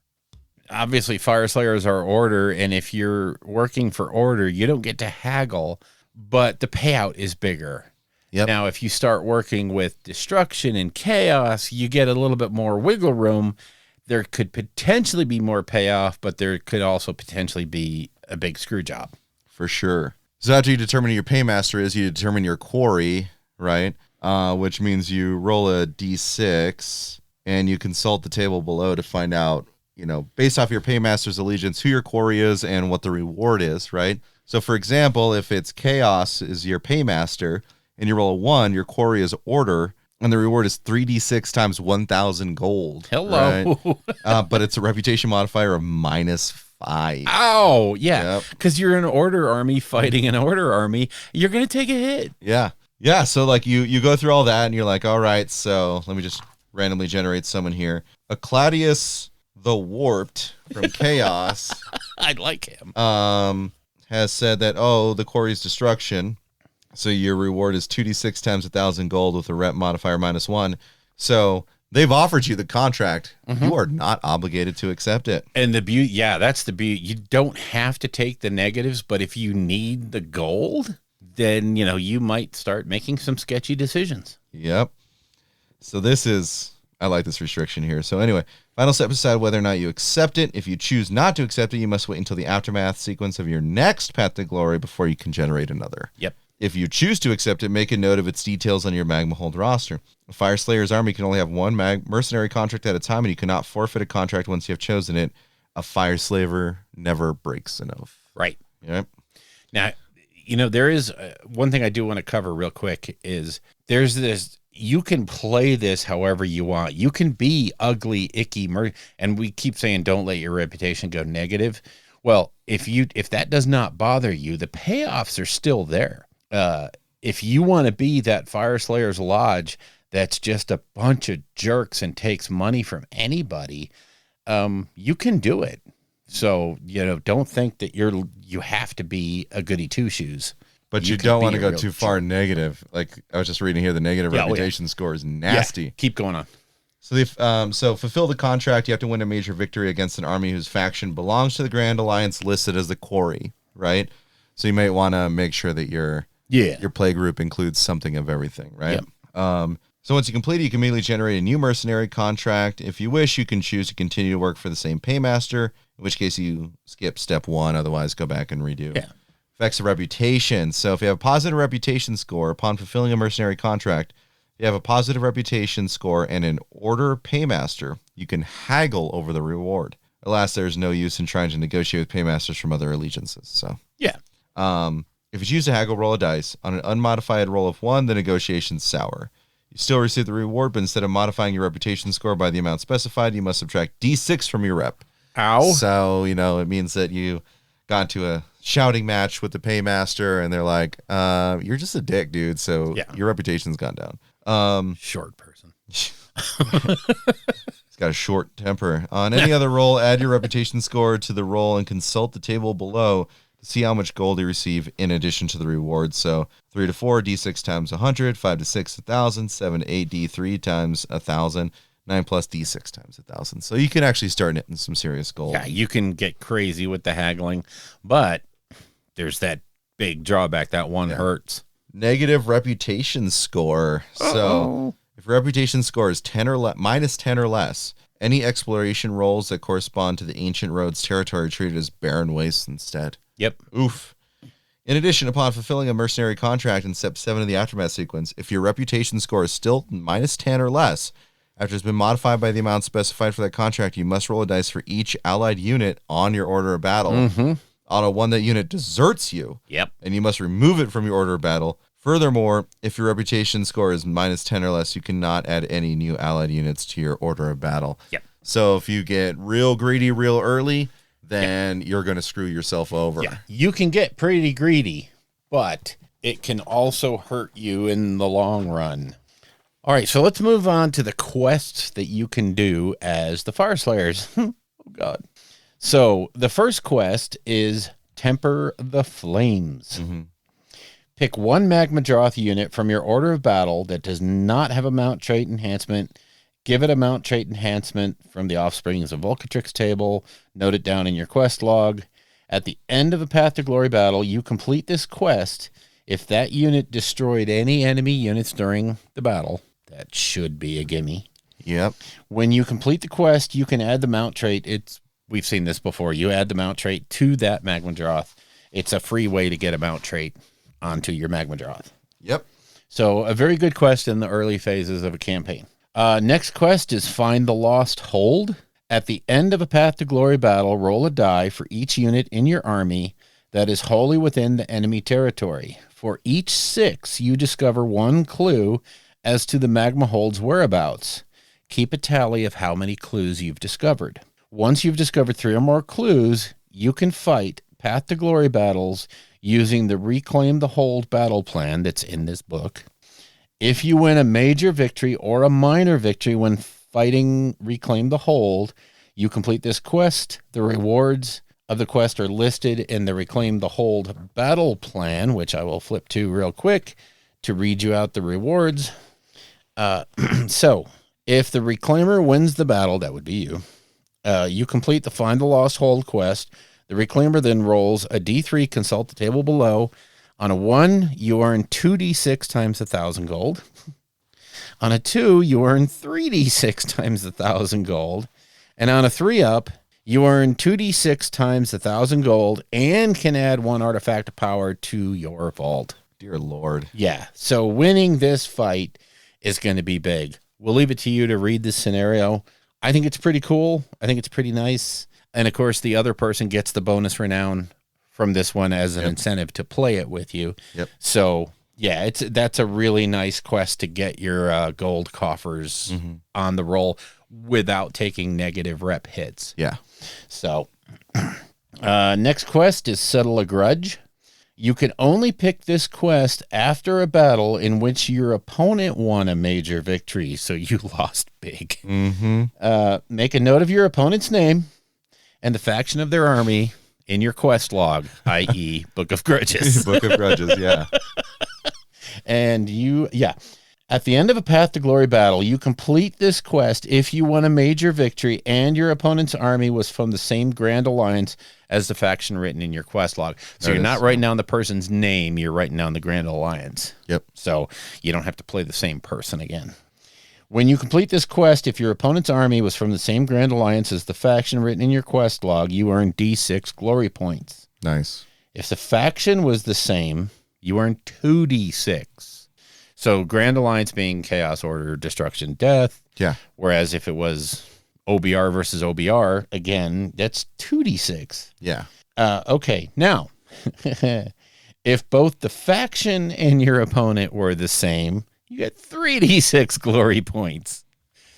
Speaker 2: obviously Fyreslayers are order, and if you're working for order, you don't get to haggle, but the payout is bigger.
Speaker 3: Yep.
Speaker 2: Now, if you start working with destruction and chaos, you get a little bit more wiggle room. There could potentially be more payoff, but there could also potentially be a big screw job.
Speaker 3: For sure. So after you determine who your paymaster is, you determine your quarry, right? Which means you roll a d6 and you consult the table below to find out, based off your paymaster's allegiance, who your quarry is and what the reward is, right? So for example, if it's chaos is your paymaster and you roll a 1, your quarry is order, and the reward is 3d6 times 1,000 gold.
Speaker 2: Hello.
Speaker 3: Right? But it's a reputation modifier of -5.
Speaker 2: Oh, yeah.
Speaker 3: Yep.
Speaker 2: Because you're an order army fighting an order army. You're going to take a hit.
Speaker 3: Yeah. Yeah. So you go through all that and you're like, all right, so let me just randomly generate someone here. A Claudius the Warped from Chaos.
Speaker 2: I like him.
Speaker 3: Has said that, the quarry's destruction. So your reward is 2d6 times 1,000 gold with a rep modifier -1. So they've offered you the contract. You are not obligated to accept it.
Speaker 2: And the beauty, that's the beauty. You don't have to take the negatives, but if you need the gold, then, you might start making some sketchy decisions.
Speaker 3: Yep. So I like this restriction here. So anyway, final step, decide whether or not you accept it. If you choose not to accept it, you must wait until the aftermath sequence of your next Path to Glory before you can generate another.
Speaker 2: Yep.
Speaker 3: If you choose to accept it, make a note of its details on your Magma Hold roster. A Fyreslayer's army can only have one mercenary contract at a time, and you cannot forfeit a contract once you have chosen it. A Fyreslayer never breaks an oath.
Speaker 2: Right.
Speaker 3: Yep.
Speaker 2: Now, there is one thing I do want to cover real quick is there's this, you can play this however you want. You can be ugly, icky, and we keep saying don't let your reputation go negative. Well, if that does not bother you, the payoffs are still there. If you want to be that Fyreslayers Lodge that's just a bunch of jerks and takes money from anybody, you can do it. So, don't think that you have to be a goody two-shoes.
Speaker 3: But you don't want to go too far negative. Like I was just reading here, the negative reputation score is nasty.
Speaker 2: Yeah, keep going on.
Speaker 3: So fulfill the contract. You have to win a major victory against an army whose faction belongs to the Grand Alliance listed as the quarry, right? So you might want to make sure that your play group includes something of everything, right? Yep. So once you complete it, you can immediately generate a new mercenary contract. If you wish, you can choose to continue to work for the same paymaster, in which case you skip step 1, otherwise go back and redo.
Speaker 2: Yeah.
Speaker 3: Effects of reputation. So if you have a positive reputation score upon fulfilling a mercenary contract, you have a positive reputation score and an order paymaster, you can haggle over the reward. Alas, there's no use in trying to negotiate with paymasters from other allegiances. So
Speaker 2: yeah.
Speaker 3: If you choose to haggle, roll a dice. On an unmodified roll of 1, the negotiation's sour. You still receive the reward, but instead of modifying your reputation score by the amount specified, you must subtract D6 from your rep.
Speaker 2: Ow.
Speaker 3: So, it means that you got into a shouting match with the paymaster, and they're like, you're just a dick, dude, so your reputation's gone down.
Speaker 2: Short person.
Speaker 3: He's got a short temper. On any other roll, add your reputation score to the roll and consult the table below to see how much gold you receive in addition to the reward. So 3 to 4, D6 times 100, 5 to 6, 1,000, 7 to 8, D3 times 1,000, 9 plus D6 times 1,000. So you can actually start knitting some serious gold.
Speaker 2: Yeah, you can get crazy with the haggling, but there's that big drawback. That one hurts.
Speaker 3: Negative reputation score. So if your reputation score is 10 or minus 10 or less, any exploration rolls that correspond to the ancient road's territory are treated as barren wastes instead.
Speaker 2: Yep.
Speaker 3: Oof. In addition, upon fulfilling a mercenary contract in step 7 of the aftermath sequence, if your reputation score is still minus 10 or less, after it's been modified by the amount specified for that contract, you must roll a dice for each allied unit on your order of battle.
Speaker 2: Mm-hmm.
Speaker 3: On a 1, that unit deserts you.
Speaker 2: Yep.
Speaker 3: And you must remove it from your order of battle. Furthermore, if your reputation score is minus 10 or less, you cannot add any new allied units to your order of battle.
Speaker 2: Yep.
Speaker 3: So if you get real greedy real early, then you're going to screw yourself over.
Speaker 2: Yeah. You can get pretty greedy, but it can also hurt you in the long run. All right, so let's move on to the quests that you can do as the Fyreslayers. Oh, God. So the first quest is Temper the Flames.
Speaker 3: Mm-hmm.
Speaker 2: Pick one Magmadroth unit from your order of battle that does not have a mount trait enhancement. Give it a mount trait enhancement from the Offsprings of Volcatrix table. Note it down in your quest log. At the end of a Path to Glory battle, you complete this quest. If that unit destroyed any enemy units during the battle, that should be a gimme.
Speaker 3: Yep.
Speaker 2: When you complete the quest, you can add the mount trait. We've seen this before. You add the mount trait to that Magmadroth. It's a free way to get a mount trait onto your Magmadroth.
Speaker 3: Yep.
Speaker 2: So a very good quest in the early phases of a campaign. Next quest is Find the Lost Hold. At the end of a Path to Glory battle, roll a die for each unit in your army that is wholly within the enemy territory. For each 6, you discover one clue as to the Magma Hold's whereabouts. Keep a tally of how many clues you've discovered. Once you've discovered 3 or more clues, you can fight Path to Glory battles using the Reclaim the Hold battle plan that's in this book. If you win a major victory or a minor victory when fighting Reclaim the Hold, you complete this quest. The rewards of the quest are listed in the Reclaim the Hold battle plan, which I will flip to real quick to read you out the rewards. So, if the Reclaimer wins the battle, that would be you, you complete the Find the Lost Hold quest. The Reclaimer then rolls a D3, consult the table below. On a 1, you earn 2d6 times 1,000 gold. On a 2, you earn 3d6 times 1,000 gold. And on a 3-up, you earn 2d6 times 1,000 gold and can add 1 artifact of power to your vault.
Speaker 3: Dear Lord.
Speaker 2: Yeah, so winning this fight is going to be big. We'll leave it to you to read this scenario. I think it's pretty cool. I think it's pretty nice. And, of course, the other person gets the bonus renown from this one as an incentive to play it with you.
Speaker 3: Yep.
Speaker 2: So, yeah, that's a really nice quest to get your gold coffers on the roll without taking negative rep hits.
Speaker 3: Yeah.
Speaker 2: So, next quest is Settle a Grudge. You can only pick this quest after a battle in which your opponent won a major victory, so you lost big. Make a note of your opponent's name and the faction of their army in your quest log, i.e. Book of Grudges.
Speaker 3: Book of Grudges, yeah.
Speaker 2: And At the end of a Path to Glory battle, you complete this quest if you won a major victory and your opponent's army was from the same Grand Alliance as the faction written in your quest log. So you're not writing down the person's name, you're writing down the Grand Alliance.
Speaker 3: Yep.
Speaker 2: So you don't have to play the same person again. When you complete this quest, if your opponent's army was from the same Grand Alliance as the faction written in your quest log, you earn D6 glory points.
Speaker 3: Nice.
Speaker 2: If the faction was the same, you earn 2d6. So Grand Alliance being Chaos, Order, Destruction, Death.
Speaker 3: Yeah.
Speaker 2: Whereas if it was OBR versus OBR, again, that's 2d6.
Speaker 3: Yeah.
Speaker 2: Okay, now, if both the faction and your opponent were the same, you get 3d6 glory points.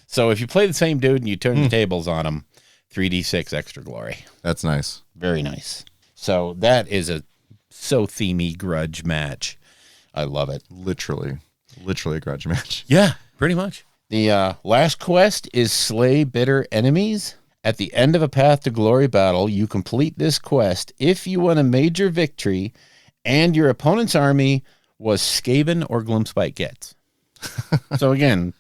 Speaker 2: So if you play the same dude and you turn the tables on him, 3d6 extra glory.
Speaker 3: That's nice.
Speaker 2: Very nice. So that is a so themey grudge match. I love it.
Speaker 3: Literally a grudge match.
Speaker 2: Yeah, pretty much. The last quest is Slay Bitter Enemies. At the end of a Path to Glory battle, you complete this quest if you won a major victory and your opponent's army was Skaven or Gloomspite Gets. So again,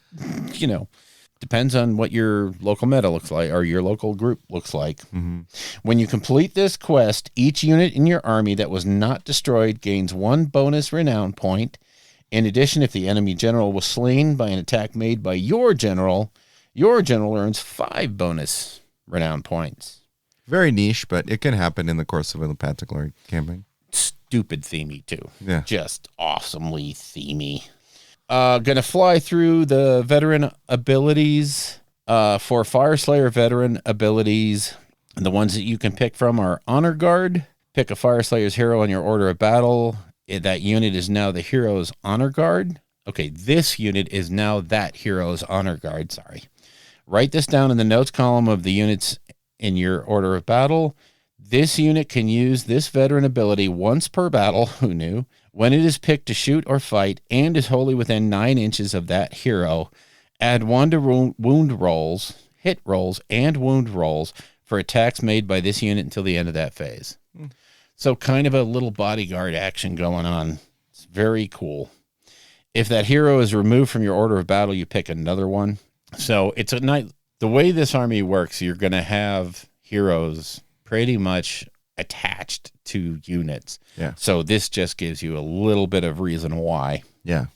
Speaker 2: depends on what your local meta looks like or your local group looks like.
Speaker 3: Mm-hmm.
Speaker 2: When you complete this quest, each unit in your army that was not destroyed gains 1 bonus renown point. In addition, if the enemy general was slain by an attack made by your general earns 5 bonus renown points.
Speaker 3: Very niche, but it can happen in the course of a Path to Glory campaign.
Speaker 2: Stupid themey, too.
Speaker 3: Yeah.
Speaker 2: Just awesomely themey. Gonna fly through the veteran abilities. For Fyreslayer veteran abilities, the ones that you can pick from are Honor Guard. Pick a Fyreslayer's hero in your order of battle. That unit is now the hero's Honor Guard. Okay, this unit is now that hero's Honor Guard. Sorry. Write this down in the notes column of the units in your order of battle. This unit can use this veteran ability once per battle. Who knew? When it is picked to shoot or fight and is wholly within 9 inches of that hero, add 1 to wound rolls, hit rolls, and wound rolls for attacks made by this unit until the end of that phase. So kind of a little bodyguard action going on. It's very cool. If that hero is removed from your order of battle, you pick another one. So it's a night. The way this army works, you're going to have heroes pretty much attached to units.
Speaker 3: Yeah.
Speaker 2: So this just gives you a little bit of reason why.
Speaker 3: Yeah.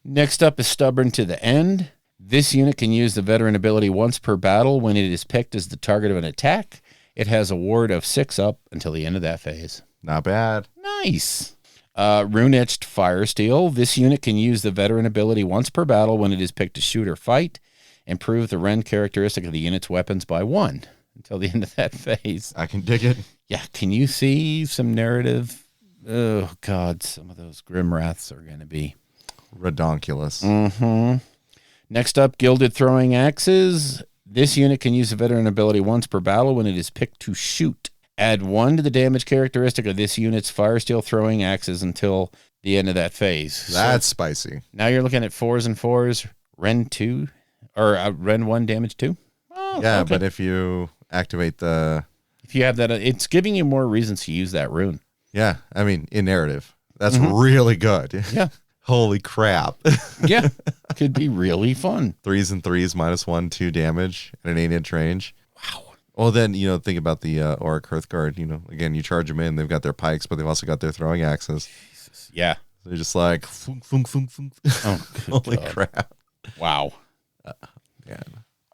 Speaker 2: Next up is Stubborn to the End. This unit can use the veteran ability once per battle when it is picked as the target of an attack. It has a ward of 6 up until the end of that phase.
Speaker 3: Not bad.
Speaker 2: Nice. Rune-Etched Firesteel. This unit can use the veteran ability once per battle when it is picked to shoot or fight. Improve the rend characteristic of the unit's weapons by 1 until the end of that phase.
Speaker 3: I can dig it.
Speaker 2: Yeah, can you see some narrative? Oh, God, some of those Grim Wraths are going to be
Speaker 3: redonkulous.
Speaker 2: Mm-hmm. Next up, Gilded Throwing Axes. This unit can use the veteran ability once per battle when it is picked to shoot. Add 1 to the damage characteristic of this unit's Firesteel Throwing Axes until the end of that phase.
Speaker 3: That's spicy.
Speaker 2: Now you're looking at 4s and 4s, Rend 2, or Rend 1, damage 2. Oh,
Speaker 3: yeah,
Speaker 2: okay.
Speaker 3: But if you activate
Speaker 2: if you have that, it's giving you more reasons to use that rune.
Speaker 3: Yeah, I mean, in narrative, that's really good.
Speaker 2: Yeah.
Speaker 3: Holy crap.
Speaker 2: Yeah, could be really fun.
Speaker 3: 3s and 3s, -1, 2 damage at an 8-inch range.
Speaker 2: Wow.
Speaker 3: Well, then, think about the Auric Hearthguard. Again, you charge them in. They've got their pikes, but they've also got their throwing axes.
Speaker 2: Jesus. Yeah.
Speaker 3: They're just like, funk, funk, funk, funk.
Speaker 2: Oh,
Speaker 3: holy
Speaker 2: God.
Speaker 3: crap.
Speaker 2: Wow.
Speaker 3: Yeah.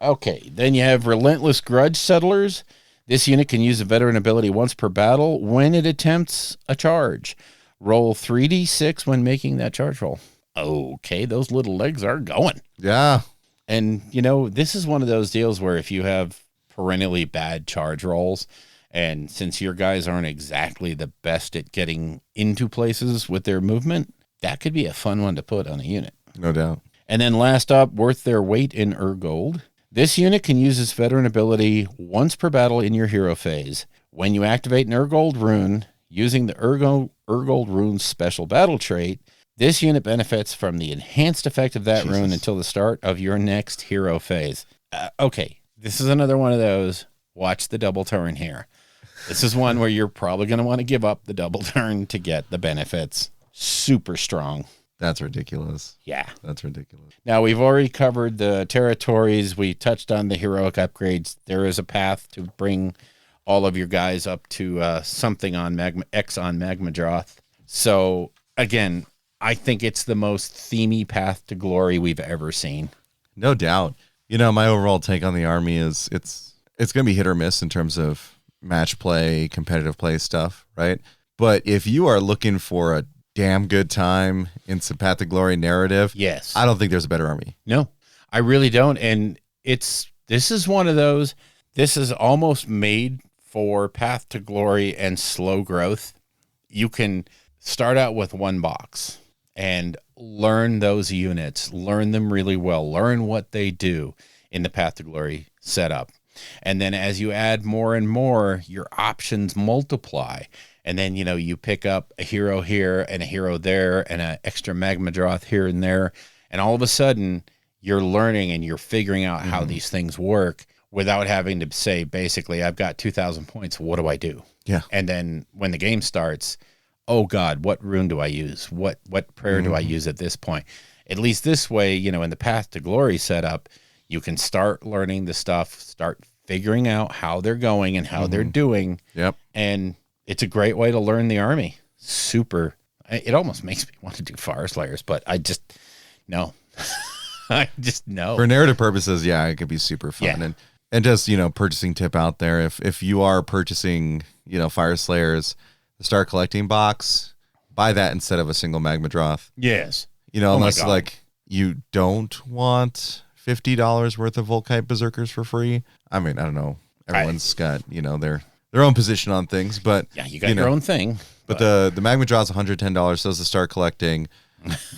Speaker 2: Okay, then you have Relentless Grudge Settlers. This unit can use a veteran ability once per battle when it attempts a charge. Roll 3d6 when making that charge roll. Okay, those little legs are going.
Speaker 3: Yeah.
Speaker 2: And, this is one of those deals where if you have perennially bad charge rolls, and since your guys aren't exactly the best at getting into places with their movement, that could be a fun one to put on a unit.
Speaker 3: No doubt.
Speaker 2: And then last up, Worth Their Weight in Urgold. This unit can use its veteran ability once per battle in your hero phase. When you activate an Urgold rune using the Urgold rune's special battle trait, this unit benefits from the enhanced effect of that rune until the start of your next hero phase. Okay, this is another one of those. Watch the double turn here. This is one where you're probably going to want to give up the double turn to get the benefits. Super strong.
Speaker 3: That's ridiculous.
Speaker 2: Yeah.
Speaker 3: That's ridiculous.
Speaker 2: Now, we've already covered the territories. We touched on the heroic upgrades. There is a path to bring all of your guys up to something on X on Magmadroth. So, again, I think it's the most themey path to glory we've ever seen.
Speaker 3: No doubt. My overall take on the army is it's going to be hit or miss in terms of match play, competitive play stuff, right? But if you are looking for a damn good time in some Path to Glory narrative,
Speaker 2: yes,
Speaker 3: I don't think there's a better army.
Speaker 2: No, I really don't. And this is one of those, this is almost made for Path to Glory and slow growth. You can start out with one box and learn those units, learn them really well, learn what they do in the Path to Glory setup. And then as you add more and more, your options multiply. And then, you pick up a hero here and a hero there and an extra Magmadroth here and there. And all of a sudden, you're learning and you're figuring out how these things work without having to say, basically, I've got 2,000 points. What do I do?
Speaker 3: Yeah.
Speaker 2: And then when the game starts, oh, God, what rune do I use? What prayer do I use at this point? At least this way, in the Path to Glory setup, you can start learning the stuff, start figuring out how they're going and how they're doing.
Speaker 3: Yep.
Speaker 2: And it's a great way to learn the army. Super. It almost makes me want to do Fyreslayers, but I just, no. I just know.
Speaker 3: For narrative purposes, yeah, it could be super fun.
Speaker 2: Yeah.
Speaker 3: And just, purchasing tip out there, if you are purchasing, Fyreslayers, the Start Collecting box, buy that instead of a single Magmadroth.
Speaker 2: Yes.
Speaker 3: Unless you don't want $50 worth of Volkite Berserkers for free. I mean, I don't know. Everyone's got, their own position on things, but
Speaker 2: yeah, you got your own thing.
Speaker 3: But the Magmadroth's $110, so does the Start Collecting.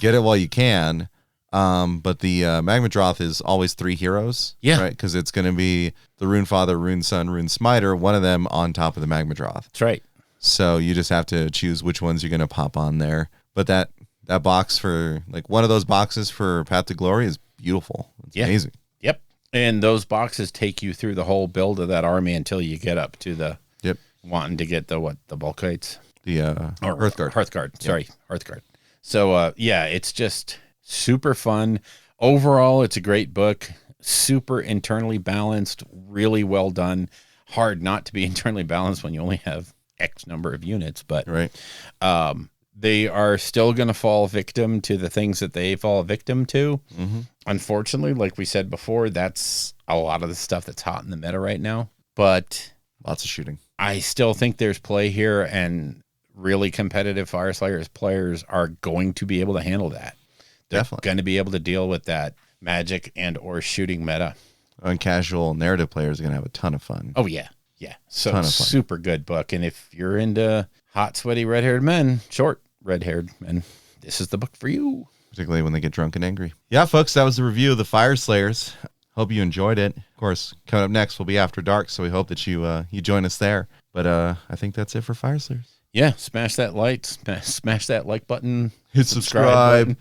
Speaker 3: Get it while you can. But the Magmadroth is always 3 heroes.
Speaker 2: Yeah.
Speaker 3: Right? Because it's going to be the Rune Father, Rune Son, Rune Smiter, one of them on top of the Magmadroth.
Speaker 2: That's right.
Speaker 3: So you just have to choose which ones you're going to pop on there. But that box for, one of those boxes for Path to Glory is beautiful. It's amazing.
Speaker 2: Yep. And those boxes take you through the whole build of that army until you get up to the wanting to get the Volkites.
Speaker 3: The Hearthguard.
Speaker 2: Hearthguard. Sorry, Hearthguard. So, it's just super fun. Overall, it's a great book. Super internally balanced, really well done. Hard not to be internally balanced when you only have X number of units, but
Speaker 3: right.
Speaker 2: They are still going to fall victim to the things that they fall victim to. Unfortunately, like we said before, that's a lot of the stuff that's hot in the meta right now. But
Speaker 3: lots of shooting.
Speaker 2: I still think there's play here, and really competitive Fyreslayers players are going to be able to handle that. They're going to be able to deal with that magic and or shooting meta.
Speaker 3: And casual narrative players are going to have a ton of fun.
Speaker 2: Oh, yeah. Yeah. So super good book. And if you're into hot, sweaty, red-haired men, short red-haired men, this is the book for you.
Speaker 3: Particularly when they get drunk and angry. Yeah, folks, that was the review of the Fyreslayers. Hope you enjoyed it. Of course, coming up next will be After Dark, so we hope that you join us there. But I think that's it for Fyreslayers.
Speaker 2: Yeah, smash that like, smash that like button.
Speaker 3: Hit subscribe,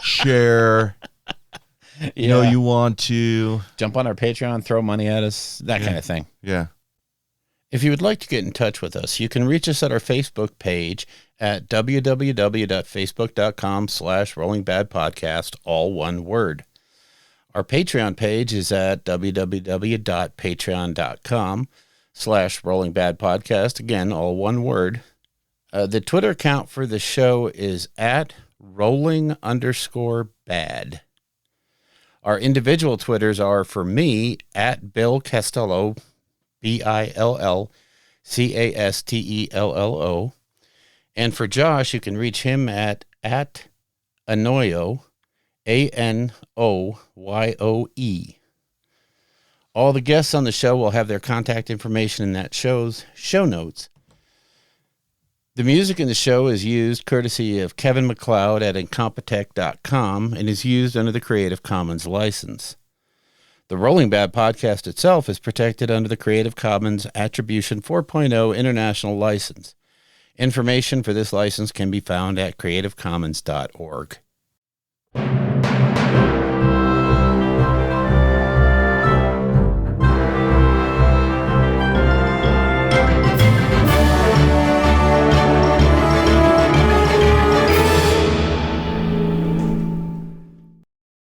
Speaker 3: share. You know you want to.
Speaker 2: Jump on our Patreon, throw money at us, that kind of thing.
Speaker 3: Yeah.
Speaker 2: If you would like to get in touch with us, you can reach us at our Facebook page at www.facebook.com/rollingbadpodcast, all one word. Our Patreon page is at www.patreon.com/rollingbadpodcast, again, all one word. The Twitter account for the show is at rolling_bad. Our individual Twitters are, for me, at Bill Castello, BILLCASTELLO. And for Josh, you can reach him at Anoyo, ANOYOE. All the guests on the show will have their contact information in that show's show notes. The music in the show is used courtesy of Kevin MacLeod at Incompetech.com and is used under the Creative Commons license. The Rolling Bad podcast itself is protected under the Creative Commons Attribution 4.0 International License. Information for this license can be found at creativecommons.org.